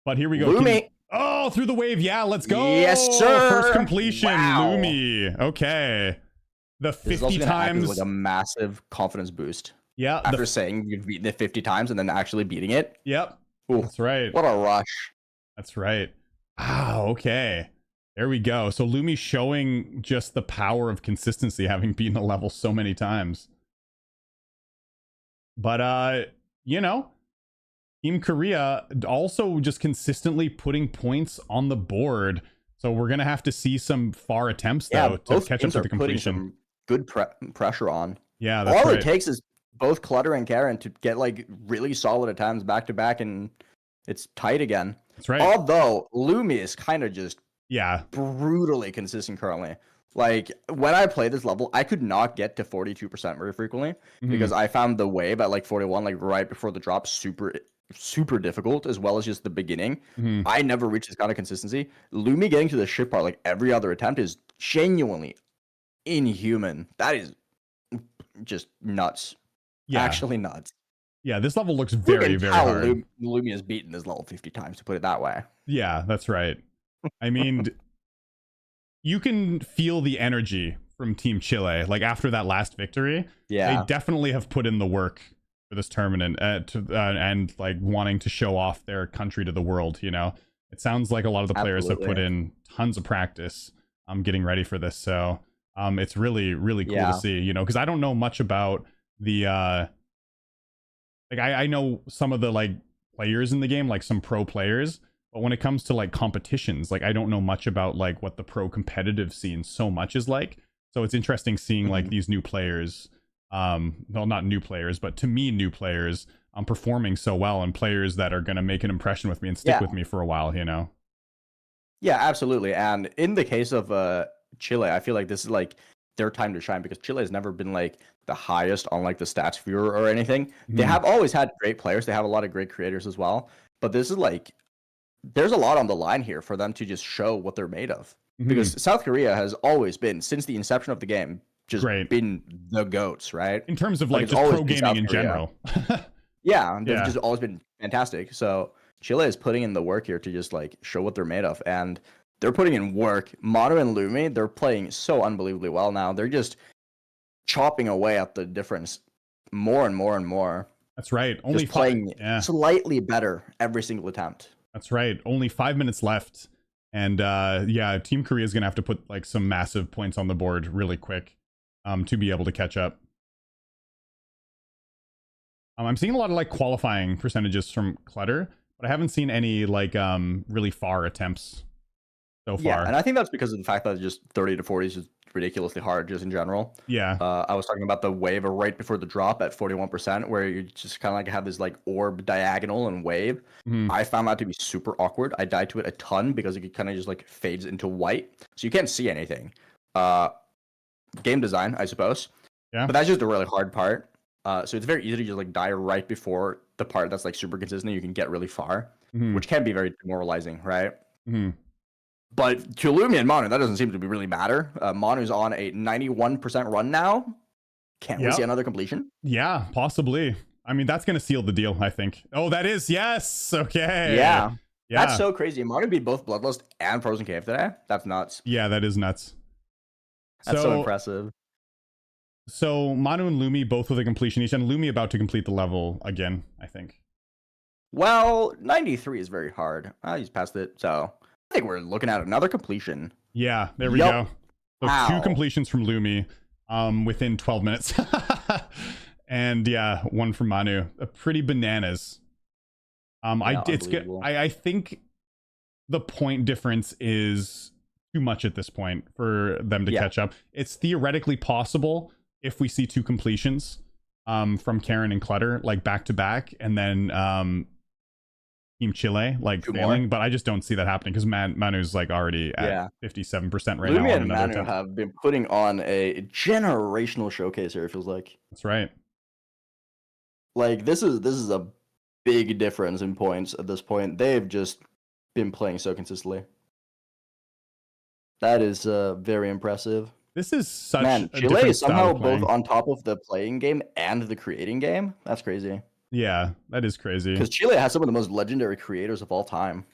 But here we go. Lumi. Oh, through the wave. Yeah, let's go. Yes, sir. First completion. Wow. Lumi. Okay. The 50 times. Like a massive confidence boost. Yeah. After saying you've beaten it 50 times and then actually beating it. Yep. Ooh, that's right. What a rush. That's right. Wow. Okay. There we go. So Lumi showing just the power of consistency, having beaten a level so many times. But, you know, Team Korea also just consistently putting points on the board. So we're going to have to see some far attempts, though, to catch up to the completion. Good pressure on. Yeah, that's all right. It takes is both Clutter and Karen to get like really solid attempts back to back, and it's tight again. That's right. Although Lumi is kind of just brutally consistent currently. Like when I play this level, I could not get to 42% very frequently because I found the wave at like 41, like right before the drop, super difficult, as well as just the beginning. I never reached this kind of consistency. Lumi getting to the ship part like every other attempt is genuinely inhuman. That is just nuts. Yeah. Actually nuts. Yeah, this level looks You very, can very tell hard. Lumi has beaten this level 50 times, to put it that way. Yeah, that's right. I mean, you can feel the energy from Team Chile. Like after that last victory, Yeah. they definitely have put in the work for this tournament and like wanting to show off their country to the world. You know, it sounds like a lot of the players have put in tons of practice. Getting ready for this, so it's really, really cool to see. You know, because I don't know much about the like I know some of the like players in the game, like some pro players. But when it comes to like competitions, like I don't know much about like what the pro competitive scene so much is like. So it's interesting seeing like these new players, well, not new players, but to me, new players performing so well, and players that are going to make an impression with me and stick with me for a while, you know? Yeah, absolutely. And in the case of Chile, I feel like this is like their time to shine, because Chile has never been like the highest on like the stats viewer or anything. They have always had great players. They have a lot of great creators as well. But this is like, there's a lot on the line here for them to just show what they're made of. Because South Korea has always been, since the inception of the game, just been the GOATs, right? In terms of like just pro gaming in general. Yeah, they've just always been fantastic. So Chile is putting in the work here to just like show what they're made of. And they're putting in work. Manu and Lumi, they're playing so unbelievably well now. They're just chopping away at the difference more and more and more. That's right. Only just playing slightly better every single attempt. That's right. Only 5 minutes left. And yeah, Team Korea is going to have to put like some massive points on the board really quick to be able to catch up. I'm seeing a lot of like qualifying percentages from Clutter, but I haven't seen any like really far attempts so far. Yeah, and I think that's because of the fact that just 30 to 40 is just ridiculously hard just in general. Yeah. I was talking about the wave right before the drop at 41%, where you just kind of like have this like orb diagonal and wave. I found that to be super awkward. I died to it a ton because it kind of just like fades into white, so you can't see anything. Game design, I suppose. Yeah. But that's just a really hard part. So it's very easy to just like die right before the part that's like super consistent. You can get really far, which can be very demoralizing, right? But to Lumi and Manu, that doesn't seem to be really matter. Manu's on a 91% run now. Can we see another completion? Yeah, possibly. I mean, that's going to seal the deal, I think. Oh, that is, yes. Okay. Yeah. That's so crazy. Manu beat both Bloodlust and Frozen Cave today. That's nuts. Yeah, that is nuts. That's so impressive. So Manu and Lumi both with a completion each, and Lumi about to complete the level again, I think. Well, 93 is very hard. He's passed it, so I think we're looking at another completion. Yeah, there we go. So 2 completions from Lumi within 12 minutes. And yeah, 1 from Manu. Pretty bananas. It's good. I think the point difference is too much at this point for them to catch up. It's theoretically possible if we see 2 completions from Karen and Clutter, like back to back, and then Team Chile like failing, but I just don't see that happening because Manu's like already at 57% right now. Lumi and Manu have been putting on a generational showcase here, it feels like. That's right. Like this is a big difference in points at this point. They've just been playing so consistently. That is very impressive. This is such a Chile is somehow both on top of the playing game and the creating game. That's crazy. Yeah, that is crazy. Because Chile has some of the most legendary creators of all time.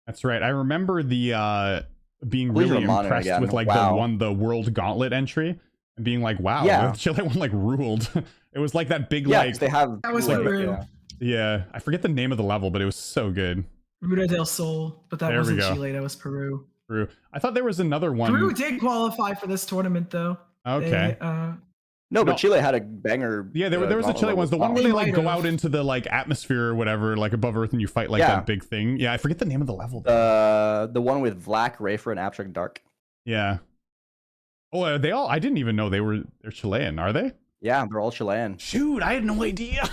That's right. I remember the being really impressed with like the World Gauntlet entry and being like, wow, Chile one like ruled. It was like that big like they have that was like yeah, I forget the name of the level, but it was so good. Ruta del Sol, but that wasn't Chile. That was Peru. Peru. I thought there was another one. Peru did qualify for this tournament though. Okay. No, but Chile had a banger. Yeah, there was a Chile one. The one where they like go out into the like atmosphere or whatever, like above Earth, and you fight like that big thing. Yeah, I forget the name of the level. The one with Vlak, Rafer, and Abstract Dark. Yeah. Oh, are they all? I didn't even know they're Chilean. Are they? Yeah, they're all Chilean. Shoot, I had no idea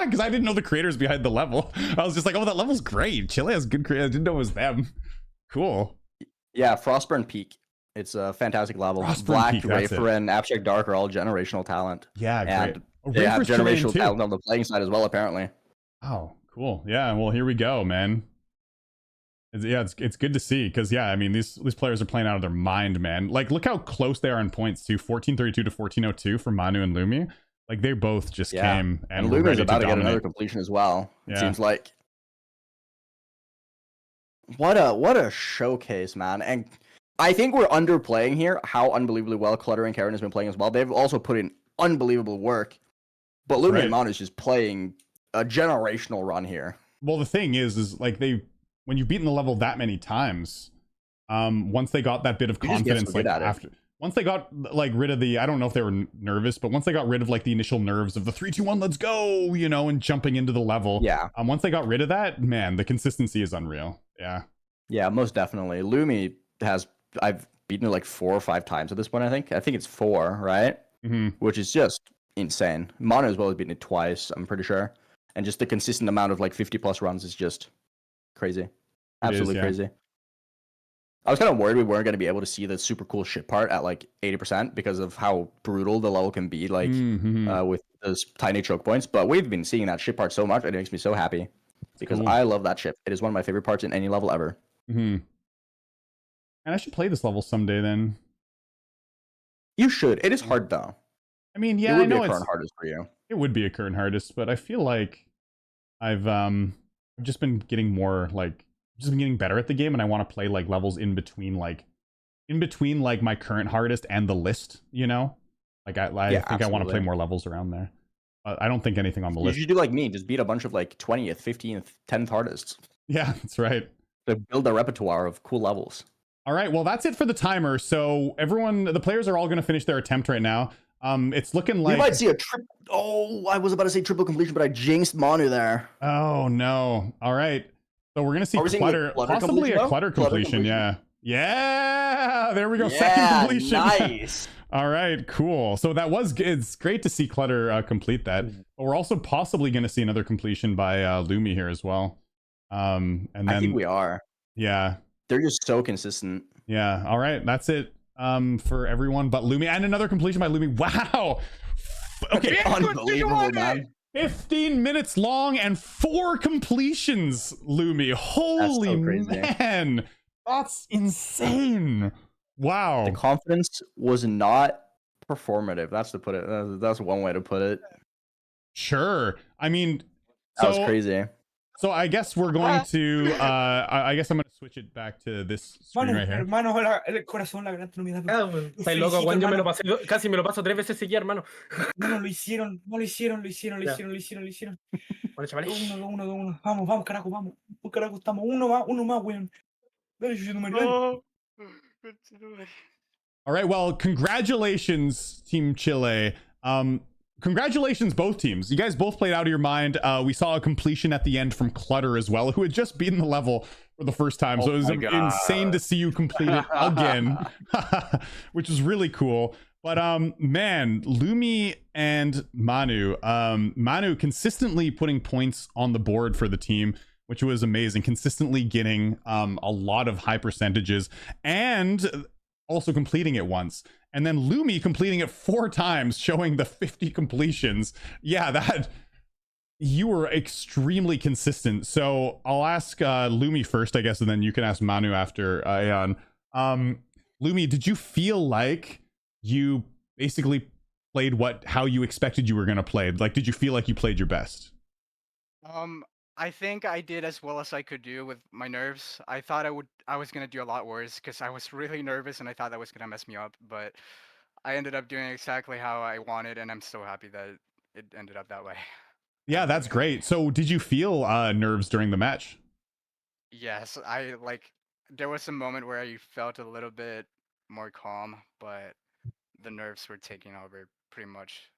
because I didn't know the creators behind the level. I was just like, oh, that level's great. Chile has good creators. I didn't know it was them. Cool. Yeah, Frostburn Peak. It's a fantastic level. Black, Rafer, and Abstract Dark are all generational talent. Yeah, great. And they have generational talent on the playing side as well, apparently. Oh, cool. Yeah, well, here we go, man. It's good to see because, I mean, these players are playing out of their mind, man. Like, look how close they are in points, too. 1432 to 1402 for Manu and Lumi. Like they both just Yeah. came and And were Lumi's ready about to get another dominate. completion as well. It Yeah. seems like. What a showcase, man. And I think we're underplaying here how unbelievably well Clutter and Karen has been playing as well. They've also put in unbelievable work. But Lumi Right. and Manu is just playing a generational run here. Well, the thing is like when you've beaten the level that many times, once they got that bit of You just get confidence, so good like at it. after, once they got like rid of the, I don't know if they were nervous, but once they got rid of like the initial nerves of the 3, 2, 1, let's go, you know, and jumping into the level. Yeah. Once they got rid of that, man, the consistency is unreal. Yeah. Yeah, most definitely. Lumi I've beaten her like 4 or 5 times at this point, I think. I think it's 4, right? Mm-hmm. Which is just insane. Manu as well has beaten it twice, I'm pretty sure. And just the consistent amount of like 50 plus runs is just crazy. Absolutely crazy. I was kind of worried we weren't going to be able to see the super cool shit part at like 80% because of how brutal the level can be, like with those tiny choke points. But we've been seeing that shit part so much, and it makes me so happy because cool. I love that ship. It is one of my favorite parts in any level ever. Mm-hmm. And I should play this level someday then. You should. It is hard though. I mean, yeah, it would I know be a it's current hardest for you. It would be a current hardest, but I feel like I've just been getting more like just been getting better at the game, and I want to play like levels in between like my current hardest and the list, you know? Like I think I want to play more levels around there. I don't think anything on the list. You should do like me, just beat a bunch of like 20th, 15th, 10th hardest. Yeah, that's right. To build a repertoire of cool levels. All right, well that's it for the timer. So the players are all going to finish their attempt right now. It's looking like we might see a I was about to say triple completion, but I jinxed Manu there. Oh no! All right, so we're gonna see Clutter, possibly a Clutter completion. Yeah, there we go. Second completion. Nice. All right, cool. So it's great to see Clutter complete that. But we're also possibly gonna see another completion by Lumi here as well. And then I think we are. Yeah, they're just so consistent. Yeah. All right, that's it. For everyone but Lumi, and another completion by Lumi. Wow. Okay, unbelievable, man. 15 minutes long and 4 completions, Lumi. Holy man, that's insane. Wow. The confidence was not performative. That's to put it. That's one way to put it. Sure. I mean, that was crazy. So I guess we're going to I guess I'm going to switch it back to this screen right here. Hermano, el corazón, la gran unidad. Está loco, Juan, yo me lo pasé, casi me lo paso 3 veces seguidas, hermano. No, lo hicieron. Bueno, chaval. 1. Vamos, carajo, vamos. Carajo, estamos uno más, weón. Dale, No. All right, well, congratulations, Team Chile. Congratulations, both teams. You guys both played out of your mind. We saw a completion at the end from Clutter as well, who had just beaten the level for the first time. So it was insane to see you complete it again, which was really cool. But man, Lumi and Manu, Manu consistently putting points on the board for the team, which was amazing. Consistently getting a lot of high percentages and also completing it once. And then Lumi completing it 4 times, showing the 50 completions. Yeah, that you were extremely consistent. So I'll ask Lumi first, I guess, and then you can ask Manu after Aeon. Lumi, did you feel like you basically played how you expected you were going to play? Like, did you feel like you played your best? I think I did as well as I could do with my nerves. I thought I was gonna do a lot worse because I was really nervous and I thought that was gonna mess me up. But I ended up doing exactly how I wanted, and I'm so happy that it ended up that way. Yeah, that's great. So, did you feel nerves during the match? Yes, there was a moment where I felt a little bit more calm, but the nerves were taking over pretty much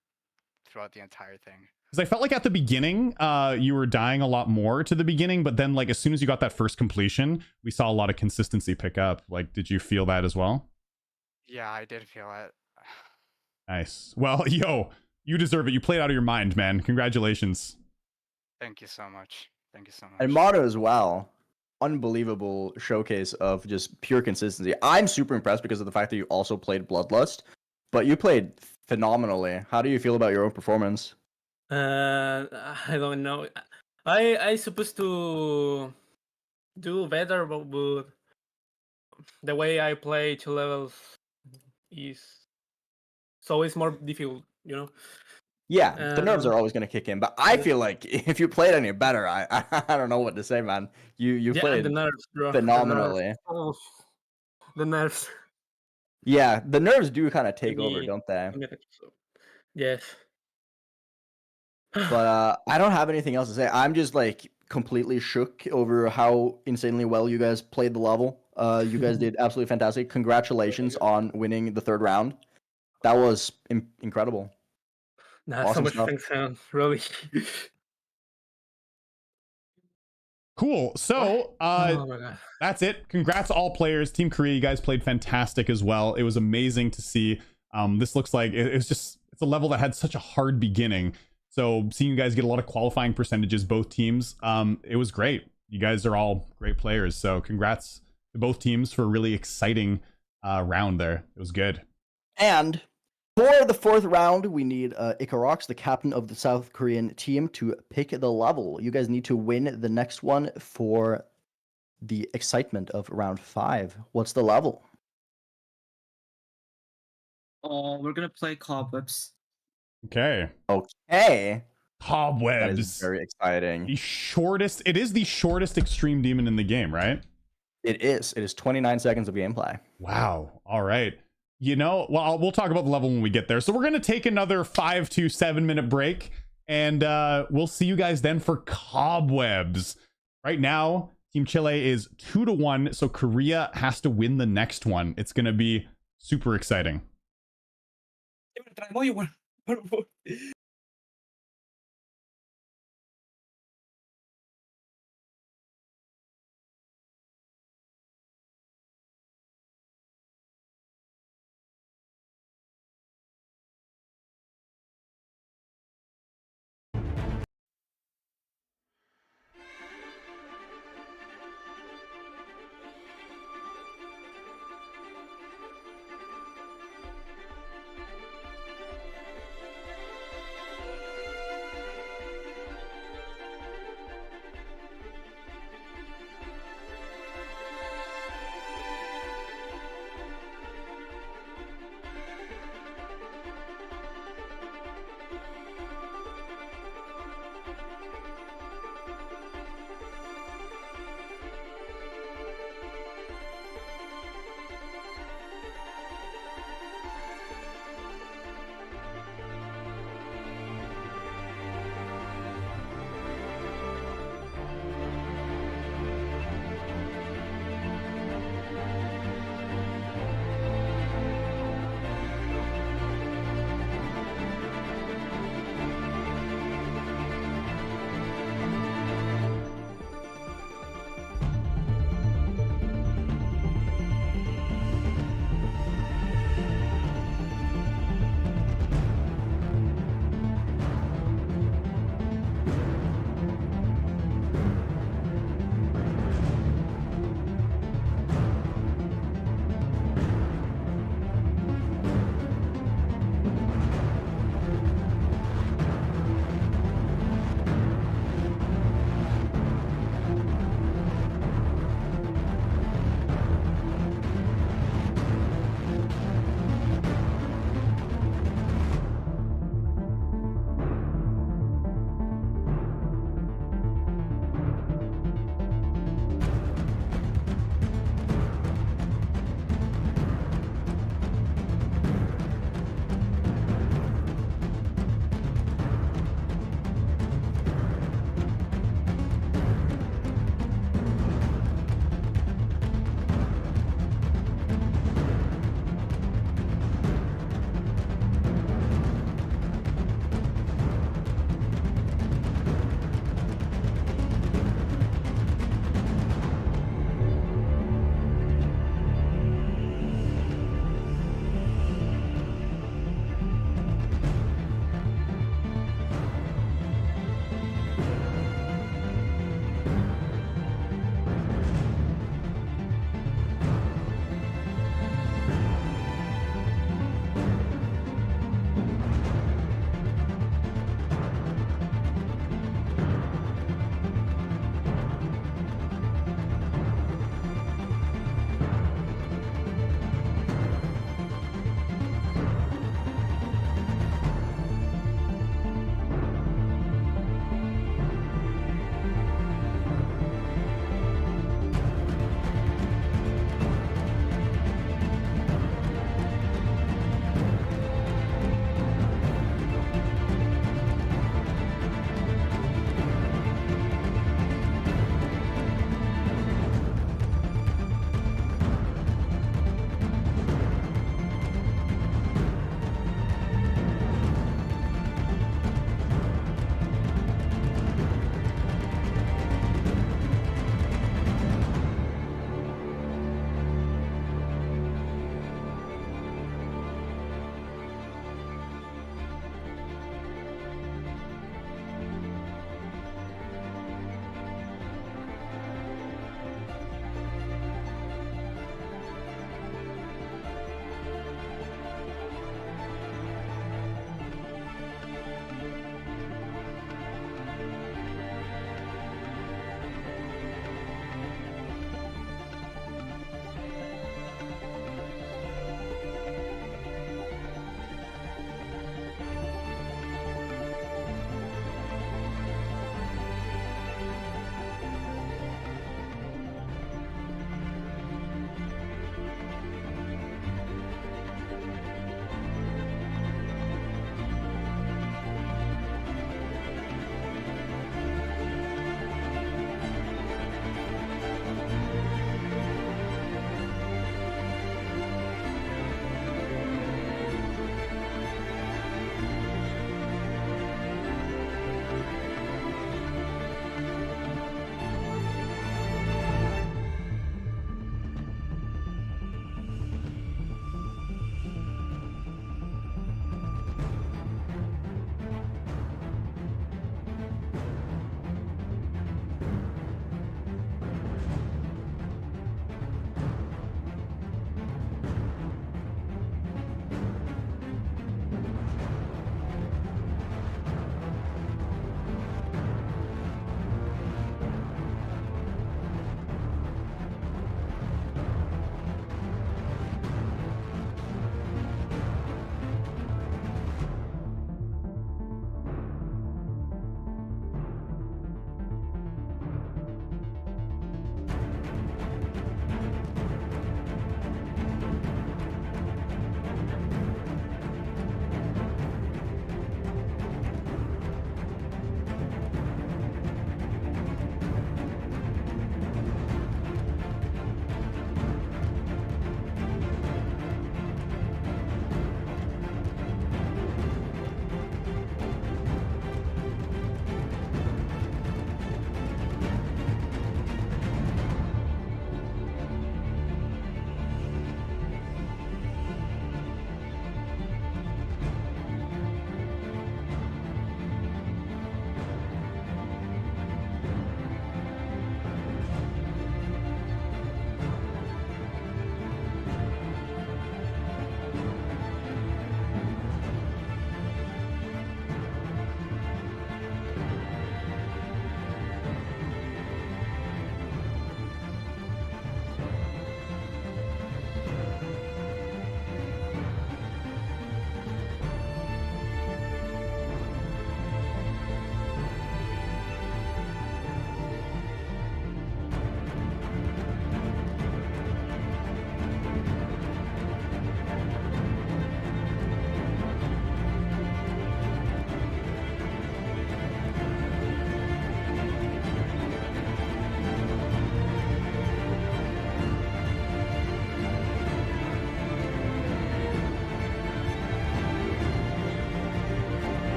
throughout the entire thing. Because I felt like at the beginning, you were dying a lot more to the beginning, but then like as soon as you got that first completion, we saw a lot of consistency pick up. Like, did you feel that as well? Yeah, I did feel it. Nice. Well, yo, you deserve it. You played out of your mind, man. Congratulations. Thank you so much. And Motto as well. Unbelievable showcase of just pure consistency. I'm super impressed because of the fact that you also played Bloodlust, but you played phenomenally. How do you feel about your own performance? I don't know. I supposed to do better, but the way I play 2 levels is so it's more difficult, you know. Yeah, the nerves are always going to kick in, but I feel like if you played any better, I don't know what to say, man. You yeah, played the nerves, bro. phenomenally. The nerves. Yeah, the nerves do kind of take over, don't they? Yes. But I don't have anything else to say. I'm just like completely shook over how insanely well you guys played the level. You guys did absolutely fantastic. Congratulations on winning the 3rd round. That was incredible. Nah, Awesome so much stuff. thanks, man. Really. Cool. So Oh my God. that's it. Congrats all players. Team Korea, you guys played fantastic as well. It was amazing to see. This looks like it's a level that had such a hard beginning. So seeing you guys get a lot of qualifying percentages, both teams, it was great. You guys are all great players. So congrats to both teams for a really exciting round there. It was good. And for the 4th round, we need Ikarox, the captain of the South Korean team, to pick the level. You guys need to win the next one for the excitement of round 5. What's the level? We're gonna play Cobwebs. Okay. Okay. Cobwebs. That is very exciting. It is the shortest extreme demon in the game, right? It is. It is 29 seconds of gameplay. Wow. All right. You know, well, we'll talk about the level when we get there. So we're going to take another 5 to 7 minute break, and we'll see you guys then for Cobwebs. Right now, Team Chile is 2-1, so Korea has to win the next one. It's going to be super exciting.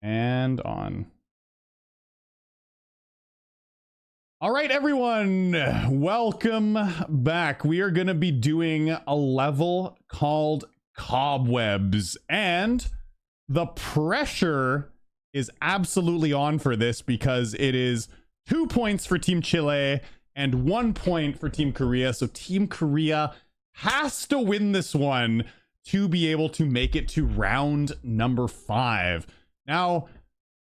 And on. All right, everyone, welcome back. We are going to be doing a level called Cobwebs, and the pressure is absolutely on for this because it is 2 points for Team Chile and 1 point for Team Korea. So Team Korea has to win this one to be able to make it to round number 5. Now,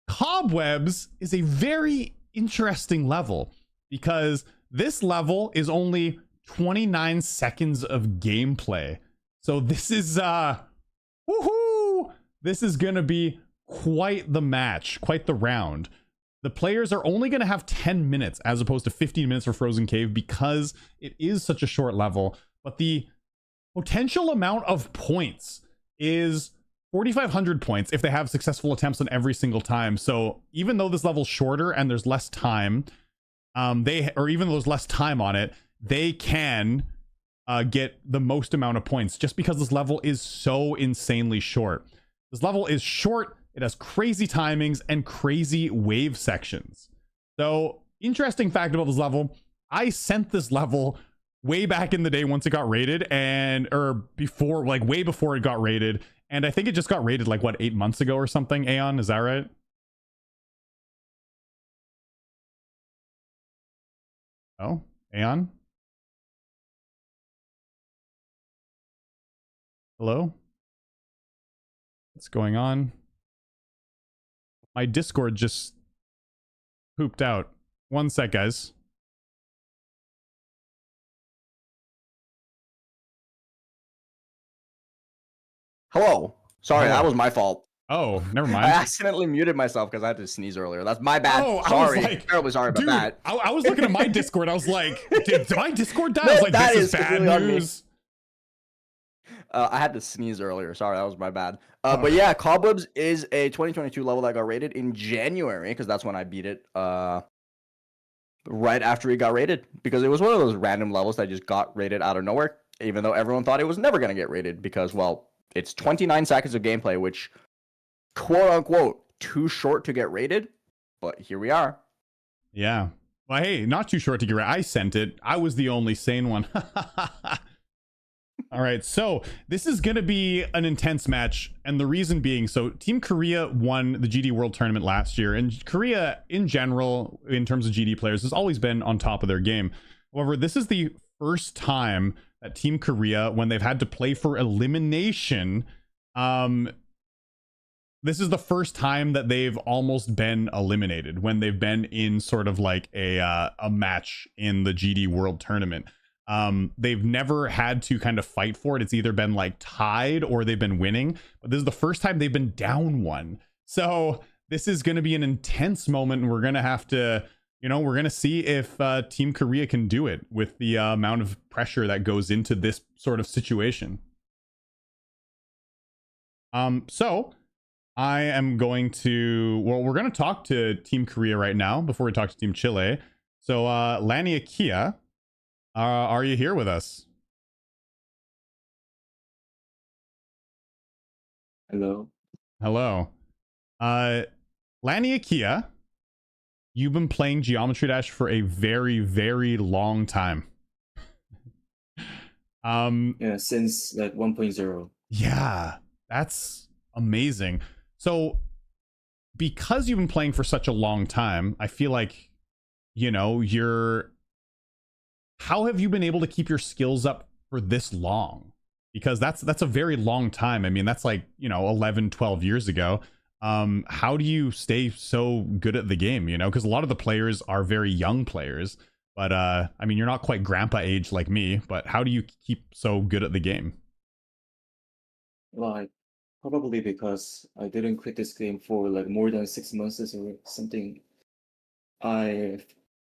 Cobwebs is a very interesting level because this level is only 29 seconds of gameplay. So this is woohoo! This is gonna be quite the match, quite the round. The players are only gonna have 10 minutes as opposed to 15 minutes for Frozen Cave because it is such a short level, but the potential amount of points is 4,500 points if they have successful attempts on every single time. So even though this level's shorter and there's less time, even though there's less time on it, they can get the most amount of points just because this level is so insanely short. This level is short, it has crazy timings and crazy wave sections. So, interesting fact about this level, I sent this level way back in the day once it got rated, before, like way before it got rated, and I think it just got rated like, what, 8 months ago or something, Aeon, is that right? Oh, Aeon? Hello? What's going on? My Discord just pooped out. 1 sec, guys. Hello. Sorry, Hello. that was my fault. Oh, never mind. I accidentally muted myself because I had to sneeze earlier. That's my bad. Oh, sorry. I was like, terribly sorry about dude, that. I was looking at my Discord. I was like, did my Discord die? No, I was like, that this is is bad completely on me. news. I had to sneeze earlier. Sorry, that was my bad. But yeah, Cobwebs is a 2022 level that got rated in January because that's when I beat it. Right after it got rated, because it was one of those random levels that just got rated out of nowhere, even though everyone thought it was never going to get rated because, well, it's 29 seconds of gameplay, which, quote unquote, too short to get rated. But here we are. Yeah. Well, hey, not too short to get rated. I sent it. I was the only sane one. All right, so this is going to be an intense match, and the reason being, so Team Korea won the GD World Tournament last year, and Korea, in general, in terms of GD players, has always been on top of their game. However, this is the first time that Team Korea, when they've had to play for elimination, this is the first time that they've almost been eliminated, when they've been in sort of like a match in the GD World Tournament. They've never had to kind of fight for it. It's either been like tied or they've been winning, but this is the first time they've been down one. So this is going to be an intense moment, and we're going to have to, we're going to see if Team Korea can do it with the amount of pressure that goes into this sort of situation. So I am going to, we're going to talk to Team Korea right now before we talk to Team Chile. So Lania Kia, are you here with us? Hello. Hello. Lania Kia, you've been playing Geometry Dash for a very, very long time. Yeah, since like 1.0. Yeah, that's amazing. So because you've been playing for such a long time, I feel like, how have you been able to keep your skills up for this long? Because that's a very long time. I mean, that's like, 11, 12 years ago. How do you stay so good at the game? Because a lot of the players are very young players, but I mean, you're not quite grandpa age like me, but how do you keep so good at the game? Like, probably because I didn't quit this game for like more than 6 months or something. I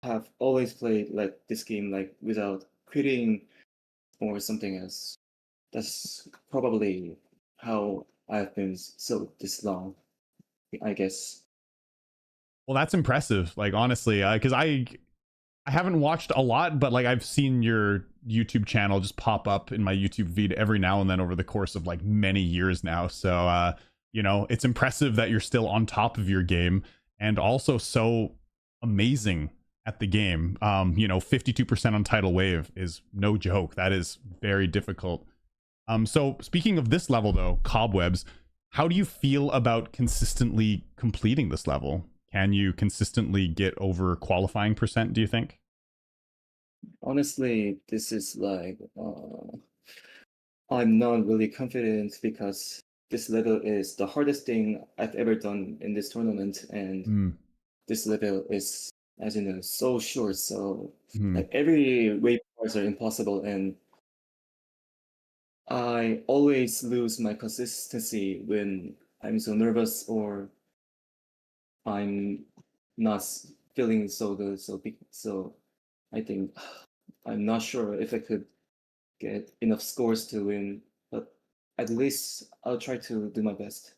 have always played like this game like without quitting or something else. That's probably how I've been so this long, I guess. Well, that's impressive. Like, honestly, because I haven't watched a lot, but like I've seen your YouTube channel just pop up in my YouTube feed every now and then over the course of like many years now. So You know, it's impressive that you're still on top of your game and also so amazing at the game. You know, 52% on Tidal Wave is no joke. That is very difficult. So speaking of this level though, Cobwebs, how do you feel about consistently completing this level? Can you consistently get over qualifying percent, do you think? Honestly, this is like I'm not really confident because this level is the hardest thing I've ever done in this tournament, and this level is, as you know, so short. So like every wave parts are impossible, and I always lose my consistency when I'm so nervous or I'm not feeling so good. So I think I'm not sure if I could get enough scores to win, but at least I'll try to do my best.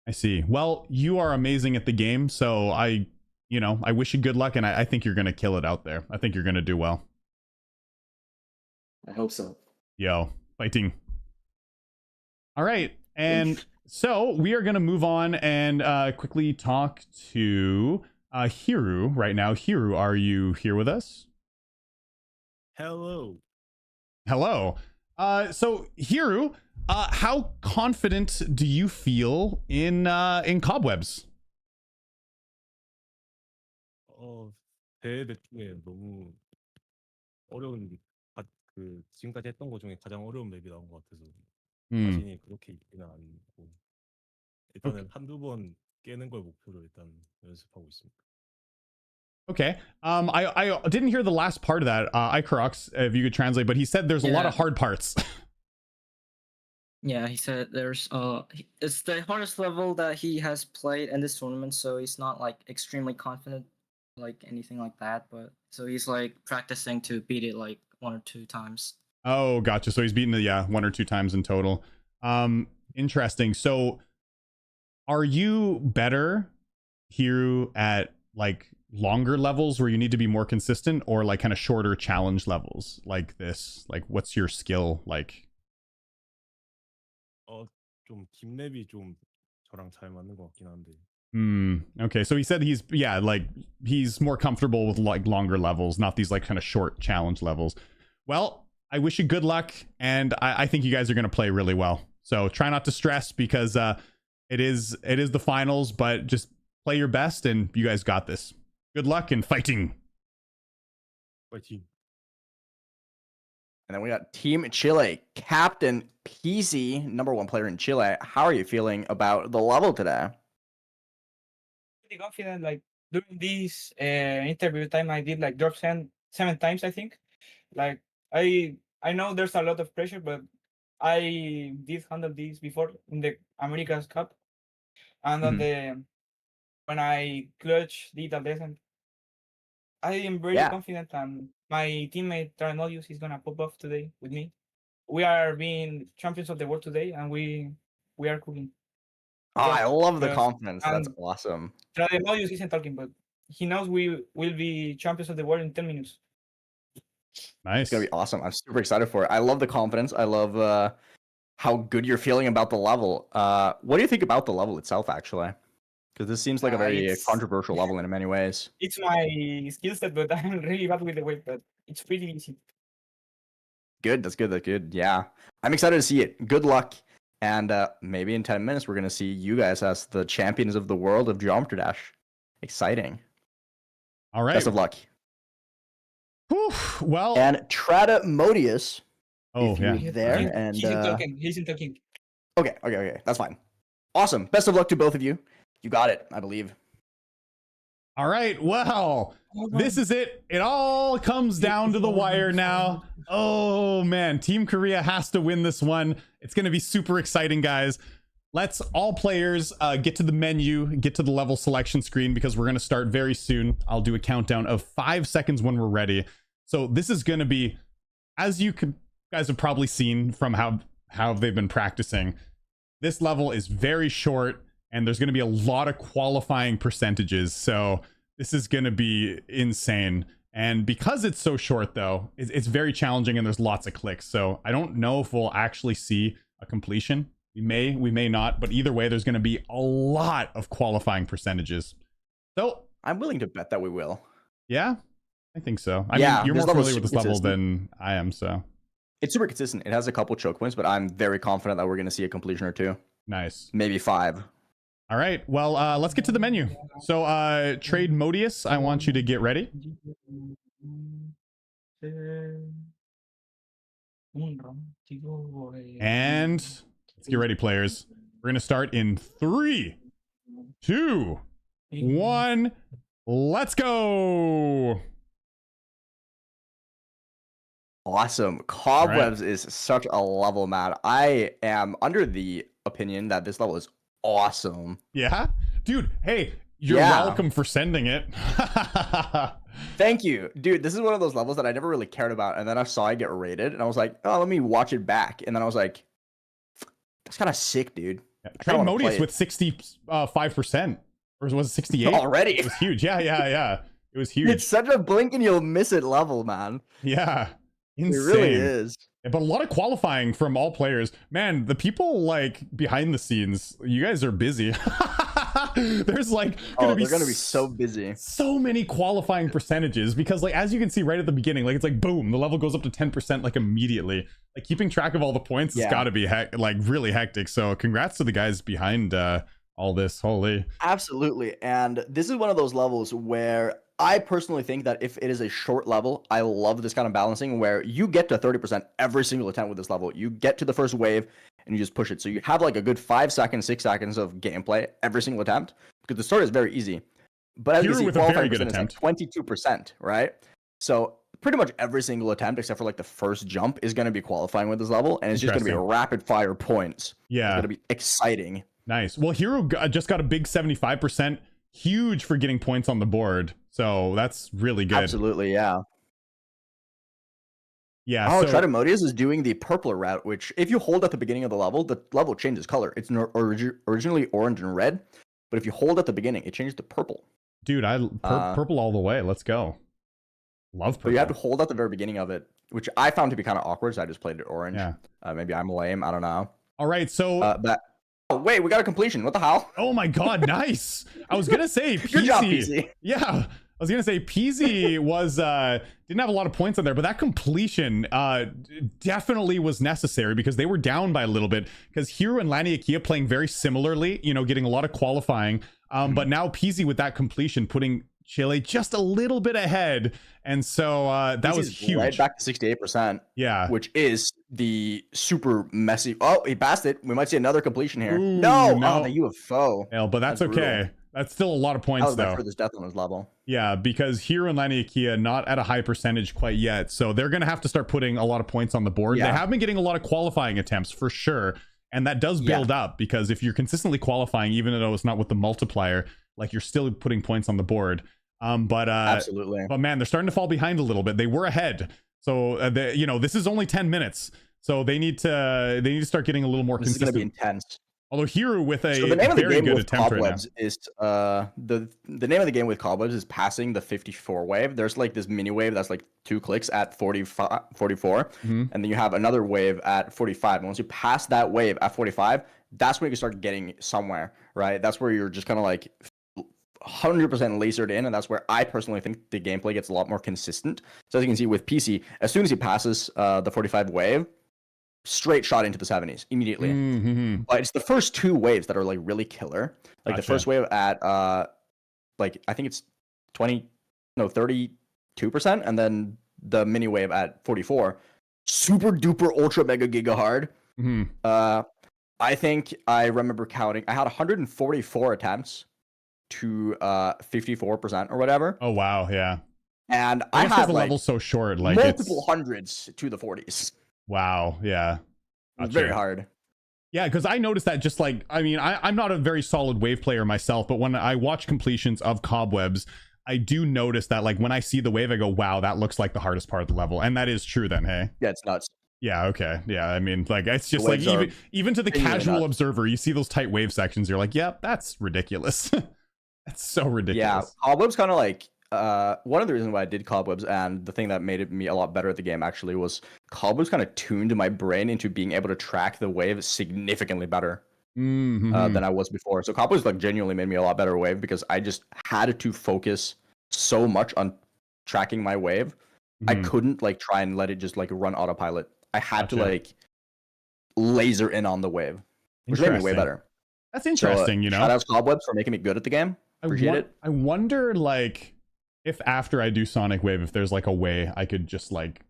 I see. Well, you are amazing at the game, so I wish you good luck, and I think you're going to kill it out there. I think you're going to do well. I hope so. Yo, fighting. All right, and so we are going to move on and quickly talk to Hiru right now. Hiru, are you here with us? Hello. Hello. So Hiru, how confident do you feel in Cobwebs? 대회 중에 너무 어려운 지금까지 했던 것 중에 가장 어려운 맵이 나온 것 같아서 자신이 그렇게 있지는 않고 일단은 한두 번 깨는 걸 목표로 일단 연습하고 있습니다. Okay. I didn't hear the last part of that. Icrox, if you could translate, but he said there's a lot of hard parts. Yeah, he said there's it's the hardest level that he has played in this tournament, so he's not like extremely confident like anything like that, but so he's like practicing to beat it like 1 or 2 times. Oh, gotcha. So he's beaten it, 1 or 2 times in total. Interesting. So are you better here at like longer levels where you need to be more consistent, or like kind of shorter challenge levels like this? Like what's your skill like? 좀 긴 맵이 좀 저랑 잘 맞는 것 같긴 한데. Okay, so he said he's more comfortable with like longer levels, not these like kind of short challenge levels. Well, I wish you good luck, and I think you guys are going to play really well. So try not to stress because it is the finals, but just play your best, and you guys got this. Good luck and fighting. Fighting. And then we got Team Chile, Captain PC, #1 player in Chile. How are you feeling about the level today? Pretty confident. Like during this interview time, I did like drop 7 times, I think. Like I know there's a lot of pressure, but I did handle this before in the America's Cup, and on when I clutch did a descent. I am very confident, and my teammate Taranolius is gonna pop off today with me. We are being champions of the world today, and we are cooking. Oh, I love the confidence. That's awesome. Taranolius isn't talking, but he knows we will be champions of the world in 10 minutes. Nice. It's gonna be awesome. I'm super excited for it. I love the confidence. I love how good you're feeling about the level. What do you think about the level itself, actually? Because this seems like a very controversial level in many ways. It's my skill set, but I'm really bad with the weight, but it's pretty easy. Good. That's good. That's good. Yeah. I'm excited to see it. Good luck. And maybe in 10 minutes, we're going to see you guys as the champions of the world of Geometry Dash. Exciting. All right. Best of luck. Whew, well. And Tradamodius. Oh, yeah. There. He's in talking. Okay. That's fine. Awesome. Best of luck to both of you. You got it, I believe. All right. Well, this is it. It all comes down to the wire now. Oh, man. Team Korea has to win this one. It's going to be super exciting, guys. Let's all players get to the menu, get to the level selection screen, because we're going to start very soon. I'll do a countdown of 5 seconds when we're ready. So this is going to be, as you guys have probably seen from how they've been practicing, this level is very short. And there's going to be a lot of qualifying percentages. So this is going to be insane. And because it's so short, though, it's very challenging and there's lots of clicks. So I don't know if we'll actually see a completion We may not, but either way, there's going to be a lot of qualifying percentages. So I'm willing to bet that we will. Yeah, I think so. I mean, you're more familiar with this level than I am, so. It's super consistent. It has a couple choke points, but I'm very confident that we're going to see a completion or two. Nice. Maybe 5. All right. Well, let's get to the menu. So, Trade Modius, I want you to get ready. And let's get ready, players. We're going to start in 3, 2, 1. Let's go. Awesome. Cobwebs is such a level, man. I am under the opinion that this level is awesome. Yeah? Dude, hey, you're welcome for sending it. Thank you. Dude, this is one of those levels that I never really cared about, and then I saw it get rated, and I was like, oh, let me watch it back. And then I was like, that's kind of sick, dude. Trade Modius with 65%. Or was it 68? Already? It was huge. Yeah. It was huge. It's such a blink and you'll miss it level, man. Yeah. Insane. It really is. But a lot of qualifying from all players. Man, the people like behind the scenes, you guys are busy. There's like they're gonna be so busy. So many qualifying percentages because like as you can see right at the beginning, like it's like boom, the level goes up to 10% like immediately. Like keeping track of all the points has got to be like really hectic. So congrats to the guys behind all this. Holy. Absolutely. And this is one of those levels where I personally think that if it is a short level, I love this kind of balancing where you get to 30% every single attempt with this level. You get to the first wave and you just push it. So you have like a good 5 seconds, 6 seconds of gameplay every single attempt because the start is very easy. But as you see, qualifying percent is like 22%, right? So pretty much every single attempt except for like the first jump is going to be qualifying with this level, and it's just going to be rapid fire points. Yeah. It's going to be exciting. Nice. Well, Hero just got a big 75%. Huge for getting points on the board. So that's really good. Absolutely, yeah. Yeah. Oh, so Tridemodius is doing the purple route, which if you hold at the beginning of the level changes color. It's originally orange and red, but if you hold at the beginning, it changes to purple. Dude, purple all the way. Let's go. Love purple. But you have to hold at the very beginning of it, which I found to be kind of awkward, so I just played it orange. Yeah. Maybe I'm lame. I don't know. All right, so... Oh, wait, we got a completion. What the hell? Oh my god, nice. I was gonna say Peasy. Good job, Peasy. Yeah, I was gonna say Peasy was didn't have a lot of points on there, but that completion definitely was necessary because they were down by a little bit because Hero and Laniakia playing very similarly, you know, getting a lot of qualifying. But now Peasy with that completion putting Chile just a little bit ahead, and so that was huge. Right back to 68%. Yeah, which is the super messy. Oh, he passed it. We might see another completion here. Ooh, no, oh, the UFO. Yeah, but that's okay. Brutal. That's still a lot of points, that was though. my furthest death on this level. Yeah, because Hero and Laniakia not at a high percentage quite yet, so they're gonna have to start putting a lot of points on the board. Yeah. They have been getting a lot of qualifying attempts for sure, and that does build up because if you're consistently qualifying, even though it's not with the multiplier, like you're still putting points on the board. Absolutely. But man, they're starting to fall behind a little bit. They were ahead, so you know this is only 10 minutes, so they need to start getting a little more consistent. This is going to be intense. Although Hero with a the name of the very game good with attempt Cobwebs right now. is the name of the game with Cobwebs is passing the 54 wave. There's like this mini wave that's like 2 clicks at 44, and then you have another wave at 45. And once you pass that wave at 45, that's when you can start getting somewhere, right? That's where you're just kind of like 100% lasered in, and that's where I personally think the gameplay gets a lot more consistent. So as you can see with PC, as soon as he passes the 45 wave, straight shot into the 70s immediately. But it's the first 2 waves that are like really killer. Like the first wave at like I think it's 32%, and then the mini wave at 44, super duper ultra mega giga hard. I think I remember counting. I had 144 attempts to 54% or whatever. Oh wow, yeah. And I I had the like level's so short, like multiple hundreds to the 40s. Wow, yeah. It's very hard. Yeah, because I noticed that just like, I mean, I'm not a very solid wave player myself, but when I watch completions of Cobwebs, I do notice that like when I see the wave, I go, wow, that looks like the hardest part of the level. And that is true then, hey? Yeah, it's nuts. Yeah, okay. Yeah, I mean, like, it's just like, even to the casual observer, you see those tight wave sections, you're like, yep, that's ridiculous. That's so ridiculous. Yeah, Cobwebs kind of like, one of the reasons why I did Cobwebs, and the thing that made me a lot better at the game actually, was Cobwebs kind of tuned my brain into being able to track the wave significantly better than I was before. So Cobwebs like genuinely made me a lot better wave because I just had to focus so much on tracking my wave. I couldn't like try and let it just like run autopilot. I had to like laser in on the wave, which made me way better. That's interesting, you know. Shout out to Cobwebs for making me good at the game. Appreciate it. I wonder, like, if after I do Sonic Wave, if there's like a way I could just like,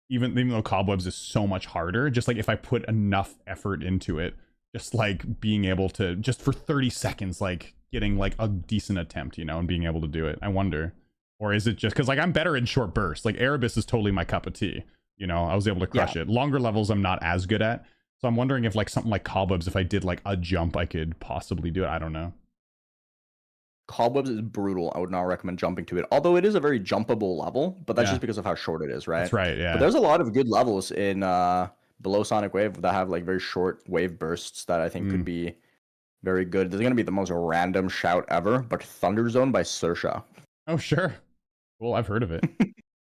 even though Cobwebs is so much harder, just like if I put enough effort into it, just like being able to just for 30 seconds, like getting like a decent attempt, you know, and being able to do it. I wonder, or is it just because like I'm better in short bursts? Like Erebus is totally my cup of tea. You know, I was able to crush it. Longer levels I'm not as good at. So I'm wondering if like something like Cobwebs, if I did like a jump, I could possibly do it. I don't know. Cobwebs is brutal. I would not recommend jumping to it. Although it is a very jumpable level, but that's just because of how short it is, right? That's right, yeah. But there's a lot of good levels in below Sonic Wave that have like very short wave bursts that I think could be very good. There's gonna be the most random shout ever, but Thunder Zone by Saoirse. Oh sure. Well, I've heard of it.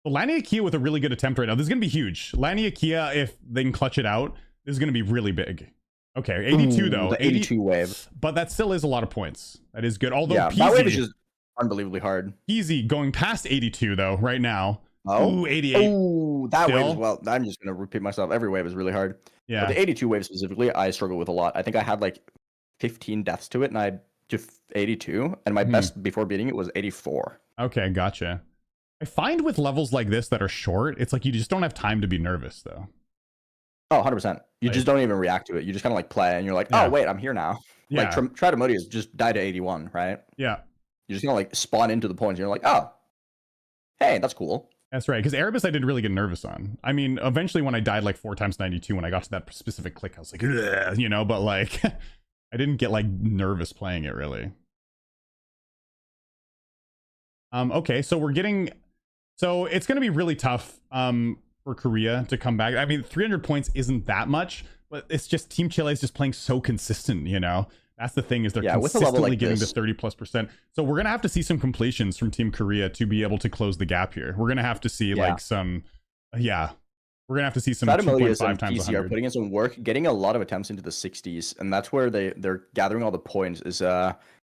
Well, Lania Kia with a really good attempt right now. This is gonna be huge. Lania Kia, if they can clutch it out, this is gonna be really big. Okay, 82 though. The 82 wave. But that still is a lot of points. That is good. Although yeah, that wave is just unbelievably hard. Easy going past 82 though right now. Oh, ooh, 88. Oh, that wave as well. I'm just gonna repeat myself. Every wave is really hard. Yeah. But the 82 wave specifically, I struggle with a lot. I think I had like 15 deaths to it, and I did 82, and my best before beating it was 84. Okay, gotcha. I find with levels like this that are short, it's like you just don't have time to be nervous though. Oh, 100%. You just don't even react to it. You just kind of like play and you're like, oh, wait, I'm here now. Yeah. Like Tridemodius just died at 81, right? Yeah. You're just going to like spawn into the points and you're like, oh, hey, that's cool. That's right. Because Erebus, I didn't really get nervous on. I mean, eventually when I died like 4 times 92, when I got to that specific click, I was like, ugh, you know, but like, I didn't get like nervous playing it really. Okay, so we're getting, so it's going to be really tough. For Korea to come back. I mean, 300 points isn't that much, but it's just Team Chile is just playing so consistent, you know? That's the thing, is they're consistently getting to 30+%. So we're going to have to see some completions from Team Korea to be able to close the gap here. We're going to have to see like some, we're going to have to see some 2.5 times 100. Are putting in some work, getting a lot of attempts into the 60s, and that's where they're gathering all the points, is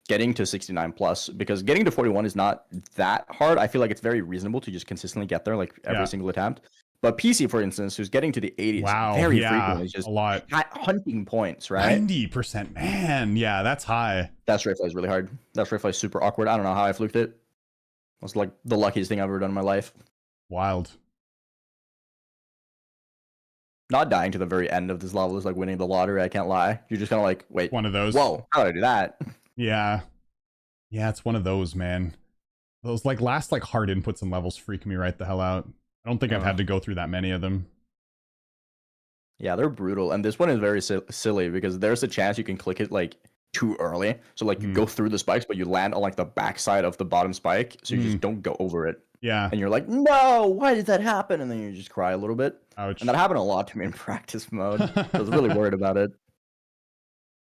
getting to 69 plus, because getting to 41 is not that hard. I feel like it's very reasonable to just consistently get there like every single attempt. But PC, for instance, who's getting to the 80s very frequently, is just a lot hunting points, right? 90%, man. Yeah, that's high. That straight fly is really hard. That straight fly is super awkward. I don't know how I fluked it. It was like the luckiest thing I've ever done in my life. Wild. Not dying to the very end of this level is like winning the lottery. I can't lie. You're just kind of like, wait, one of those. Whoa, how did I do that? Yeah. Yeah, it's one of those, man. Those like last like hard inputs and levels freak me right the hell out. I don't think I've had to go through that many of them. Yeah, they're brutal. And this one is very silly because there's a chance you can click it like too early. So like you go through the spikes, but you land on like the backside of the bottom spike. So you just don't go over it. Yeah. And you're like, no, why did that happen? And then you just cry a little bit. Ouch. And that happened a lot to me in practice mode. I was really worried about it.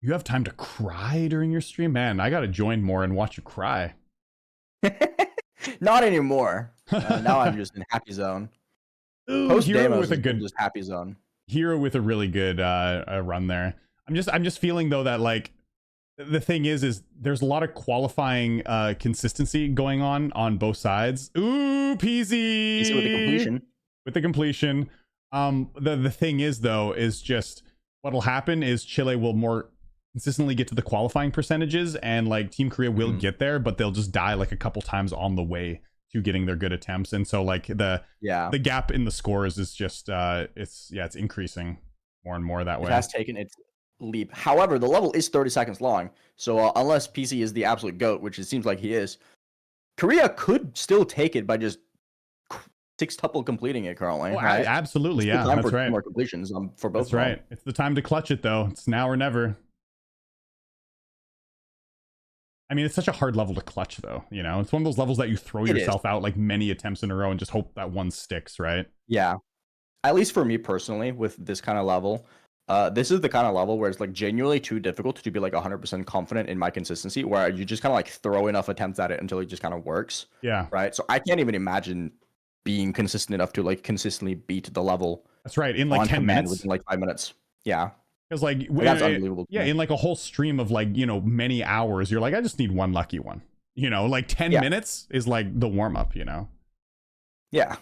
You have time to cry during your stream? Man, I got to join more and watch you cry. Not anymore. Now I'm just in happy zone. Post Hero with a good just happy zone. Hero with a really good run there. I'm just feeling though that like the thing is there's a lot of qualifying consistency going on both sides. Ooh, PZ with the completion. With the completion. The thing is though is just what'll happen is Chile will more consistently get to the qualifying percentages, and like Team Korea will get there, but they'll just die like a couple times on the way to getting their good attempts. And so like the gap in the scores is just it's increasing more and more that way. It has taken its leap. However, the level is 30 seconds long, so unless PC is the absolute GOAT, which it seems like he is, Korea could still take it by just sextuple completing it currently. Oh, right? Absolutely, yeah, that's right. More completions for both. That's right. It's the time to clutch it though. It's now or never. I mean, it's such a hard level to clutch, though. You know, it's one of those levels that you throw yourself out like many attempts in a row and just hope that one sticks, right? Yeah. At least for me personally, with this kind of level, This is the kind of level where it's like genuinely too difficult to be like 100% confident in my consistency, where you just kind of like throw enough attempts at it until it just kind of works. Yeah. Right. So I can't even imagine being consistent enough to like consistently beat the level. That's right. In like 10 minutes. Within like 5 minutes. Yeah. Because like that's unbelievable. Yeah, in like a whole stream of like, you know, many hours, you're like, I just need one lucky one. You know, like 10 minutes is like the warm up, you know? Yeah.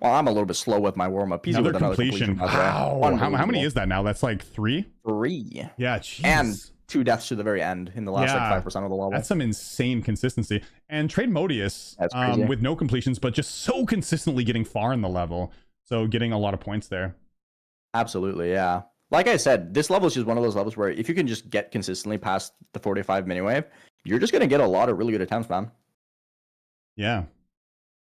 Well, I'm a little bit slow with my warm up. Another completion. Wow. How many is that now? That's like 3? 3. Yeah, jeez. And 2 deaths to the very end in the last like 5% of the level. That's some insane consistency. And Trademodius with no completions, but just so consistently getting far in the level. So getting a lot of points there. Absolutely, yeah. Like I said, this level is just one of those levels where if you can just get consistently past the 45 mini-wave, you're just going to get a lot of really good attempts, man. Yeah.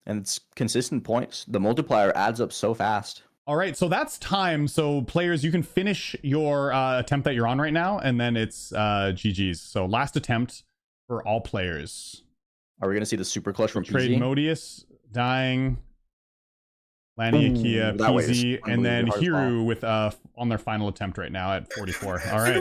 And it's consistent points. The multiplier adds up so fast. All right, so that's time. So players, you can finish your attempt that you're on right now, and then it's GG's. So last attempt for all players. Are we going to see the super clutch from PZ? Trademodius dying. Laniakia, PZ, and then Hiru with on their final attempt right now at 44. All right.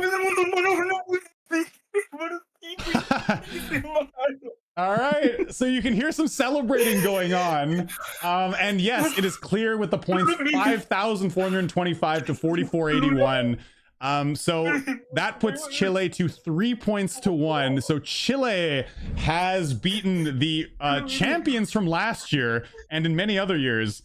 All right, so you can hear some celebrating going on. And yes, it is clear with the points 5,425 to 4,481. So that puts Chile to 3 points to 1. So Chile has beaten the champions from last year and in many other years,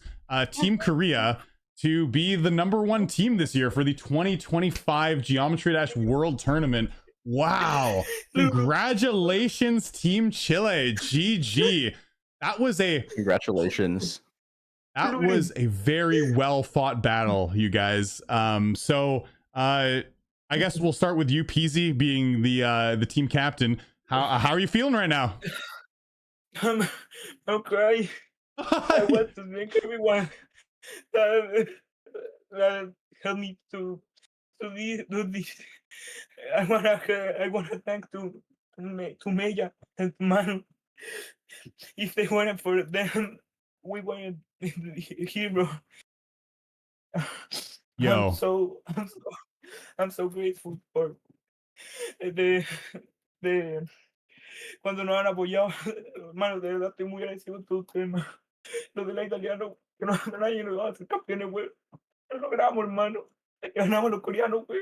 Team Korea, to be the #1 team this year for the 2025 Geometry Dash World Tournament. Wow. Congratulations, Team Chile. GG. That was a congratulations. That was a very well fought battle, you guys. So I guess we'll start with you, Peasy, being the team captain. How are you feeling right now? I'm crying. I want to thank everyone that helped me to do this. I wanna thank to Meya and to Manu. If they weren't for them, we weren't here, bro. Yo. I'm so grateful for the cuando nos han apoyado, hermano, de verdad estoy muy agradecido con todos ustedes, hermano. Los de la italiano, que no nadie nos va a hacer campeones, güey. Lo logramos, hermano. Ganamos los coreanos, güey.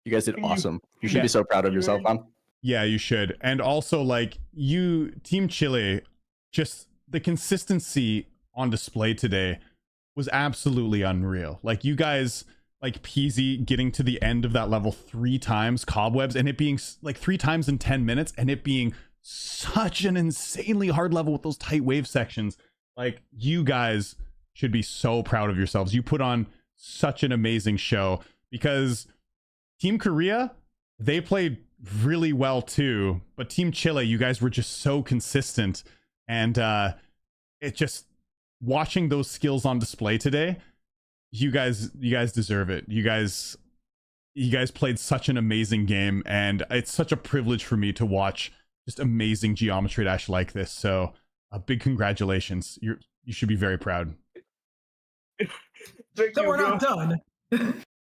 You guys did awesome. You should be so proud of yourself, man. Yeah, you should. And also, like, you, Team Chile, just the consistency on display today was absolutely unreal. Like, you guys, like Peasy getting to the end of that level 3 times, Cobwebs, and it being like 3 times in 10 minutes, and it being such an insanely hard level with those tight wave sections. Like, you guys should be so proud of yourselves. You put on such an amazing show, because Team Korea, they played really well too, but Team Chile, you guys were just so consistent, and it just, watching those skills on display today, you guys deserve it. You guys played such an amazing game, and it's such a privilege for me to watch just amazing Geometry Dash like this. So a big congratulations. You should be very proud. So we're not done.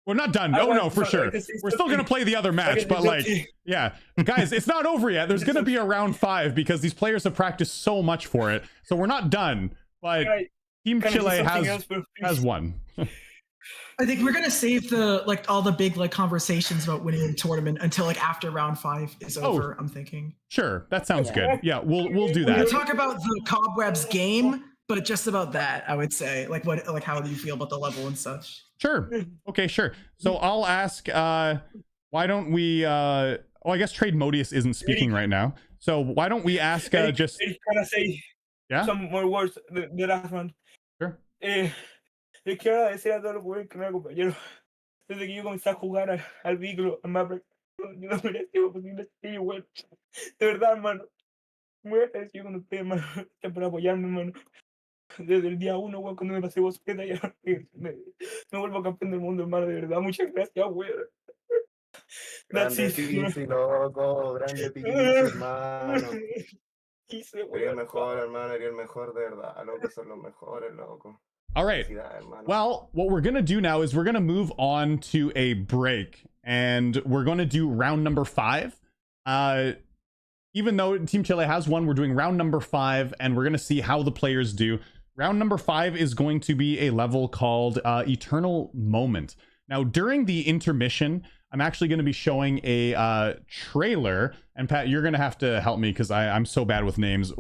We're not done. No, for sure. We're still going to play the other match, but like, yeah, guys, it's not over yet. There's going to be a round 5 because these players have practiced so much for it. So we're not done, but Team Chile has won. I think we're gonna save all the big conversations about winning the tournament until after round 5 is over. I'm thinking. Sure, that sounds good. Yeah, we'll do that. We'll talk about the Cobwebs game, but just about that, I would say. How do you feel about the level and such? Sure. Okay, sure. So I'll ask. Why don't we? I guess Trademodius isn't speaking right now. So why don't we ask? Just can I say some more words? The last one. Sure. Les quiero agradecer a todos los jugadores que me acompañaron desde que yo comencé a jugar al vehículo, al mapa. Yo no merecía posible así, güey. De verdad, hermano. Muy agradecido con ustedes, hermano. Gracias por apoyarme, hermano. Desde el día 1, güey, cuando me pasé bosqueta, ya me vuelvo campeón del mundo, hermano. De verdad, muchas gracias, güey. Grande Pizzi, loco. Grande Pizzi, hermano. Eres el mejor, hermano. Eres el mejor, de verdad. Loco, son los mejores, loco. All right. Well, what we're going to do now is we're going to move on to a break, and we're going to do round number 5. Even though Team Chile has won, we're doing round number 5, and we're going to see how the players do. Round number 5 is going to be a level called Eternal Moment. Now, during the intermission, I'm actually going to be showing a trailer, and Pat, you're going to have to help me because I'm so bad with names.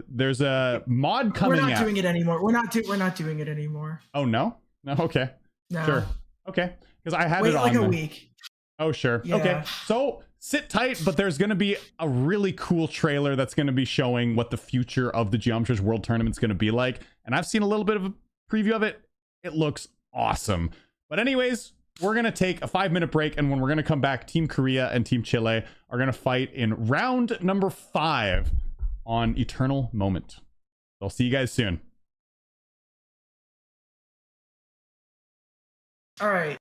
There's a mod coming out. We're not doing it anymore. We're not doing it anymore. Oh no? No, okay. No. Sure. Okay. Because I had Wait it on like a there. week. Oh, sure. Yeah. Okay. So sit tight, but there's going to be a really cool trailer that's going to be showing what the future of the Geometry's World Tournament is going to be like. And I've seen a little bit of a preview of it. It looks awesome. But anyways, we're going to take a 5-minute break. And when we're going to come back, Team Korea and Team Chile are going to fight in round number 5 on Eternal Moment. I'll see you guys soon. All right.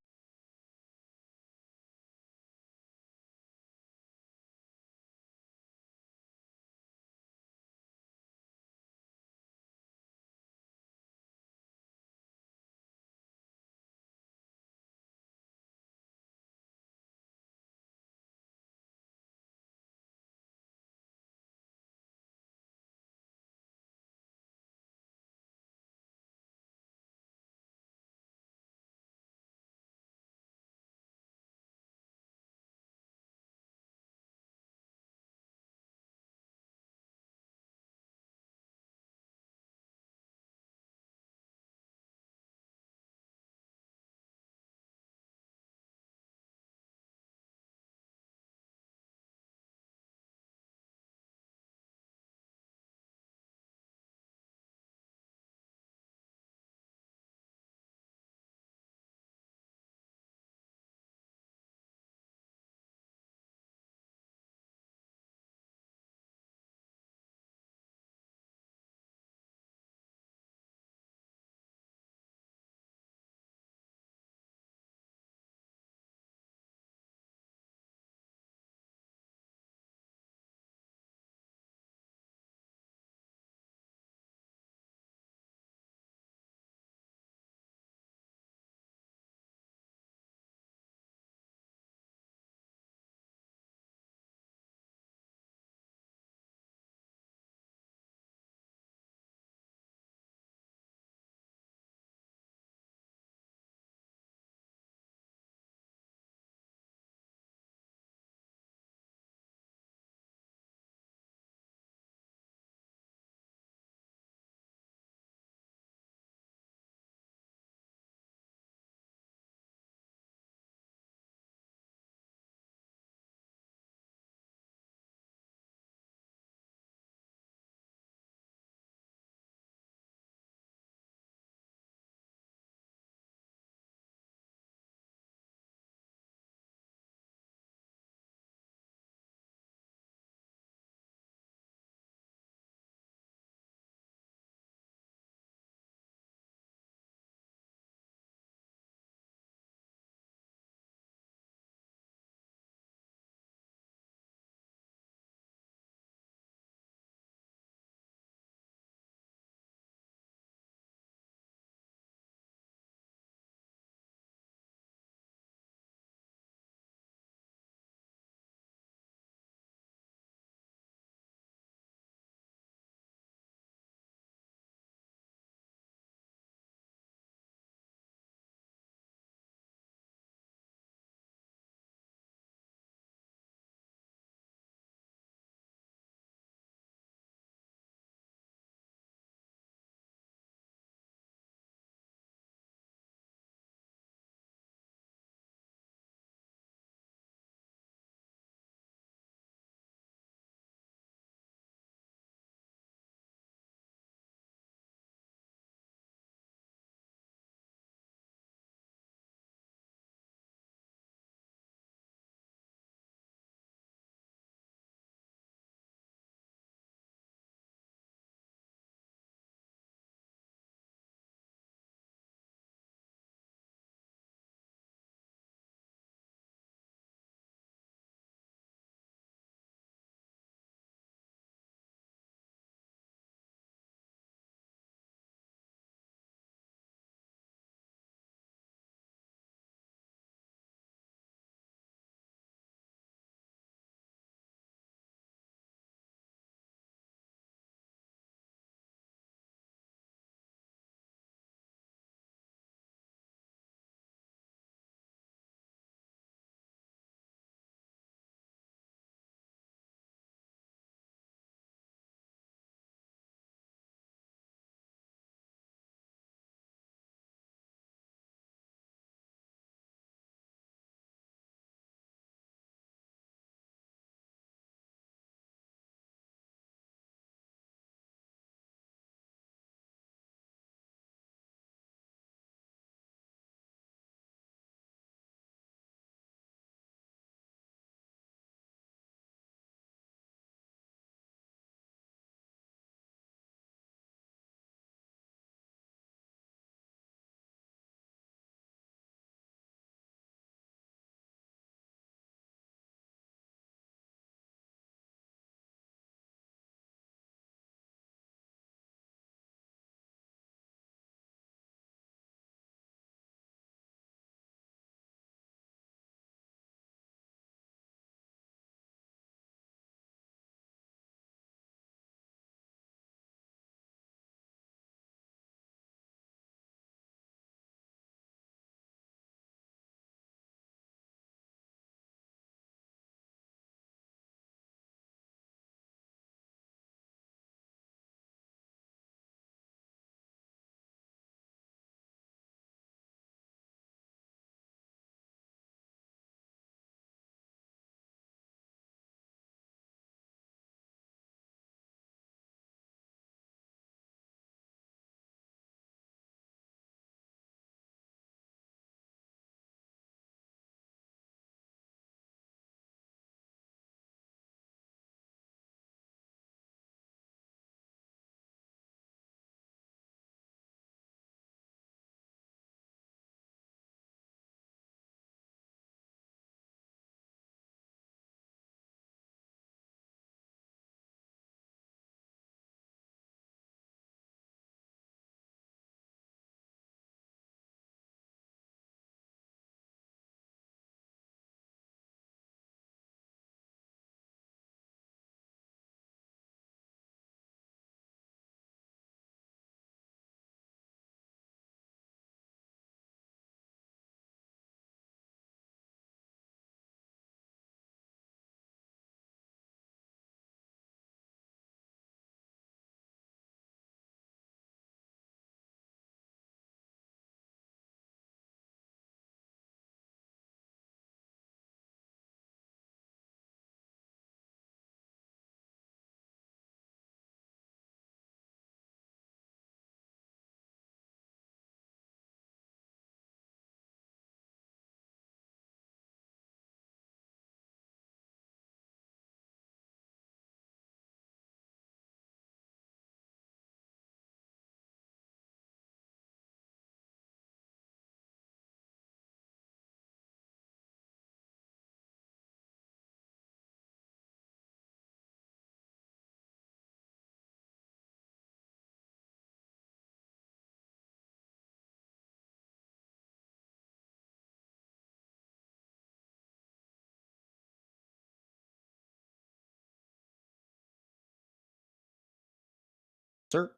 Sir.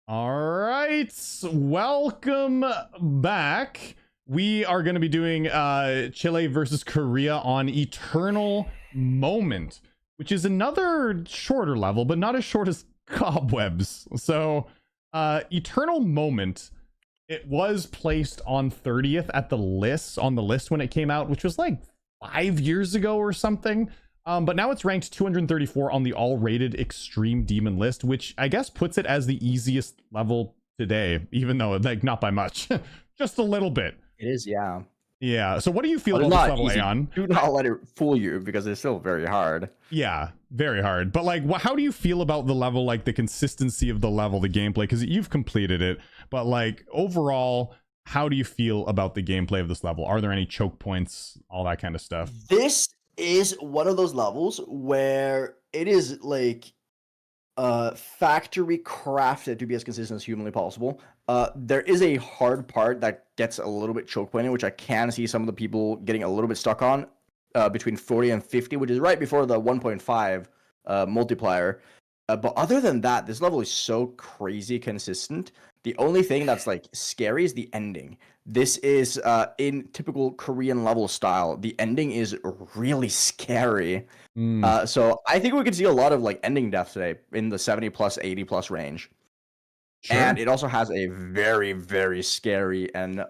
All right, welcome back. We are going to be doing Chile versus Korea on Eternal Moment, which is another shorter level, but not as short as Cobwebs. So Eternal Moment, it was placed on 30th at the list, on the list when it came out, which was like 5 years ago or something. But now it's ranked 234 on the all-rated Extreme Demon list, which I guess puts it as the easiest level today, even though like not by much, just a little bit. It is, yeah. Yeah. So what do you feel But about it's this not level, easy. Aeon? Do not let it fool you because it's still very hard. Yeah, very hard. But like, how do you feel about the level, like the consistency of the level, the gameplay? Because you've completed it, but like overall, how do you feel about the gameplay of this level? Are there any choke points, all that kind of stuff? This is one of those levels where it is like factory crafted to be as consistent as humanly possible. There is a hard part that gets a little bit choke pointed, which I can see some of the people getting a little bit stuck on, between 40 and 50, which is right before the 1.5 multiplier. But other than that, this level is so crazy consistent. The only thing that's like scary is the ending. This is in typical Korean level style. The ending is really scary. So I think we could see a lot of like ending death today in the 70 plus, 80 plus range. Sure. And it also has a very, very scary and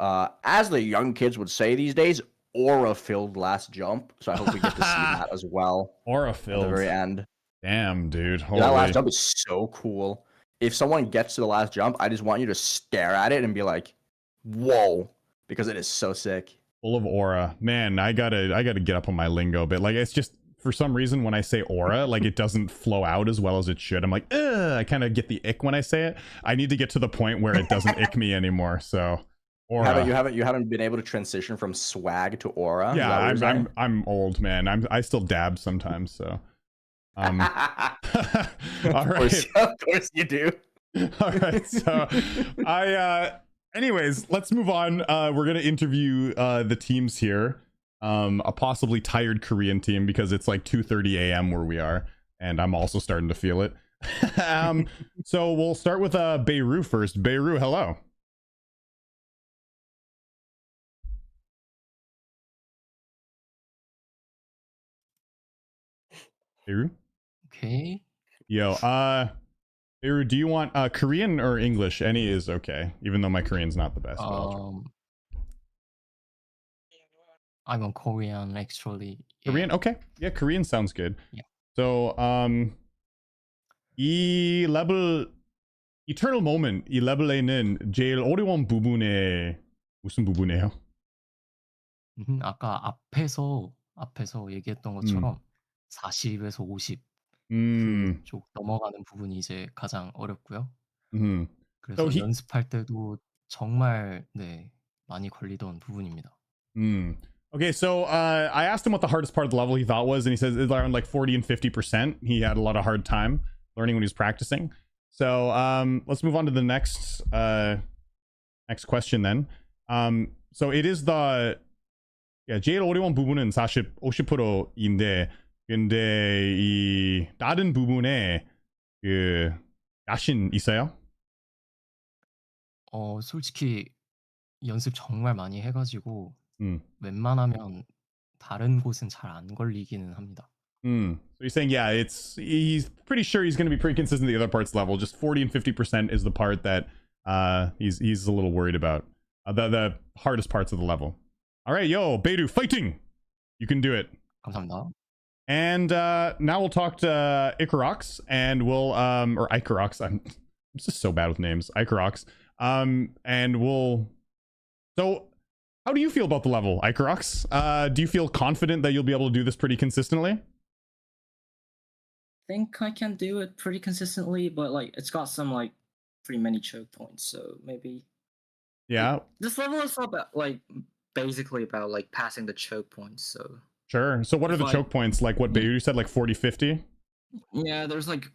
as the young kids would say these days, aura-filled last jump. So I hope we get to see that as well. Aura-filled. At the very end. Damn, dude. Holy. That last jump is so cool. If someone gets to the last jump, I just want you to stare at it and be like, whoa, because it is so sick. Full of aura. Man, I gotta get up on my lingo a bit. Like, it's just, for some reason, when I say aura, like it doesn't flow out as well as it should. I'm like, ugh, I kind of get the ick when I say it. I need to get to the point where it doesn't ick me anymore. So, aura. You haven't been able to transition from swag to aura. Yeah, I'm old, man. I still dab sometimes. So, all right. Of course you do. All right. So, anyways, let's move on. We're gonna interview the teams here. A possibly tired Korean team because it's like 2:30 a.m. where we are, and I'm also starting to feel it. So we'll start with Beirut first. Beirut, hello. Beirut? Okay. Yo, Beirut, do you want Korean or English? Any is okay, even though my Korean's not the best. But I'm on Korean actually. Korean? Okay. Yeah, Korean sounds good. Yeah. So, 이 레벨 Eternal Moment 이 레벨에는 제일 어려운 부분에 무슨 부분이에요? 아까 앞에서 얘기했던 것처럼 40에서 50 그쪽 넘어가는 부분이 이제 가장 어렵고요. 그래서 So 연습할 때도 정말 많이 걸리던 부분입니다. Okay, so I asked him what the hardest part of the level he thought was, and he says it's around like 40 and 50%. He had a lot of hard time learning when he was practicing. So let's move on to the next question then. So it is the 제일 어려운 부분은 50%인데 근데 이 다른 부분에 그 야신 있어요? 솔직히 연습 정말 많이 해가지고 웬만하면 다른 곳은 잘 안 걸리기는 합니다. So you're saying, yeah, he's pretty sure he's going to be pretty consistent the other parts level. Just 40 and 50% is the part that he's a little worried about. The hardest parts of the level. All right, yo, Beidou, fighting! You can do it. 감사합니다. And now we'll talk to Ikarox, and we'll or Ikarox. I'm just so bad with names. Ikarox. And we'll. So, how do you feel about the level, Ikarox? Do you feel confident that you'll be able to do this pretty consistently? I think I can do it pretty consistently, but like it's got some like pretty many choke points, so maybe. Yeah. This level is about like basically about like passing the choke points, so. Sure. So what are the choke points? Like what Beidou said, like 40, 50? Yeah, there's like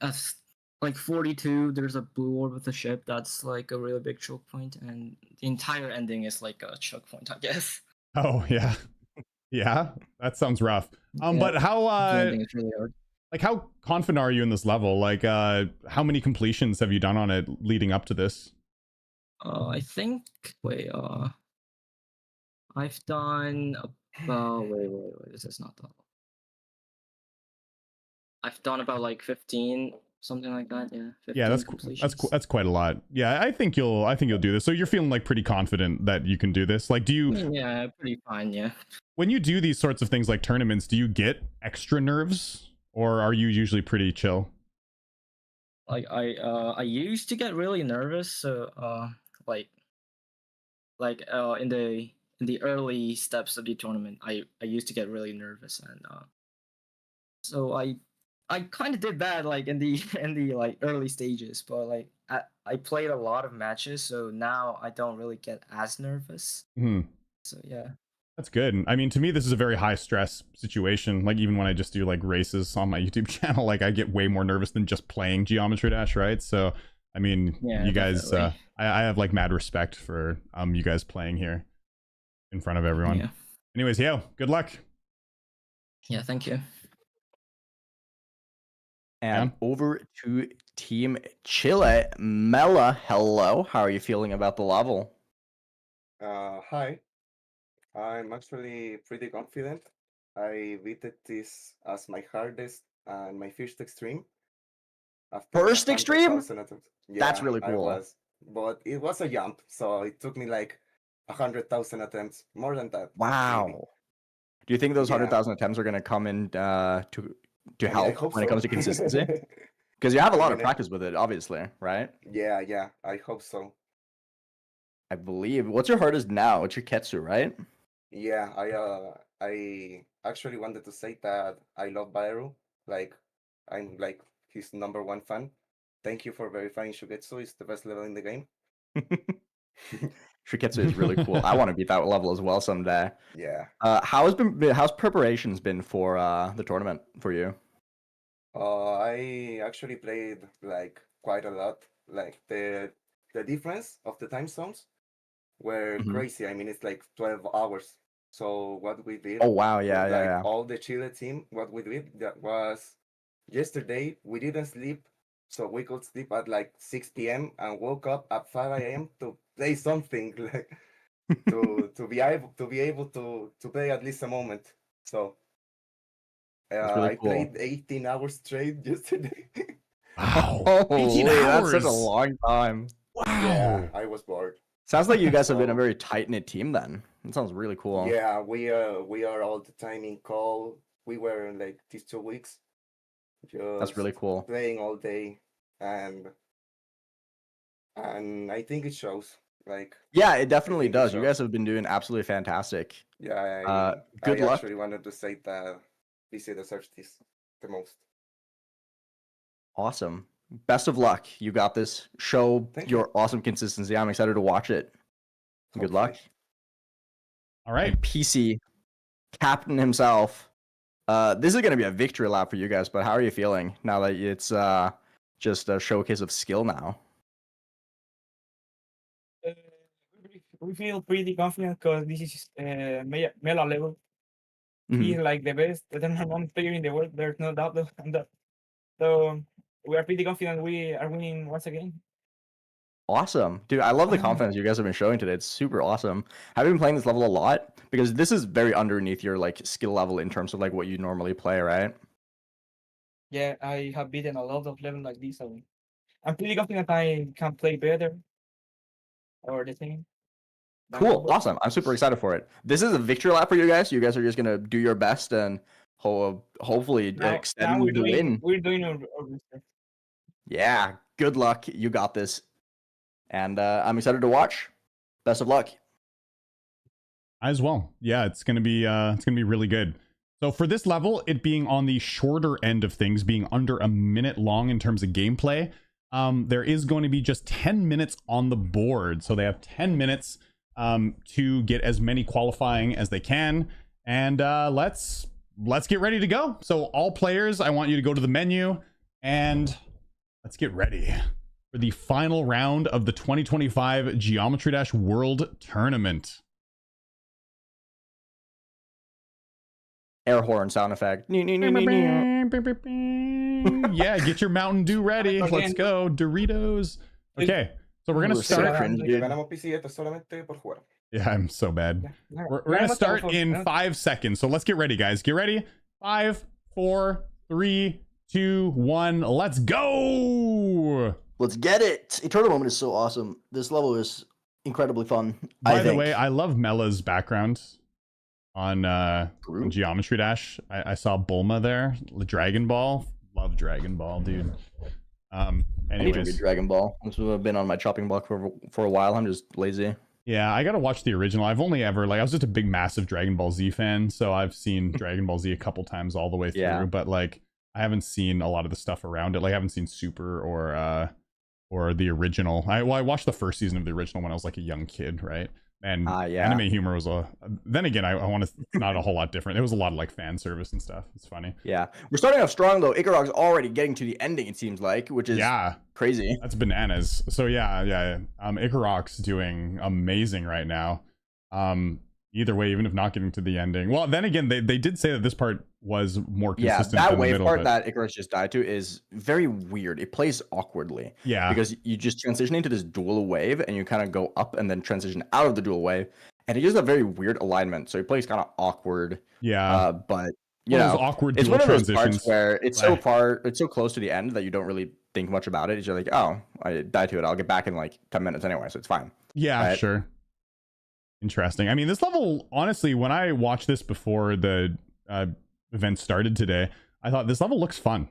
42. There's a blue orb with a ship. That's like a really big choke point, and the entire ending is like a choke point, I guess. Oh yeah, yeah. That sounds rough. Yeah, But how? the ending is really hard. Like, how confident are you in this level? Like, how many completions have you done on it leading up to this? I think I've done about wait, this is not that long. I've done about like 15, something like that. Yeah, 15 Yeah, completions. that's quite a lot. Yeah, I think you'll do this. So you're feeling like pretty confident that you can do this. Like, do you? Yeah, pretty fine. Yeah. When you do these sorts of things like tournaments, do you get extra nerves, or are you usually pretty chill? Like I used to get really nervous. So like in the early steps of the tournament, I used to get really nervous, and so I kind of did that like in the in the like early stages, but like I played a lot of matches, so now I don't really get as nervous. So yeah. That's good. I mean, to me, this is a very high stress situation. Like, even when I just do like races on my YouTube channel, like I get way more nervous than just playing Geometry Dash, right? So, I mean, Yeah, you guys, definitely. I have like mad respect for you guys playing here in front of everyone. Yeah. Anyways, yeah, good luck. Yeah, thank you. And over to Team Chile, Mela, hello. How are you feeling about the level? Hi. I'm actually pretty confident. I beat this as my hardest and my first extreme. After First extreme? 100,000 attempts. That's Yeah, really I cool. was. But it was a jump, so it took me like 100,000 attempts, more than that. Wow. maybe. Do you think those Yeah. 100,000 attempts are going to come in to I help hope when it so. comes to consistency? Because you have a I lot mean, of practice with it, obviously, right? Yeah, I hope so. I believe. What's your hardest now? It's your Ketsu, right? Yeah, I actually wanted to say that I love Baeru. Like, I'm like his #1 fan. Thank you for verifying Shugetsu is the best level in the game. Shiketsu is really cool. I want to beat that level as well someday. Yeah. How's preparations been for the tournament for you? I actually played like quite a lot. Like the difference of the time zones were Mhm. crazy. I mean, it's like 12 hours. So what we did, Oh wow, yeah, with, yeah, like yeah. all the Chile team, what we did that was yesterday we didn't sleep, so we could sleep at like 6 p.m. and woke up at 5 a.m. to play something like to be able to play at least a moment. So That's really I cool. played 18 hours straight yesterday. Wow. Holy, that's such a long time. Yeah, I was bored. Sounds like you guys have been a So- very tight-knit team then. That sounds really cool. Yeah, we are all the time in call. We were like these 2 weeks. That's really Just cool. playing all day, and I think it shows. Like, Yeah, it definitely think it does. You shows. guys have been doing absolutely fantastic. Yeah, Good I luck. actually wanted to say that PC deserves this the most. Awesome. Best of luck. You got this. Show Thank your awesome consistency. I'm excited to watch it. Good luck. All right. And PC, captain himself. This is going to be a victory lap for you guys, but how are you feeling now that it's just a showcase of skill now? We feel pretty confident because this is Mela level. Mhm. He's like the best #1 player in the world. There's no doubt on that. So we are pretty confident we are winning once again. Awesome. Dude, I love the confidence you guys have been showing today. It's super awesome. Have you been playing this level a lot? Because this is very underneath your like skill level in terms of like what you normally play, right? Yeah, I have beaten a lot of levels like this. So I'm pretty confident I can play better or the same. Cool. Awesome. I'm super excited for it. This is a victory lap for you guys. You guys are just gonna do your best and hopefully Now extend we're the win. doing our research. Yeah. Good luck. You got this. And I'm excited to watch. Best of luck. As well. Yeah, it's gonna be really good. So for this level, it being on the shorter end of things, being under a minute long in terms of gameplay, there is going to be just 10 minutes on the board. So they have 10 minutes to get as many qualifying as they can. And let's get ready to go. So all players, I want you to go to the menu and let's get ready for the final round of the 2025 Geometry Dash World Tournament. air horn sound effect. Yeah, get your Mountain Dew ready. Let's go, Doritos. Okay, so we're gonna start. Ganamos PC, esto es solamente por jugar. Yeah, I'm so bad. We're gonna start in 5 seconds. So let's get ready, guys. Get ready. 5, 4, 3, 2, 1. Let's go. Let's get it. Eternal Moment is so awesome. This level is incredibly fun. By the way, I love Mela's background on Geometry Dash. I saw Bulma there. Dragon Ball. Love Dragon Ball, dude. I need to read Anyways. Dragon Ball. This would have been on my chopping block for a while. I'm just lazy. Yeah, I gotta watch the original. I've only ever I was just a big massive Dragon Ball Z fan, so I've seen Dragon Ball Z a couple times all the way through, Yeah. but like I haven't seen a lot of the stuff around it. Like I haven't seen Super or the original. I watched the first season of the original when I was like a young kid, right? And yeah. anime humor was then again I want to not a whole lot different. It was a lot of like fan service and stuff. It's funny. Yeah, we're starting off strong though. Icarok's already getting to the ending, it seems like, which is crazy. That's bananas. So yeah. Icarok's doing amazing right now. Either way, even if not getting to the ending. Well, then again, they did say that this part was more consistent. Yeah, that than the wave middle, part but... that Icarus just died to is very weird. It plays awkwardly. Yeah. Because you just transition into this dual wave and you kind of go up and then transition out of the dual wave. And it gives a very weird alignment. So it plays kind of awkward. Yeah. But One of those awkward it's dual one of those transitions. parts where it's so far, it's so close to the end that you don't really think much about it. It's just like, oh, I died to it. I'll get back in like 10 minutes anyway, so it's fine. Yeah, Right? sure. Interesting. I mean, this level, honestly, when I watched this before the event started today, I thought this level looks fun.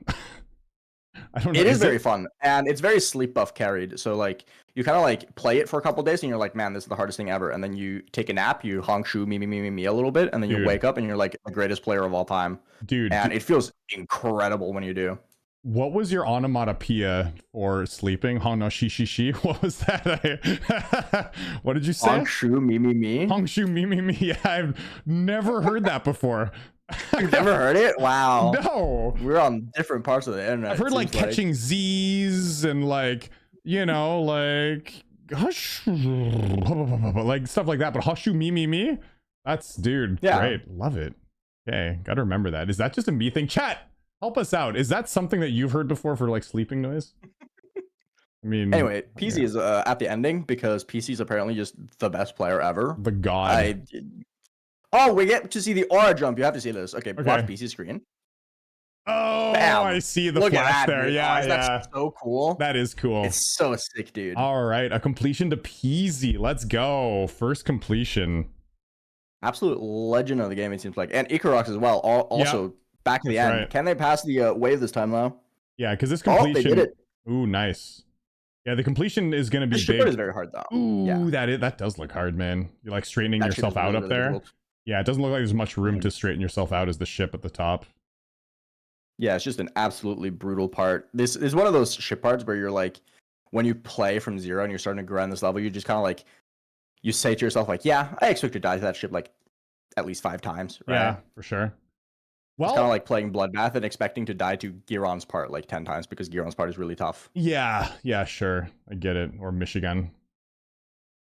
I don't know. It is very fun, and it's very sleep buff carried. So like you kind of like play it for a couple days, and you're like, man, this is the hardest thing ever. And then you take a nap, you honk shu me a little bit, and then you Dude. wake up, and you're like the greatest player of all time. Dude, and it feels incredible when you do. What was your onomatopoeia for sleeping? Hong no shi shi shi. What was that? What did you say? Honk shu me. Honk shu me. Yeah, I've never heard that before. You've never heard it? Wow. No. We're on different parts of the internet. I've heard like catching Z's and like, you know, like hush, like stuff like that. But hushu me. That's dude. Yeah. Great. Love it. Okay. Gotta remember that. Is that just a me thing? Chat, help us out. Is that something that you've heard before for like sleeping noise? I mean, Anyway, PC is at the ending because PC is apparently just the best player ever. The god. Oh, we get to see the aura jump. You have to see this. Okay, watch PC screen. Oh, Bam. I see the Look at flash that, there. dude. Yeah, Oh, yeah. that's so cool. That is cool. It's so sick, dude. All right, a completion to Peasy. Let's go. First completion. Absolute legend of the game, it seems like. And Icarox as well. Also, back to the that's end. right. Can they pass the wave this time, though? Yeah, because this Oh, completion. they did it. Ooh, nice. Yeah, the completion is going to The be shipper big. is very hard, though. Ooh, that does look hard, man. You're like straightening That ship yourself is out really, up really there. difficult. Yeah, it doesn't look like there's much room to straighten yourself out as the ship at the top. Yeah, it's just an absolutely brutal part. This is one of those ship parts where you're like, when you play from zero and you're starting to grind this level, you just kind of like, you say to yourself, like, yeah, I expect to die to that ship like at least 5 times, right? Yeah, for sure. Well, it's kind of like playing Bloodbath and expecting to die to Giron's part like 10 times because Giron's part is really tough. Yeah, sure. I get it. Or Michigan.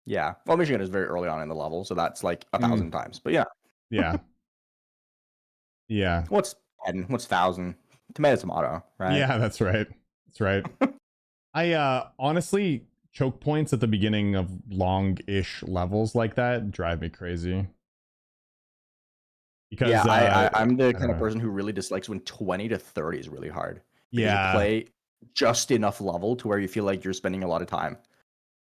Yeah. Well, Michigan is very early on in the level, so that's like 1,000 times. But yeah. Yeah. Yeah. What's 10? What's 1,000? Tomato, right? Yeah, that's right. That's right. I honestly, choke points at the beginning of long-ish levels like that drive me crazy. Because yeah, I'm the kind of person who really dislikes when 20 to 30 is really hard. Because Yeah. you play just enough level to where you feel like you're spending a lot of time.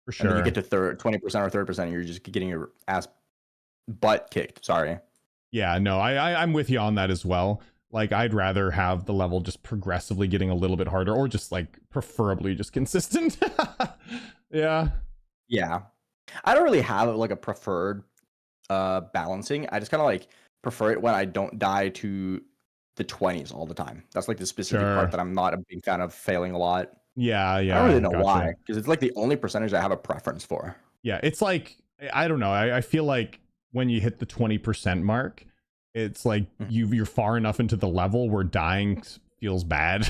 For And then sure. you get to 20% or 30%, and you're just getting your butt kicked. Sorry. Yeah, no, I'm with you on that as well. Like, I'd rather have the level just progressively getting a little bit harder, or just like preferably just consistent. Yeah. Yeah. I don't really have like a preferred balancing. I just kind of like prefer it when I don't die to the 20s all the time. That's like the specific Sure. part that I'm not a big fan of failing a lot. Yeah. I don't really know gotcha. why, because it's like the only percentage I have a preference for. Yeah, it's like, I don't know. I feel like when you hit the 20% mark, it's like you're far enough into the level where dying feels bad,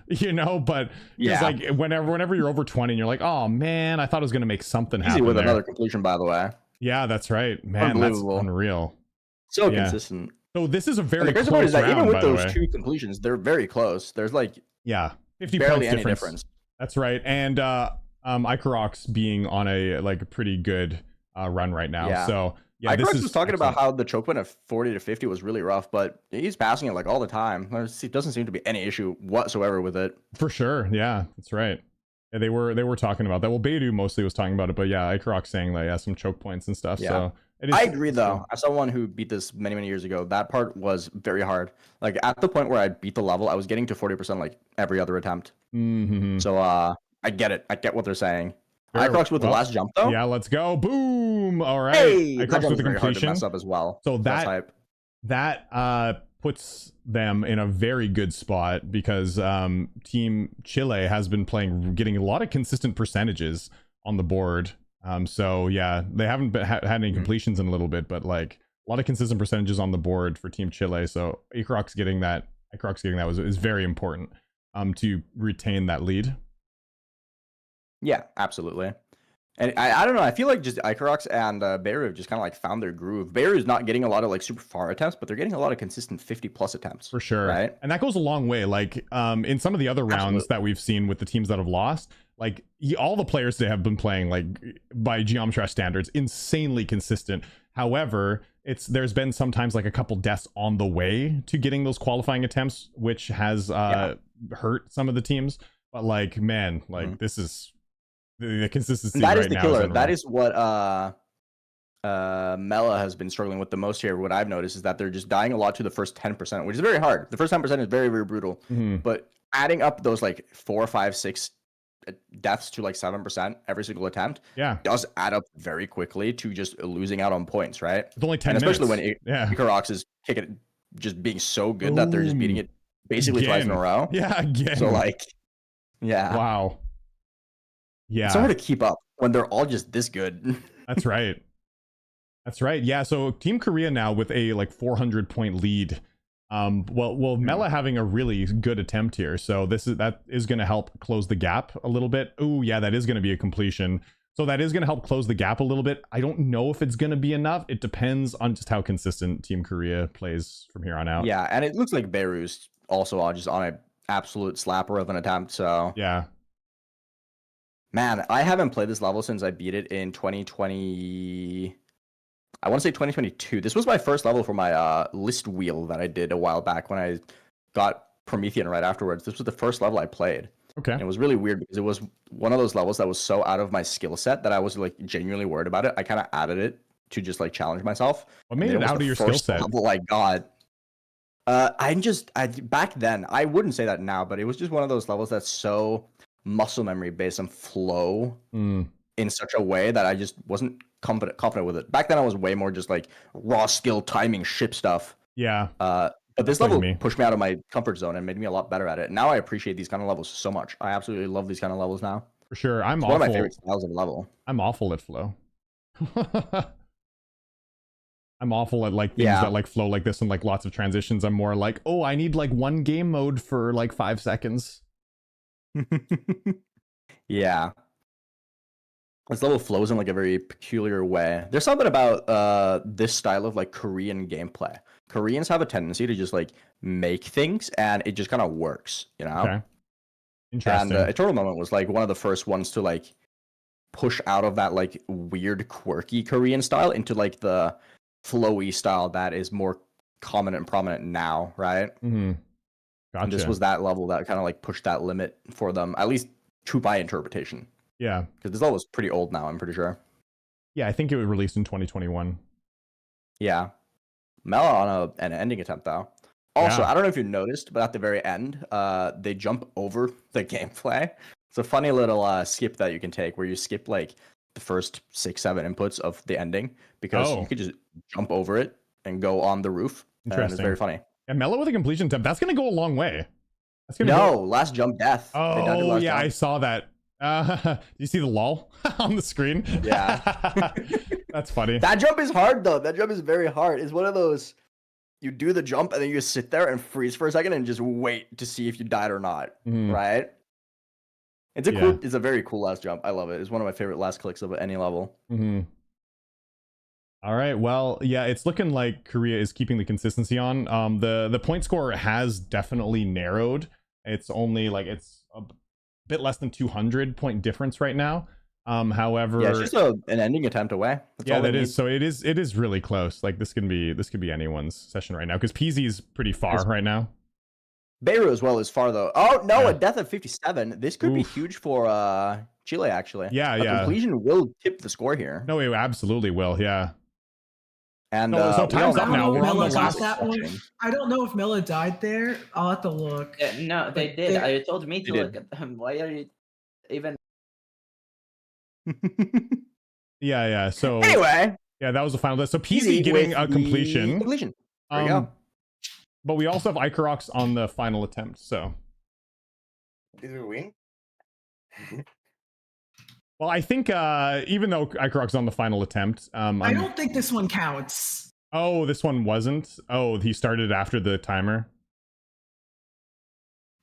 you know? But it's Yeah. like whenever you're over 20 and you're like, oh man, I thought I was going to make something Easy happen with there. another completion, by the way. Yeah, that's right. Man, that's Unbelievable. unreal. So Yeah. consistent. So this is a And very the crazy part close is that even round, with by the those way. 2 completions, they're very close. There's like 50 barely points any difference. difference. That's right. And Ikarox being on a like pretty good run right now. Yeah. So yeah, this Icrox is was talking excellent. about how the choke point of 40 to 50 was really rough, but he's passing it like all the time. There doesn't seem to be any issue whatsoever with it. For sure. Yeah, that's right. Yeah, they were talking about that. Well, Beidou mostly was talking about it, but yeah, Ikarox saying that he has some choke points and stuff. Yeah. So I agree though. As someone who beat this many years ago, that part was very hard. Like at the point where I beat the level, I was getting to 40% like every other attempt. Mm-hmm. So I get it. I get what they're saying. Sure. Icrox with the last jump though. Yeah, let's go. Boom. All right. Hey, that Icrox jump with is the very hard to completion. mess up as well. So That's hype. that puts them in a very good spot because Team Chile has been getting a lot of consistent percentages on the board. So yeah, they haven't had any completions in a little bit, but like a lot of consistent percentages on the board for Team Chile. So Icrox getting that is very important to retain that lead. Yeah, absolutely. And I don't know. I feel like just Icrox and Beirut just kind of like found their groove. Beirut's not getting a lot of like super far attempts, but they're getting a lot of consistent 50+ attempts. For sure. Right. And that goes a long way. Like in some of the other rounds that we've seen with the teams that have lost, like all the players they have been playing like by Geometry standards, insanely consistent. However, there's been sometimes like a couple deaths on the way to getting those qualifying attempts, which has hurt some of the teams. But like, man, like this is the consistency. That right is the now killer. That is what Mela has been struggling with the most here. What I've noticed is that they're just dying a lot to the first 10%, which is very hard. The first 10% is very, very brutal. But adding up those like 4, 5, 6 deaths to like 7% every single attempt, does add up very quickly to just losing out on points, right? It's only 10 and especially minutes. when Ikarox is kicking, just being so good that they're just beating it basically twice in a row. Yeah, again. So like, yeah. Wow. Yeah. It's hard to keep up when they're all just this good. That's right. That's right. Yeah. So Team Korea now with a like 400 point lead. Well, Mela having a really good attempt here. So that is going to help close the gap a little bit. Oh yeah, that is going to be a completion. So that is going to help close the gap a little bit. I don't know if it's going to be enough. It depends on just how consistent Team Korea plays from here on out. Yeah, and it looks like Beirut's also just on an absolute slapper of an attempt. So yeah. Man, I haven't played this level since I beat it in 2020. I want to say 2022. This was my first level for my list wheel that I did a while back when I got Promethean right afterwards. This was the first level I played. Okay. And it was really weird because it was one of those levels that was so out of my skill set that I was like genuinely worried about it. I kind of added it to just like challenge myself. What made it out of your skill set? Level I got. Back then, I wouldn't say that now, but it was just one of those levels that's so muscle memory based on flow in such a way that I just wasn't confident with it. Back then I was way more just like raw skill timing ship stuff. Yeah. But this level pushed me out of my comfort zone and made me a lot better at it. Now I appreciate these kind of levels so much. I absolutely love these kind of levels now. For sure. It's one of my favorite styles of level. I'm awful at flow. I'm awful at like things that like flow like this and like lots of transitions. I'm more like, oh, I need like one game mode for like 5 seconds. Yeah. This level flows in like a very peculiar way. There's something about this style of like Korean gameplay. Koreans have a tendency to just like make things and it just kind of works, you know? Okay. Interesting. And Eternal Moment was like one of the first ones to like push out of that like weird quirky Korean style into like the flowy style that is more common and prominent now, right? Mm-hmm. Gotcha. And this was that level that kind of like pushed that limit for them, at least to my interpretation. Yeah. Because this level is pretty old now, I'm pretty sure. Yeah, I think it was released in 2021. Yeah. Mela on an ending attempt, though. Also, Yeah. I don't know if you noticed, but at the very end, they jump over the gameplay. It's a funny little skip that you can take where you skip like the first 6, 7 inputs of the ending because you could just jump over it and go on the roof. And it's very funny. And Mela with a completion attempt, that's going to go a long way. That's gonna No, last jump death. They died to Oh, last yeah, jump. I saw that. Do you see the lol on the screen? Yeah. That's funny. That jump is hard, though. That jump is very hard. It's one of those, you do the jump and then you just sit there and freeze for a second and just wait to see if you died or not, right? It's it's a very cool last jump. I love it. It's one of my favorite last clicks of any level. Mm-hmm. All right. Well, yeah, it's looking like Korea is keeping the consistency on. The point score has definitely narrowed. It's only like it's a bit less than 200 point difference right now. However, yeah, it's just an ending attempt away. That's yeah, all that it is. needs. So it is really close. Like this could be anyone's session right now because PZ's pretty far right now. Beirut as well is far though. Oh no, Yeah. a death at 57. This could be huge for Chile actually. Yeah, a yeah. completion will tip the score here. No, it absolutely will. Yeah. And so time's up now. We're on the Mela got last. that one. I don't know if Mela died there. I'll have to look. Yeah, no, they But did. they- I told me to They look did. at them. Why are you even? Yeah. So anyway, yeah, that was the final list. So Easy PZ getting with a the completion. completion. There you go. But we also have Ikarox on the final attempt. So. Did we win? Well, I think even though Ikarox on the final attempt, I don't think this one counts. Oh, this one wasn't. Oh, he started after the timer.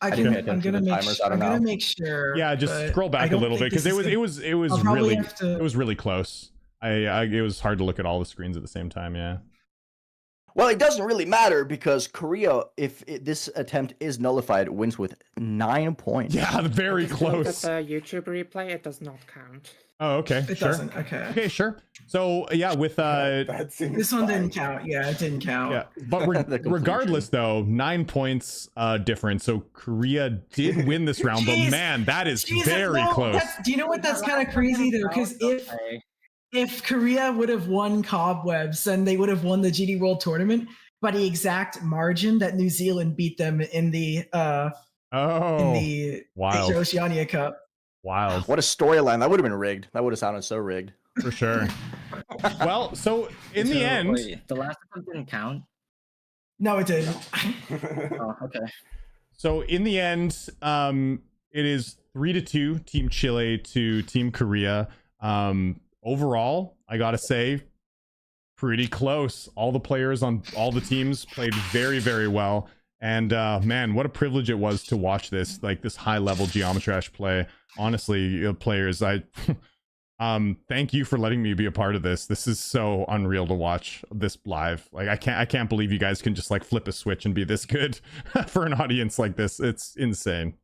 I'm gonna make sure. Yeah, just but scroll I back a don't little bit think because this is it was I'll probably really have to- it was really close. It was hard to look at all the screens at the same time. Yeah. Well, it doesn't really matter because Korea, if this attempt is nullified, wins with 9 points. Yeah, very If you look close. at the YouTube replay, it does not count. Oh, okay. It sure. doesn't. Okay. Okay, sure. So yeah, with This one didn't count. Yeah, it didn't count. yeah, but regardless though, 9 points difference. So Korea did win this round, but Jeez. man, that is Jesus, very no, close. Do you know what? That's kind of crazy though, because if Korea would have won Cobwebs, then they would have won the GD World Tournament by the exact margin that New Zealand beat them in the wild. Oceania Cup. Wild. What a storyline. That would have been rigged. That would have sounded so rigged. For sure. Well, so in the end, wait, the last one didn't count. No, it didn't. Oh, okay. So in the end, it is 3-2 Team Chile to Team Korea. Overall, I gotta say, pretty close. All the players on all the teams played very, very well. And man, what a privilege it was to watch this, like this high level Geometrash play. Honestly, players, I thank you for letting me be a part of this. This is so unreal to watch this live. Like I can't believe you guys can just like flip a switch and be this good for an audience like this. It's insane.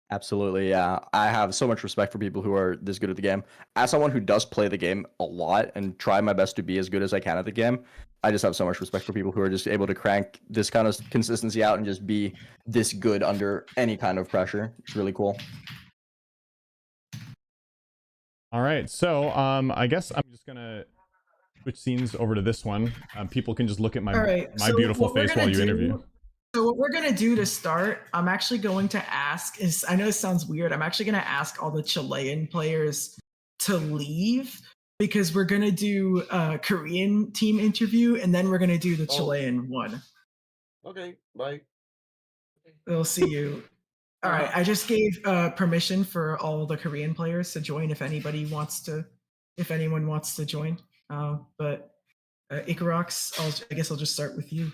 Absolutely, yeah. I have so much respect for people who are this good at the game. As someone who does play the game a lot and try my best to be as good as I can at the game, I just have so much respect for people who are just able to crank this kind of consistency out and just be this good under any kind of pressure. It's really cool. All right, so I guess I'm just gonna switch scenes over to this one. People can just look at my All right, my so beautiful what we're face while gonna you do- interview. So what we're gonna do to start, I'm actually going to ask. I know this sounds weird. I'm actually gonna ask all the Chilean players to leave because we're gonna do a Korean team interview and then we're gonna do the Chilean one. Okay, bye. We'll see you. All right. I just gave permission for all the Korean players to join if anyone wants to join. But Ikarox, I guess I'll just start with you.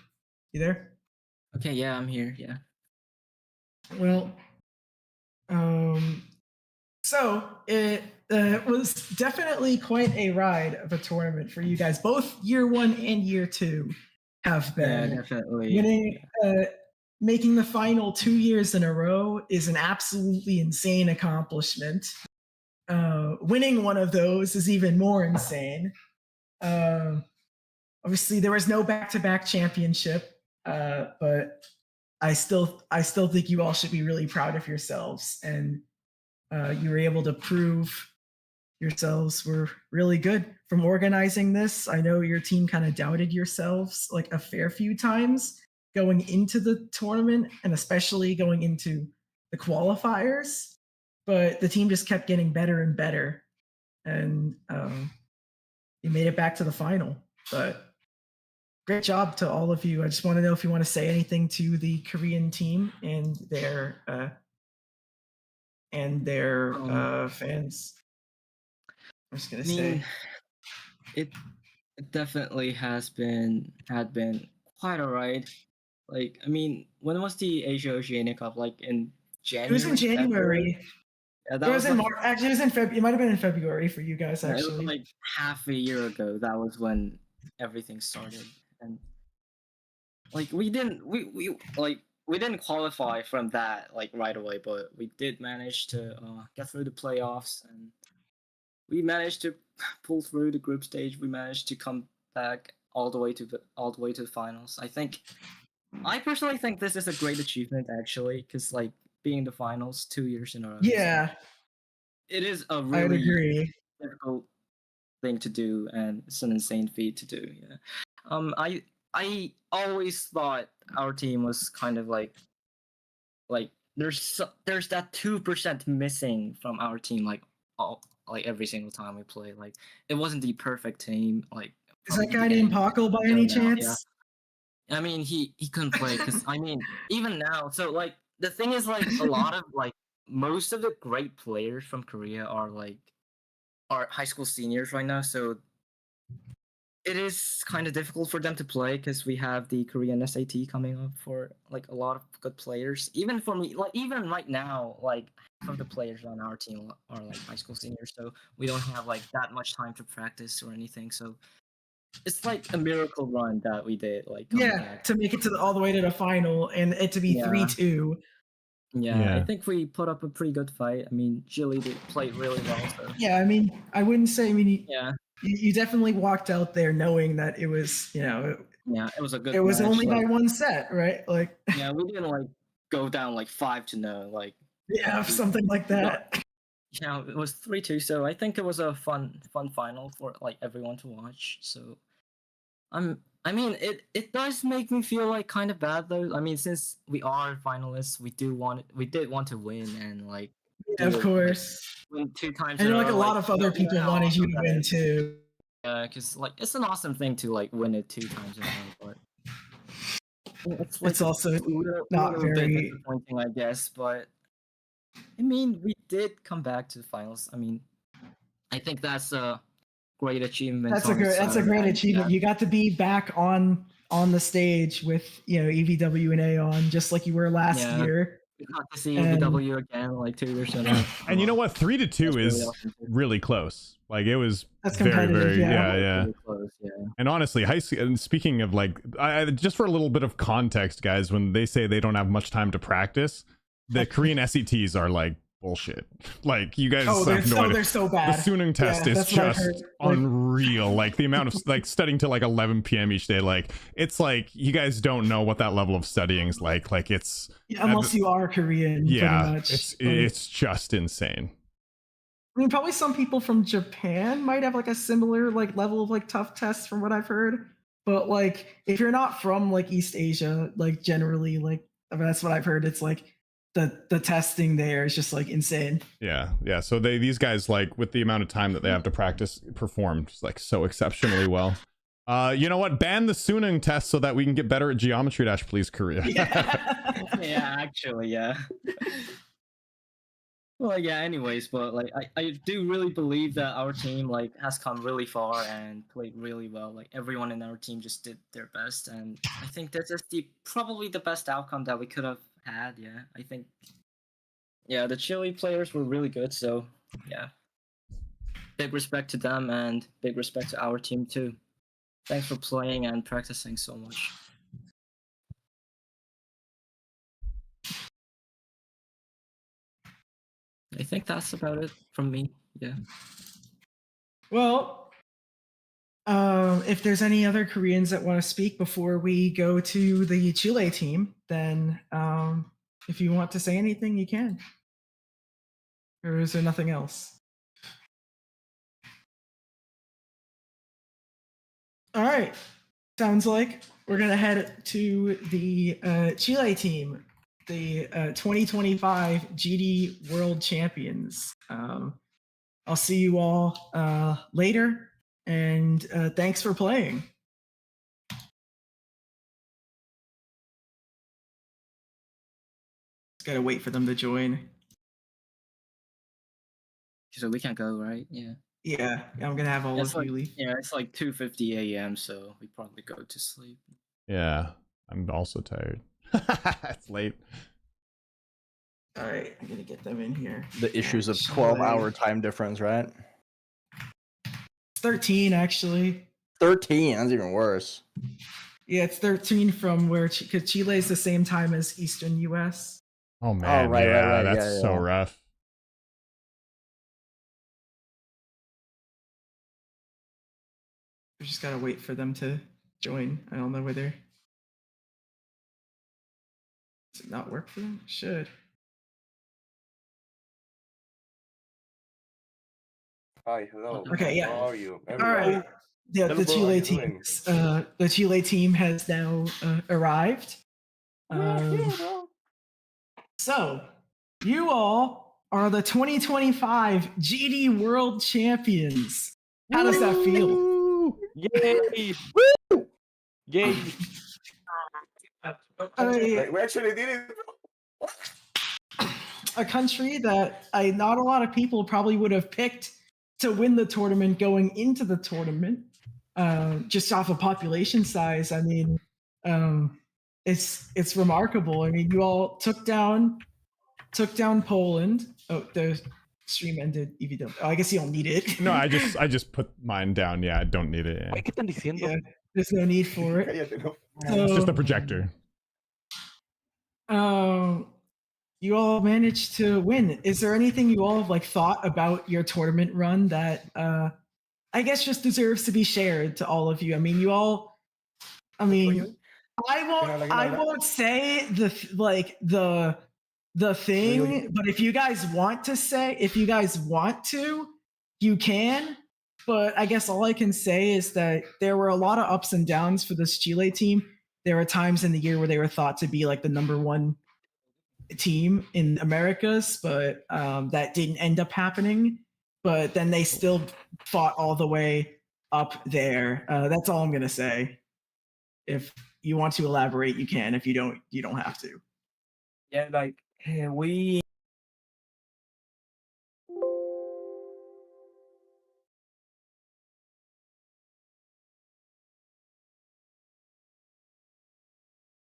You there? Okay, yeah, I'm here. Yeah. Well, so it was definitely quite a ride of a tournament for you guys. Both year one and year two have been. Yeah, definitely. Winning, making the final 2 years in a row is an absolutely insane accomplishment. Winning one of those is even more insane. Obviously, there was no back-to-back championship. But I still think you all should be really proud of yourselves, and you were able to prove yourselves were really good from organizing this. I know your team kind of doubted yourselves like a fair few times going into the tournament, and especially going into the qualifiers, but the team just kept getting better and better, and you made it back to the final. But great job to all of you. I just want to know if you want to say anything to the Korean team and their fans. I'm just gonna say it definitely had been quite a ride. Like, I mean, when was the Asia Oceania Cup? Like in January? it was in January. Yeah, It was in March. Actually, it was in February. It might have been in February for you guys. Yeah, it was Actually, like half a year ago. That was when everything started, and like we didn't qualify from that like right away, but we did manage to get through the playoffs, and we managed to pull through the group stage. We managed to come back all the way to the finals. I personally think this is a great achievement, actually, because like being in the finals 2 years in a row. Yeah, it is a I'd really agree. difficult thing to do, and it's an insane feat to do. Yeah. I always thought our team was kind of like there's that 2% missing from our team like every single time we play. Like it wasn't the perfect team. Like Is that guy named Paco by any chance? I mean, he couldn't play because I mean, even now. So like the thing is, like a lot of like most of the great players from Korea are high school seniors right now. So it is kind of difficult for them to play because we have the Korean SAT coming up for like a lot of good players. Even for me, like even right now, like half of the players on our team are like high school seniors, so we don't have like that much time to practice or anything. So it's like a miracle run that we did. Like coming back. To make it to all the way to the final and it to be 3-2. Yeah, I think we put up a pretty good fight. I mean, Chile played really well. So. Yeah, I mean, I wouldn't say. I mean, yeah. You definitely walked out there knowing that it was, it was a good. It was match, only like, by one set, right? Like. Yeah, we didn't like go down like 5-0, like. Yeah, something like that. Yeah, it was 3-2. So I think it was a fun final for like everyone to watch. So, I mean, it does make me feel like kind of bad though. I mean, since we are finalists, we did want to win and like. Yeah, of course. Win 2 times. I know like a lot of other people wanted you to win too. Yeah, because like it's an awesome thing to like win it 2 times in a row, but it's also not bit very disappointing, I guess. But I mean, we did come back to the finals. I mean, I think that's a great achievement. That's a great achievement. You got to be back on the stage with EVW and A on just like you were last year. We got to see EVW again like 2 years ago. And you know what? 3-2 is really close. Like it was very yeah. Really close, yeah. And honestly, and speaking of like, just for a little bit of context, guys, when they say they don't have much time to practice, the Korean SETs are like bullshit. Like you guys they're so bad. The Sunung test is just unreal. Like the amount of like studying till like 11 p.m. each day. Like it's like you guys don't know what that level of studying is like. Like it's unless you are Korean. Yeah, pretty much. It's just insane. I mean, probably some people from Japan might have like a similar like level of like tough tests from what I've heard. But like if you're not from like East Asia, like generally like that's what I've heard. It's like the testing there is just like insane. Yeah. So these guys, like with the amount of time that they have to practice, performed like so exceptionally well. You know what? Ban the Sunung test so that we can get better at Geometry Dash, please, Korea. Yeah, actually, yeah. Well, yeah. Anyways, but like I do really believe that our team like has come really far and played really well. Like everyone in our team just did their best, and I think this is probably the best outcome that we could have had. Yeah, I think. Yeah, the Chile players were really good. So yeah, big respect to them and big respect to our team too. Thanks for playing and practicing so much. I think that's about it from me. Yeah. Well, if there's any other Koreans that want to speak before we go to the Chile team, then if you want to say anything, you can. Or is there nothing else? All right. Sounds like we're going to head to the Chile team, the 2025 GD World Champions. I'll see you all later, and thanks for playing. Just gotta wait for them to join. So we can't go, right? Yeah. Yeah, I'm gonna have all of you leave. Yeah, it's like 2:50 a.m., so we probably go to sleep. Yeah, I'm also tired. It's late. All right, I'm gonna get them in here. The issues of 12-hour time difference, right? 13 actually. 13. That's even worse. Yeah, it's 13 from where because Chile is the same time as Eastern U.S. Oh man, right, yeah, right. that's Yeah, so yeah. rough. We just gotta wait for them to join. I don't know whether. Does it not work for them? It should. Hi, hello. Okay, yeah. How are you? All Everybody? right. Yeah, Hello, the bro, how Chile you team. doing? The Chile team has now arrived. So, you all are the 2025 GD World Champions. How does that feel? Yay! Yay! We actually did it. A country that not a lot of people probably would have picked to win the tournament going into the tournament, just off of population size. I mean, it's remarkable. I mean, you all took down Poland. Oh, the stream ended. EVW. Oh, I guess you don't need it. No, I just put mine down. Yeah, I don't need it. Yeah. ¿Qué están diciendo? Yeah, there's no need for it. It's just a projector. You all managed to win. Is there anything you all have like thought about your tournament run that I guess just deserves to be shared to all of you? I mean, you all. I mean, I won't say the thing, but if you guys want to, you can. But I guess all I can say is that there were a lot of ups and downs for this Chile team. There were times in the year where they were thought to be like the #1 team in Americas, but that didn't end up happening. But then they still fought all the way up there. That's all I'm gonna say. If you want to elaborate, you can. If you don't, you don't have to. Yeah, like we.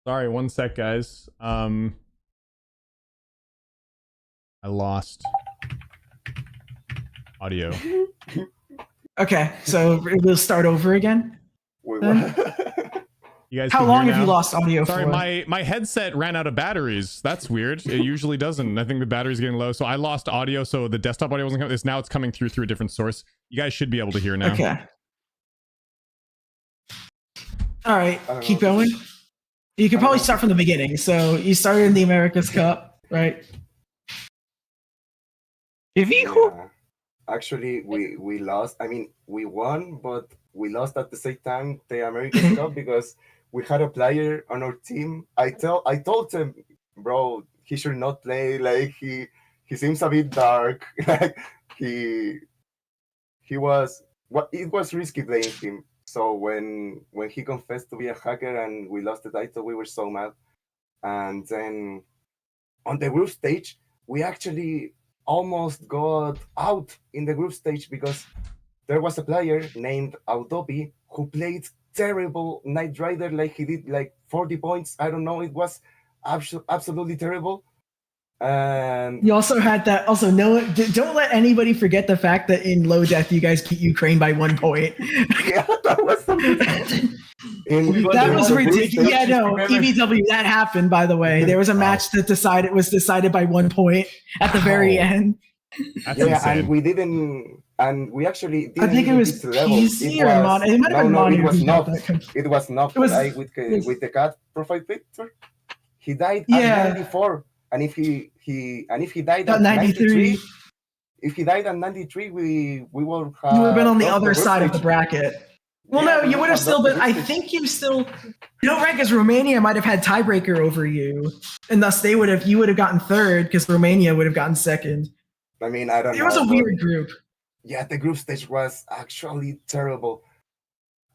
Sorry, one sec, guys. I lost audio. Okay, so we'll start over again. Then? You guys How can long hear have you now? lost audio Sorry, for? my headset ran out of batteries. That's weird. It usually doesn't. I think the battery's getting low, so I lost audio. So the desktop audio wasn't coming. Now it's coming through a different source. You guys should be able to hear now. Okay. All right, keep going. You can probably start from the beginning. So you started in the America's Cup, right? Yeah. Actually, we lost. I mean, we won, but we lost at the same time the American Cup because we had a player on our team. I told him, bro, he should not play. Like he seems a bit dark. Like he was. What it was risky playing him. So when he confessed to be a hacker and we lost the title, we were so mad. And then on the group stage, we actually almost got out in the group stage because there was a player named Autopi who played terrible Knight Rider, like he did like 40 points. I don't know, it was absolutely terrible. And You also had that. Also, don't let anybody forget the fact that in low death, you guys beat Ukraine by 1 point. Yeah, that was that was ridiculous. Yeah, no, EVW, that happened. By the way, there was a match that was decided by 1 point at the very end. That's yeah, insane. and we didn't, and we actually didn't. I think it was PC or Mon. It might have been Mon. It was not. It was not. It was- Like with the cat profile picture. He died Yeah. at 94, and if he died At at 93. 93, if he died at 93, we will have. You would have been on the lost other group side of the stage. bracket. Well, Yeah, no, we you would have have still lost the been. group I stage. think you still. Rank as Romania might have had tiebreaker over you, and thus you would have gotten third because Romania would have gotten second. I mean, I don't know. It was a but- weird group. Yeah, the group stage was actually terrible.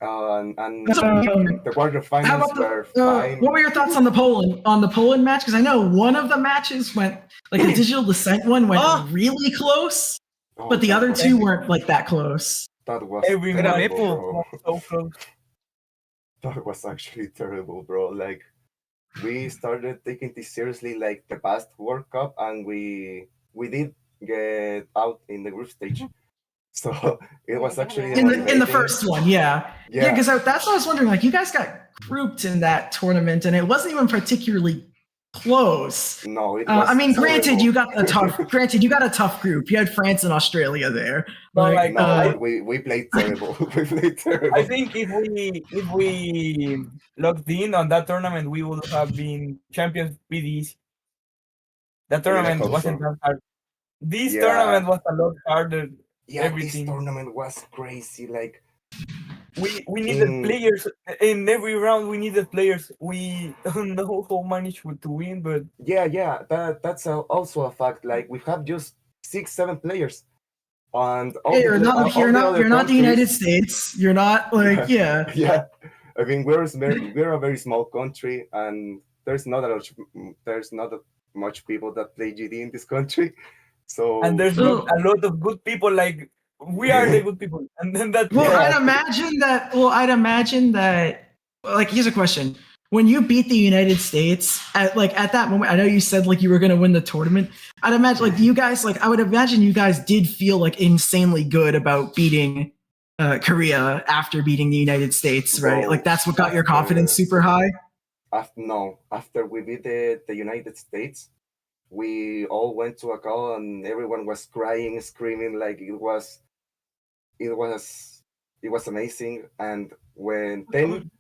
And the How quarterfinals about were the, fine. what were your thoughts on the Poland match? Because I know one of the matches went like the Digital Descent one went really close, but the other two weren't like that close. That was Every terrible, match bro. was so close. That was actually terrible, bro. Like we started taking this seriously like the past World Cup, and we did get out in the group stage. So it was actually in the motivating. first one, yeah. Because that's what I was wondering. Like, you guys got grouped in that tournament, and it wasn't even particularly close. No, it was. I mean, granted, terrible. you got a tough. Granted, you got a tough group. You had France and Australia there. But Like, no, but we played terrible. We played terrible. I think if we logged in on that tournament, we would have been champions pretty easy. That tournament hope wasn't so. that hard. This Yeah. tournament was a lot harder. Yeah, everything. this tournament was crazy. Like we needed players in every round. We needed players. We don't know how managed to win, but yeah, that's also a fact. Like we have just 6-7 players, and all hey, the you're pla- not. all You're the not. other You're not the United countries- States. You're not like yeah. Yeah. I mean, we're a very small country, and there's not that much people that play GD in this country. So and there's not a lot of good people. Like we are the good people, and then that. Well, I'd imagine that. Like, here's a question: when you beat the United States at that moment, I know you said like you were going to win the tournament. I'd imagine like you guys I would imagine you guys did feel like insanely good about beating Korea after beating the United States, right? Well, Like that's what got your confidence super high. After we beat the United States, we all went to a call, and everyone was crying, screaming, like it was amazing. And then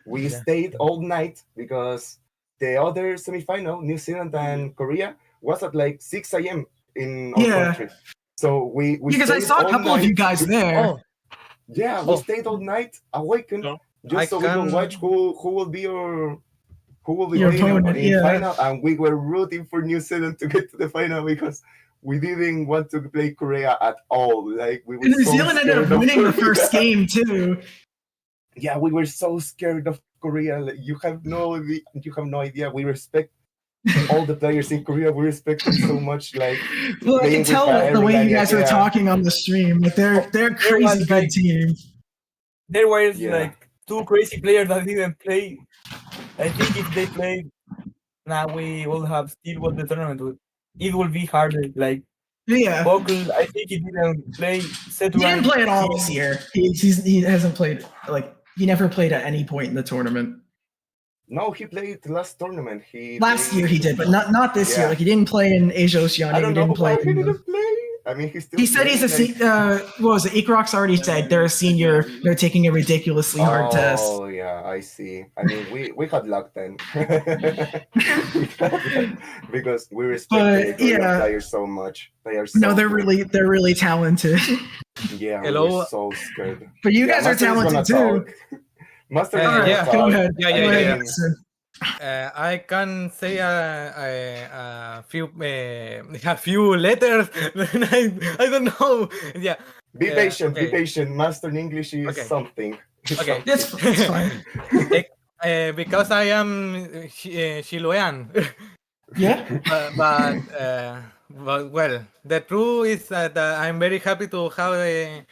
we stayed all night because the other semifinal, New Zealand and Korea, was at like 6 a.m. in our country. So we because I stayed saw a all couple of you night. guys there. Yeah, we stayed all night, awakened, just so we can watch who will be your Your playing opponent, in yeah. final. And we were rooting for New Zealand to get to the final because we didn't want to play Korea at all. Like we were And New so Zealand ended up scared of winning the Korea. first game too. Yeah, we were so scared of Korea. Like, you have no idea. We respect all the players in Korea. We respect them so much. Like, Well, I can playing with tell the way you everybody, guys were yeah. talking on the stream. Like they're crazy good team. There were Yeah. like 2 crazy players that didn't play. I think if they played, now we will have still won the tournament. It will be harder. Like Yeah. Buckle, I think he didn't play. He didn't play at all this year. He hasn't played he never played at any point in the tournament. No, he played last tournament. Last year he did, but not this year. Yeah. Like he didn't play in Asia I Oceania. He don't know didn't play. why he didn't play. I mean, He said he's what was it? Ikrox already said they're a senior. They're taking a ridiculously hard test. Oh yeah, I see. I mean, we had luck then. Because we respect the But, Korean yeah. players so much. They are so No, they're good. really talented. Yeah, Hello. we're so scared. But you Yeah, guys are Master is gonna talented too. talk. Master is All gonna right, talk. go ahead. Yeah, Go yeah, ahead, yeah. Master. I can say a few letters. I don't know. Yeah. Be patient, be okay. patient. Master in English is Okay. something. Okay. It's fine. Because I am Chilean. Yeah. But well, the truth is that I'm very happy to have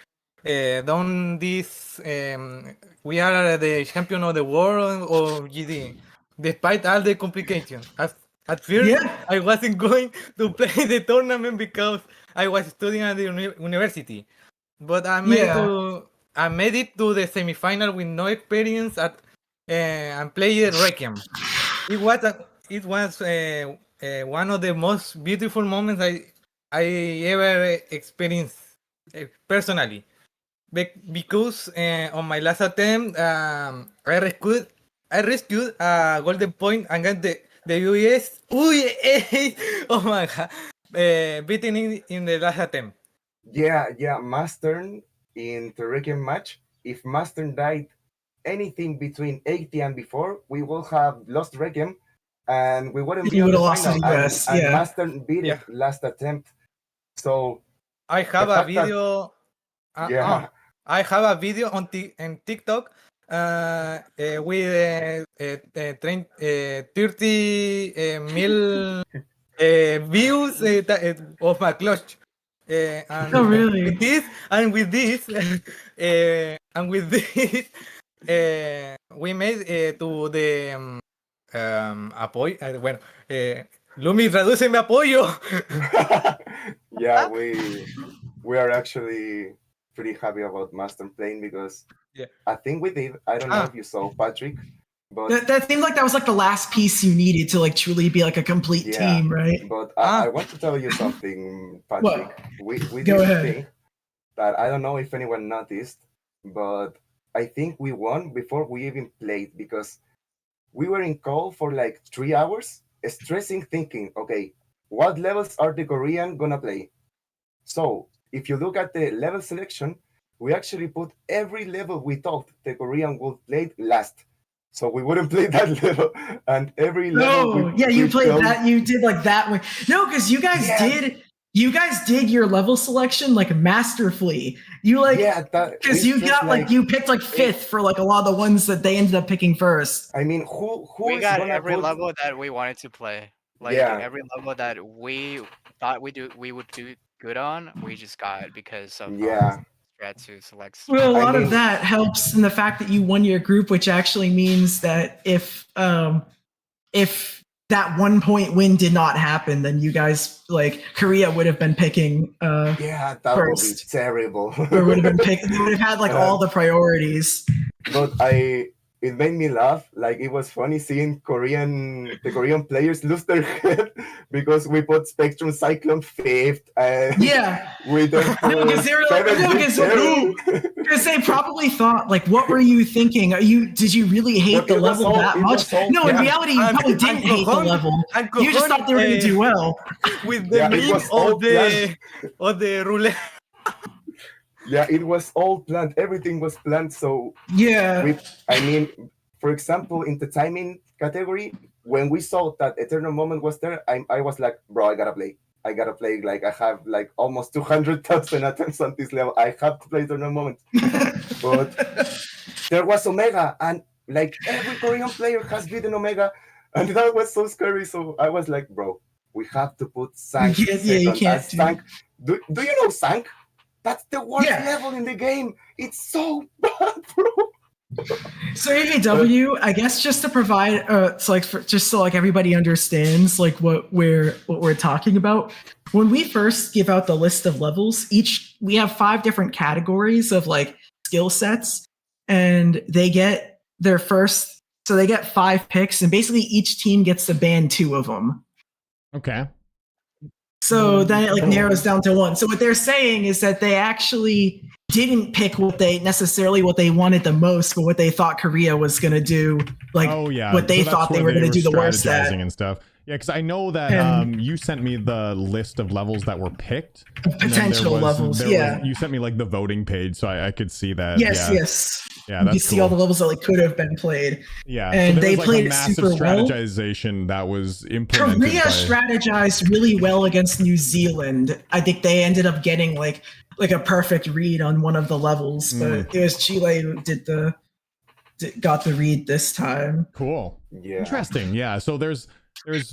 done this. We are the champion of the world of GD, despite all the complications. At first, Yeah. I wasn't going to play the tournament because I was studying at the university, but I made it to the semifinal with no experience and played Requiem. It was one of the most beautiful moments I ever experienced personally. Because on my last attempt, I rescued a golden point and got the US. Oh my god! Beating in the last attempt. Yeah, Master in the Requiem match. If Master died anything between 80 and before, we will have lost Requiem, and we wouldn't be You on would the have lost to final. the US, And yeah. Master beat it last attempt. So I have the a fact that- video. Yeah. I have a video on TikTok with 30 mil views of my clutch. And Oh, really? With this, we made to the bueno, Lumi, reduce mi apoyo. Yeah, we are actually pretty happy about Master playing because I think we did. I don't know if you saw Patrick, but That seemed like that was like the last piece you needed to like truly be like a complete team, right? But I want to tell you something, Patrick. We Go did ahead. think that I don't know if anyone noticed, but I think we won before we even played because we were in call for like 3 hours, stressing, thinking, okay, what levels are the Korean gonna play? So if you look at the level selection, we actually put every level we thought the Korean would play last. So we wouldn't play that level, and every level. No, you played that. You did like that way. No, because you guys did your level selection like masterfully. You like because you got like you picked like fifth for like a lot of the ones that they ended up picking first. I mean, who we is got gonna every put... level that we wanted to play. Like every level that we thought we would do good on, we just got because of strat to select. Well, a lot of that helps in the fact that you won your group, which actually means that if that 1 point win did not happen, then you guys like Korea would have been picking that first. would be terrible. Or would have been picked. You would have had like all the priorities. But it made me laugh. Like it was funny seeing the Korean players lose their head because we put Spectrum Cyclone fifth. We then put because they probably thought like, what were you thinking? Did you really hate the level that much? No, in reality, you probably didn't hate the level. You just thought they were going to do well. With the meme of the roulette. Yeah, it was all planned. Everything was planned. So for example, in the timing category, when we saw that Eternal Moment was there, I was like, bro, I gotta play. Like I have like almost 200,000 attempts on this level. I have to play Eternal Moment. But there was Omega, and like every Korean player has beaten Omega, and that was so scary. So I was like, bro, we have to put Sank you can't Sank. Do you know Sank? That's the worst level in the game. It's so bad, bro. So AAW, I guess just to provide, so everybody understands like what we're talking about. When we first give out the list of levels, we have 5 different categories of like skill sets, and they get their first. So they get 5 picks, and basically each team gets to ban 2 of them. Okay. So then it like narrows down to 1. So what they're saying is that they actually didn't pick what they wanted the most, but what they thought Korea was going to do, like what they thought they were going to do the worst at. And stuff. Yeah, because I know that you sent me the list of levels that were picked. Potential levels, you sent me like the voting page, so I could see that. Yes. Yeah, you can see all the levels that like could have been played. Yeah, and so they was, played like, a it super massive well. strategization that was implemented. Korea strategized really well against New Zealand. I think they ended up getting like a perfect read on one of the levels, but it was Chile who got the read this time. Cool. Yeah. Interesting. Yeah. So there's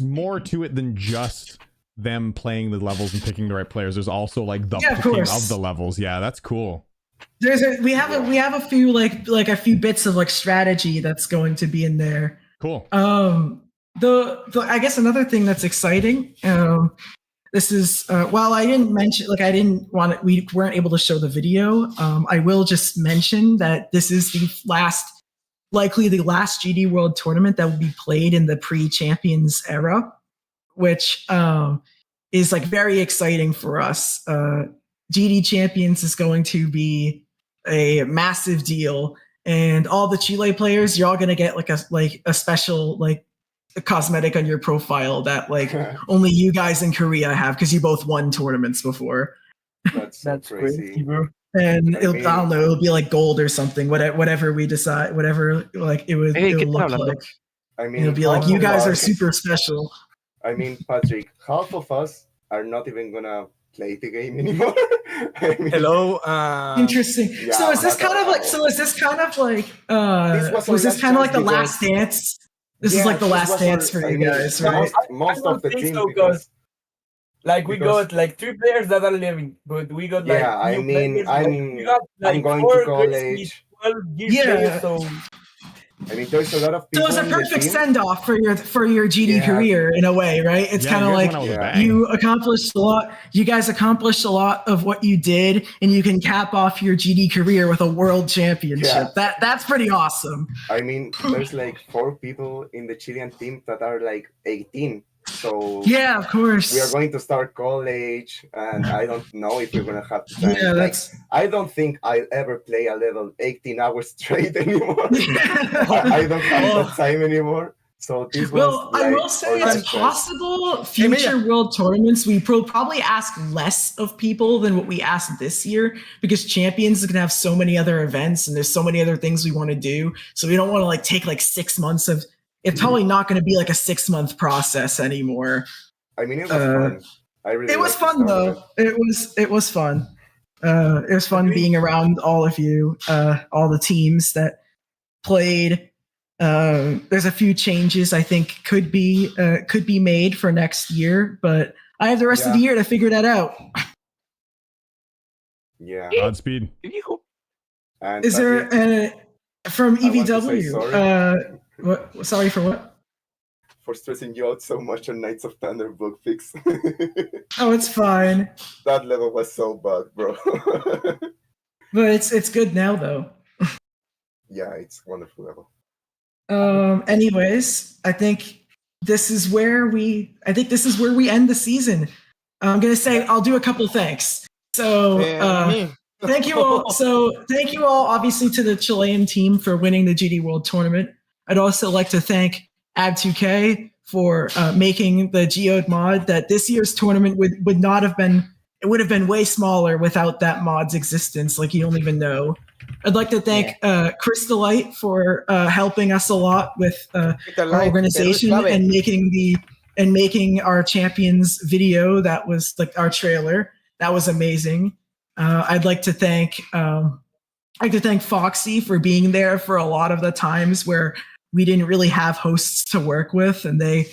more to it than just them playing the levels and picking the right players. There's also like the picking of the levels. Yeah, that's cool. We have a few like a few bits of like strategy that's going to be in there. Cool. I guess another thing that's exciting. This is while I didn't mention we weren't able to show the video. I will just mention that this is likely the last GD World Tournament that will be played in the pre-Champions era, which is like very exciting for us. GD Champions is going to be a massive deal, and all the Chile players, you're all going to get like a special like a cosmetic on your profile that like only you guys in Korea have because you both won tournaments before. That's crazy, bro. And I don't know, it'll be like gold or something. Whatever we decide, whatever like it'll look like. I mean, it'll be like you guys are super special. I mean, Patrick, half of us are not even gonna play the game anymore. Hello. Interesting. Yeah, so is this kind of like the last dance? This is like the last dance for you guys, right? Most of the team because we got like 3 players that are living, but we got like I'm going to college. Players, so I mean, there's a lot of So people it's a in the perfect team. send off for your GD Yeah. career in a way, right? It's Yeah, kind of you guys like went out with a bang. you accomplished a lot. You guys accomplished a lot of what you did, and you can cap off your GD career with a world championship. Yeah. That's pretty awesome. I mean, there's like 4 people in the Chilean team that are like 18. So Yeah, of course. we are going to start college, and I don't know if we're gonna have time. Yeah, like, that's. I don't think I'll ever play a level 18 hours straight anymore. I don't have that time anymore. So this Well, was I like will say organized it's first. possible future world tournaments we probably ask less of people than what we asked this year, because Champions is gonna have so many other events and there's so many other things we want to do. So we don't want to like take like 6 months of. It's probably not going to be like a 6-month process anymore. I mean, it was fun. I really. It was liked this fun though. tournament. It was fun. It was fun being around all of you, all the teams that played. There's a few changes I think could be made for next year, but I have the rest of the year to figure that out. Yeah. Godspeed. And Is there from I want to say EVW? sorry. What? Sorry for what? For stressing you out so much on Knights of Thunder book fix. Oh, it's fine. That level was so bad, bro. But it's good now though. Yeah, it's wonderful level. Anyways, I think this is where we end the season. I'm gonna say I'll do a couple thanks. So thank you all. So thank you all, obviously, to the Chilean team for winning the GD World Tournament. I'd also like to thank Ab2K for making the Geode mod. That this year's tournament would not have been. It would have been way smaller without that mod's existence. Like you don't even know. I'd like to thank Crystalite for helping us a lot with our organization and making our champions video. That was like our trailer. That was amazing. I'd like to thank Foxy for being there for a lot of the times where we didn't really have hosts to work with, and they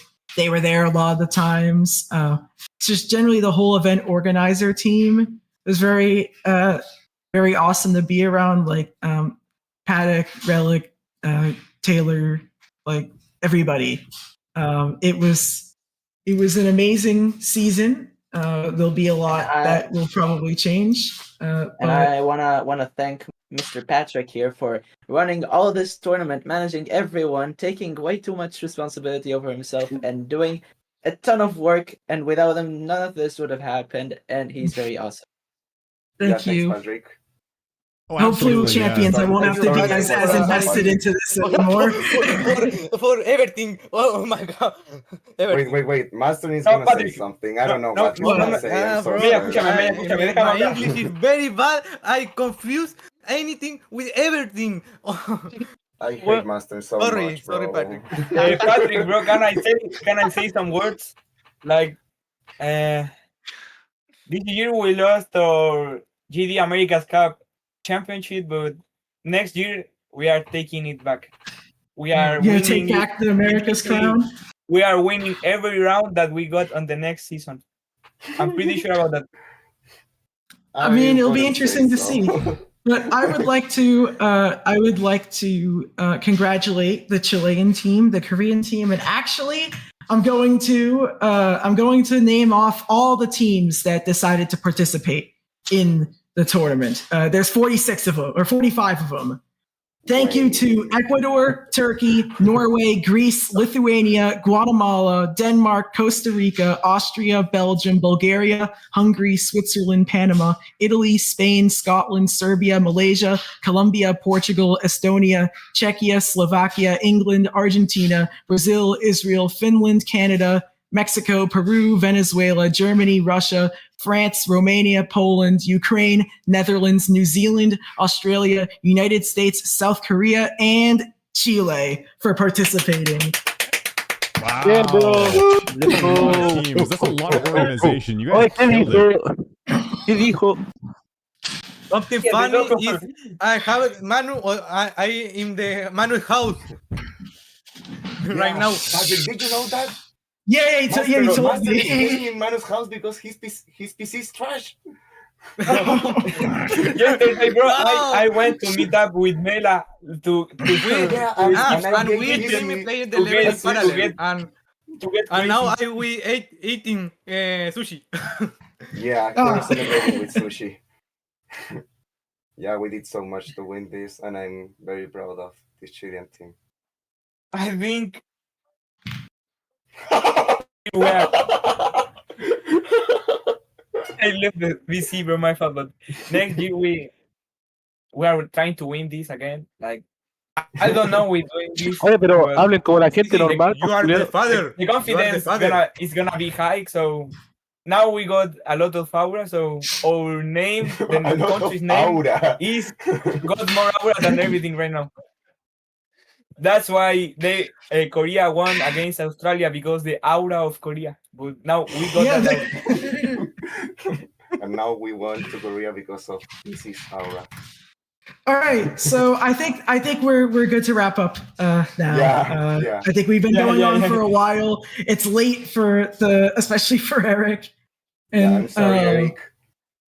were there a lot of the times. It's just generally the whole event organizer team. It was very awesome to be around, like Paddock, Relic, Taylor, like everybody. It was an amazing season. There'll be a lot that will probably change. And I wanna thank Mr. Patrick here for running all this tournament, managing everyone, taking way too much responsibility over himself, and doing a ton of work. And without him, none of this would have happened. And he's very awesome. Thank you. Thanks, Patrick. Oh, Hopefully we'll champions. I won't have to be as invested into this anymore. for everything. Oh my god. Wait. Master is gonna say something. I don't know what he's gonna say. I'm so sorry. My English is very bad. I confuse anything with everything. I hate Master so much, bro. Sorry, Patrick. Patrick, bro, can I say some words? Like, this year we lost our GD America's Cup championship, but next year we are taking it back. We are You winning take back the America's crown. We are winning every round that we got on the next season. I'm pretty sure about that. I mean, it'll be interesting to see. But I would like to congratulate the Chilean team, the Korean team, and actually, I'm going to name off all the teams that decided to participate in the tournament. There's 46 of them, or 45 of them. Thank you to Ecuador, Turkey, Norway, Greece, Lithuania, Guatemala, Denmark, Costa Rica, Austria, Belgium, Bulgaria, Hungary, Switzerland, Panama, Italy, Spain, Scotland, Serbia, Malaysia, Colombia, Portugal, Estonia, Czechia, Slovakia, England, Argentina, Brazil, Israel, Finland, Canada, Mexico, Peru, Venezuela, Germany, Russia, France, Romania, Poland, Ukraine, Netherlands, New Zealand, Australia, United States, South Korea, and Chile for participating. Wow. Yeah, bro. Teams. That's a lot of organization. You guys killed it. Something funny is I have Manu, or I in the Manu's house right now. Patrick, did you know that? Yeah, he told Master is me. playing in Manu's house because his PC is trash. Yesterday, bro, I went to meet up with Mela to and we stream playing the level in parallel, and now we eating sushi. Yeah, we're celebrating with sushi. Yeah, we did so much to win this, and I'm very proud of this Chilean team. I think well, I left the VC, bro, my fault. But next year we are trying to win this again. Like I don't know we're doing this. Oye, pero but hablen como la gente normal. You are the father. the confidence is gonna be high. So now we got a lot of aura. So our name, the country's name, is got more aura than everything right now. That's why Korea won against Australia, because the aura of Korea. But now we got that. And now we won to Korea because of this aura. All right, so I think we're good to wrap up now. Yeah. I think we've been going on for a while. It's late especially for Eric. And I'm sorry, Eric.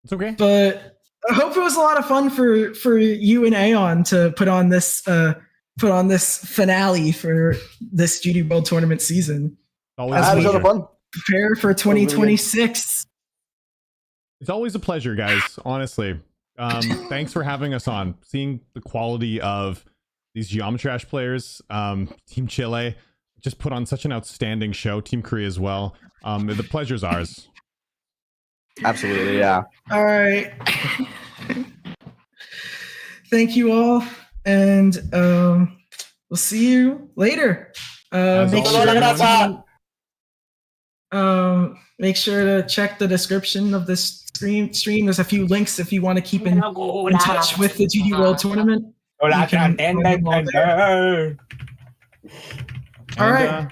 It's okay. But I hope it was a lot of fun for you and Aeon to put on this finale for this GD World Tournament season. Always a fun. Prepare for 2026. It's always a pleasure, guys. Honestly, thanks for having us on. Seeing the quality of these Geometrash players, Team Chile just put on such an outstanding show. Team Korea as well. The pleasure's ours. Absolutely, yeah. All right. Thank you all, and we'll see you later. Make sure to check the description of this stream. There's a few links if you want to keep in touch with the GD World Tournament. All right.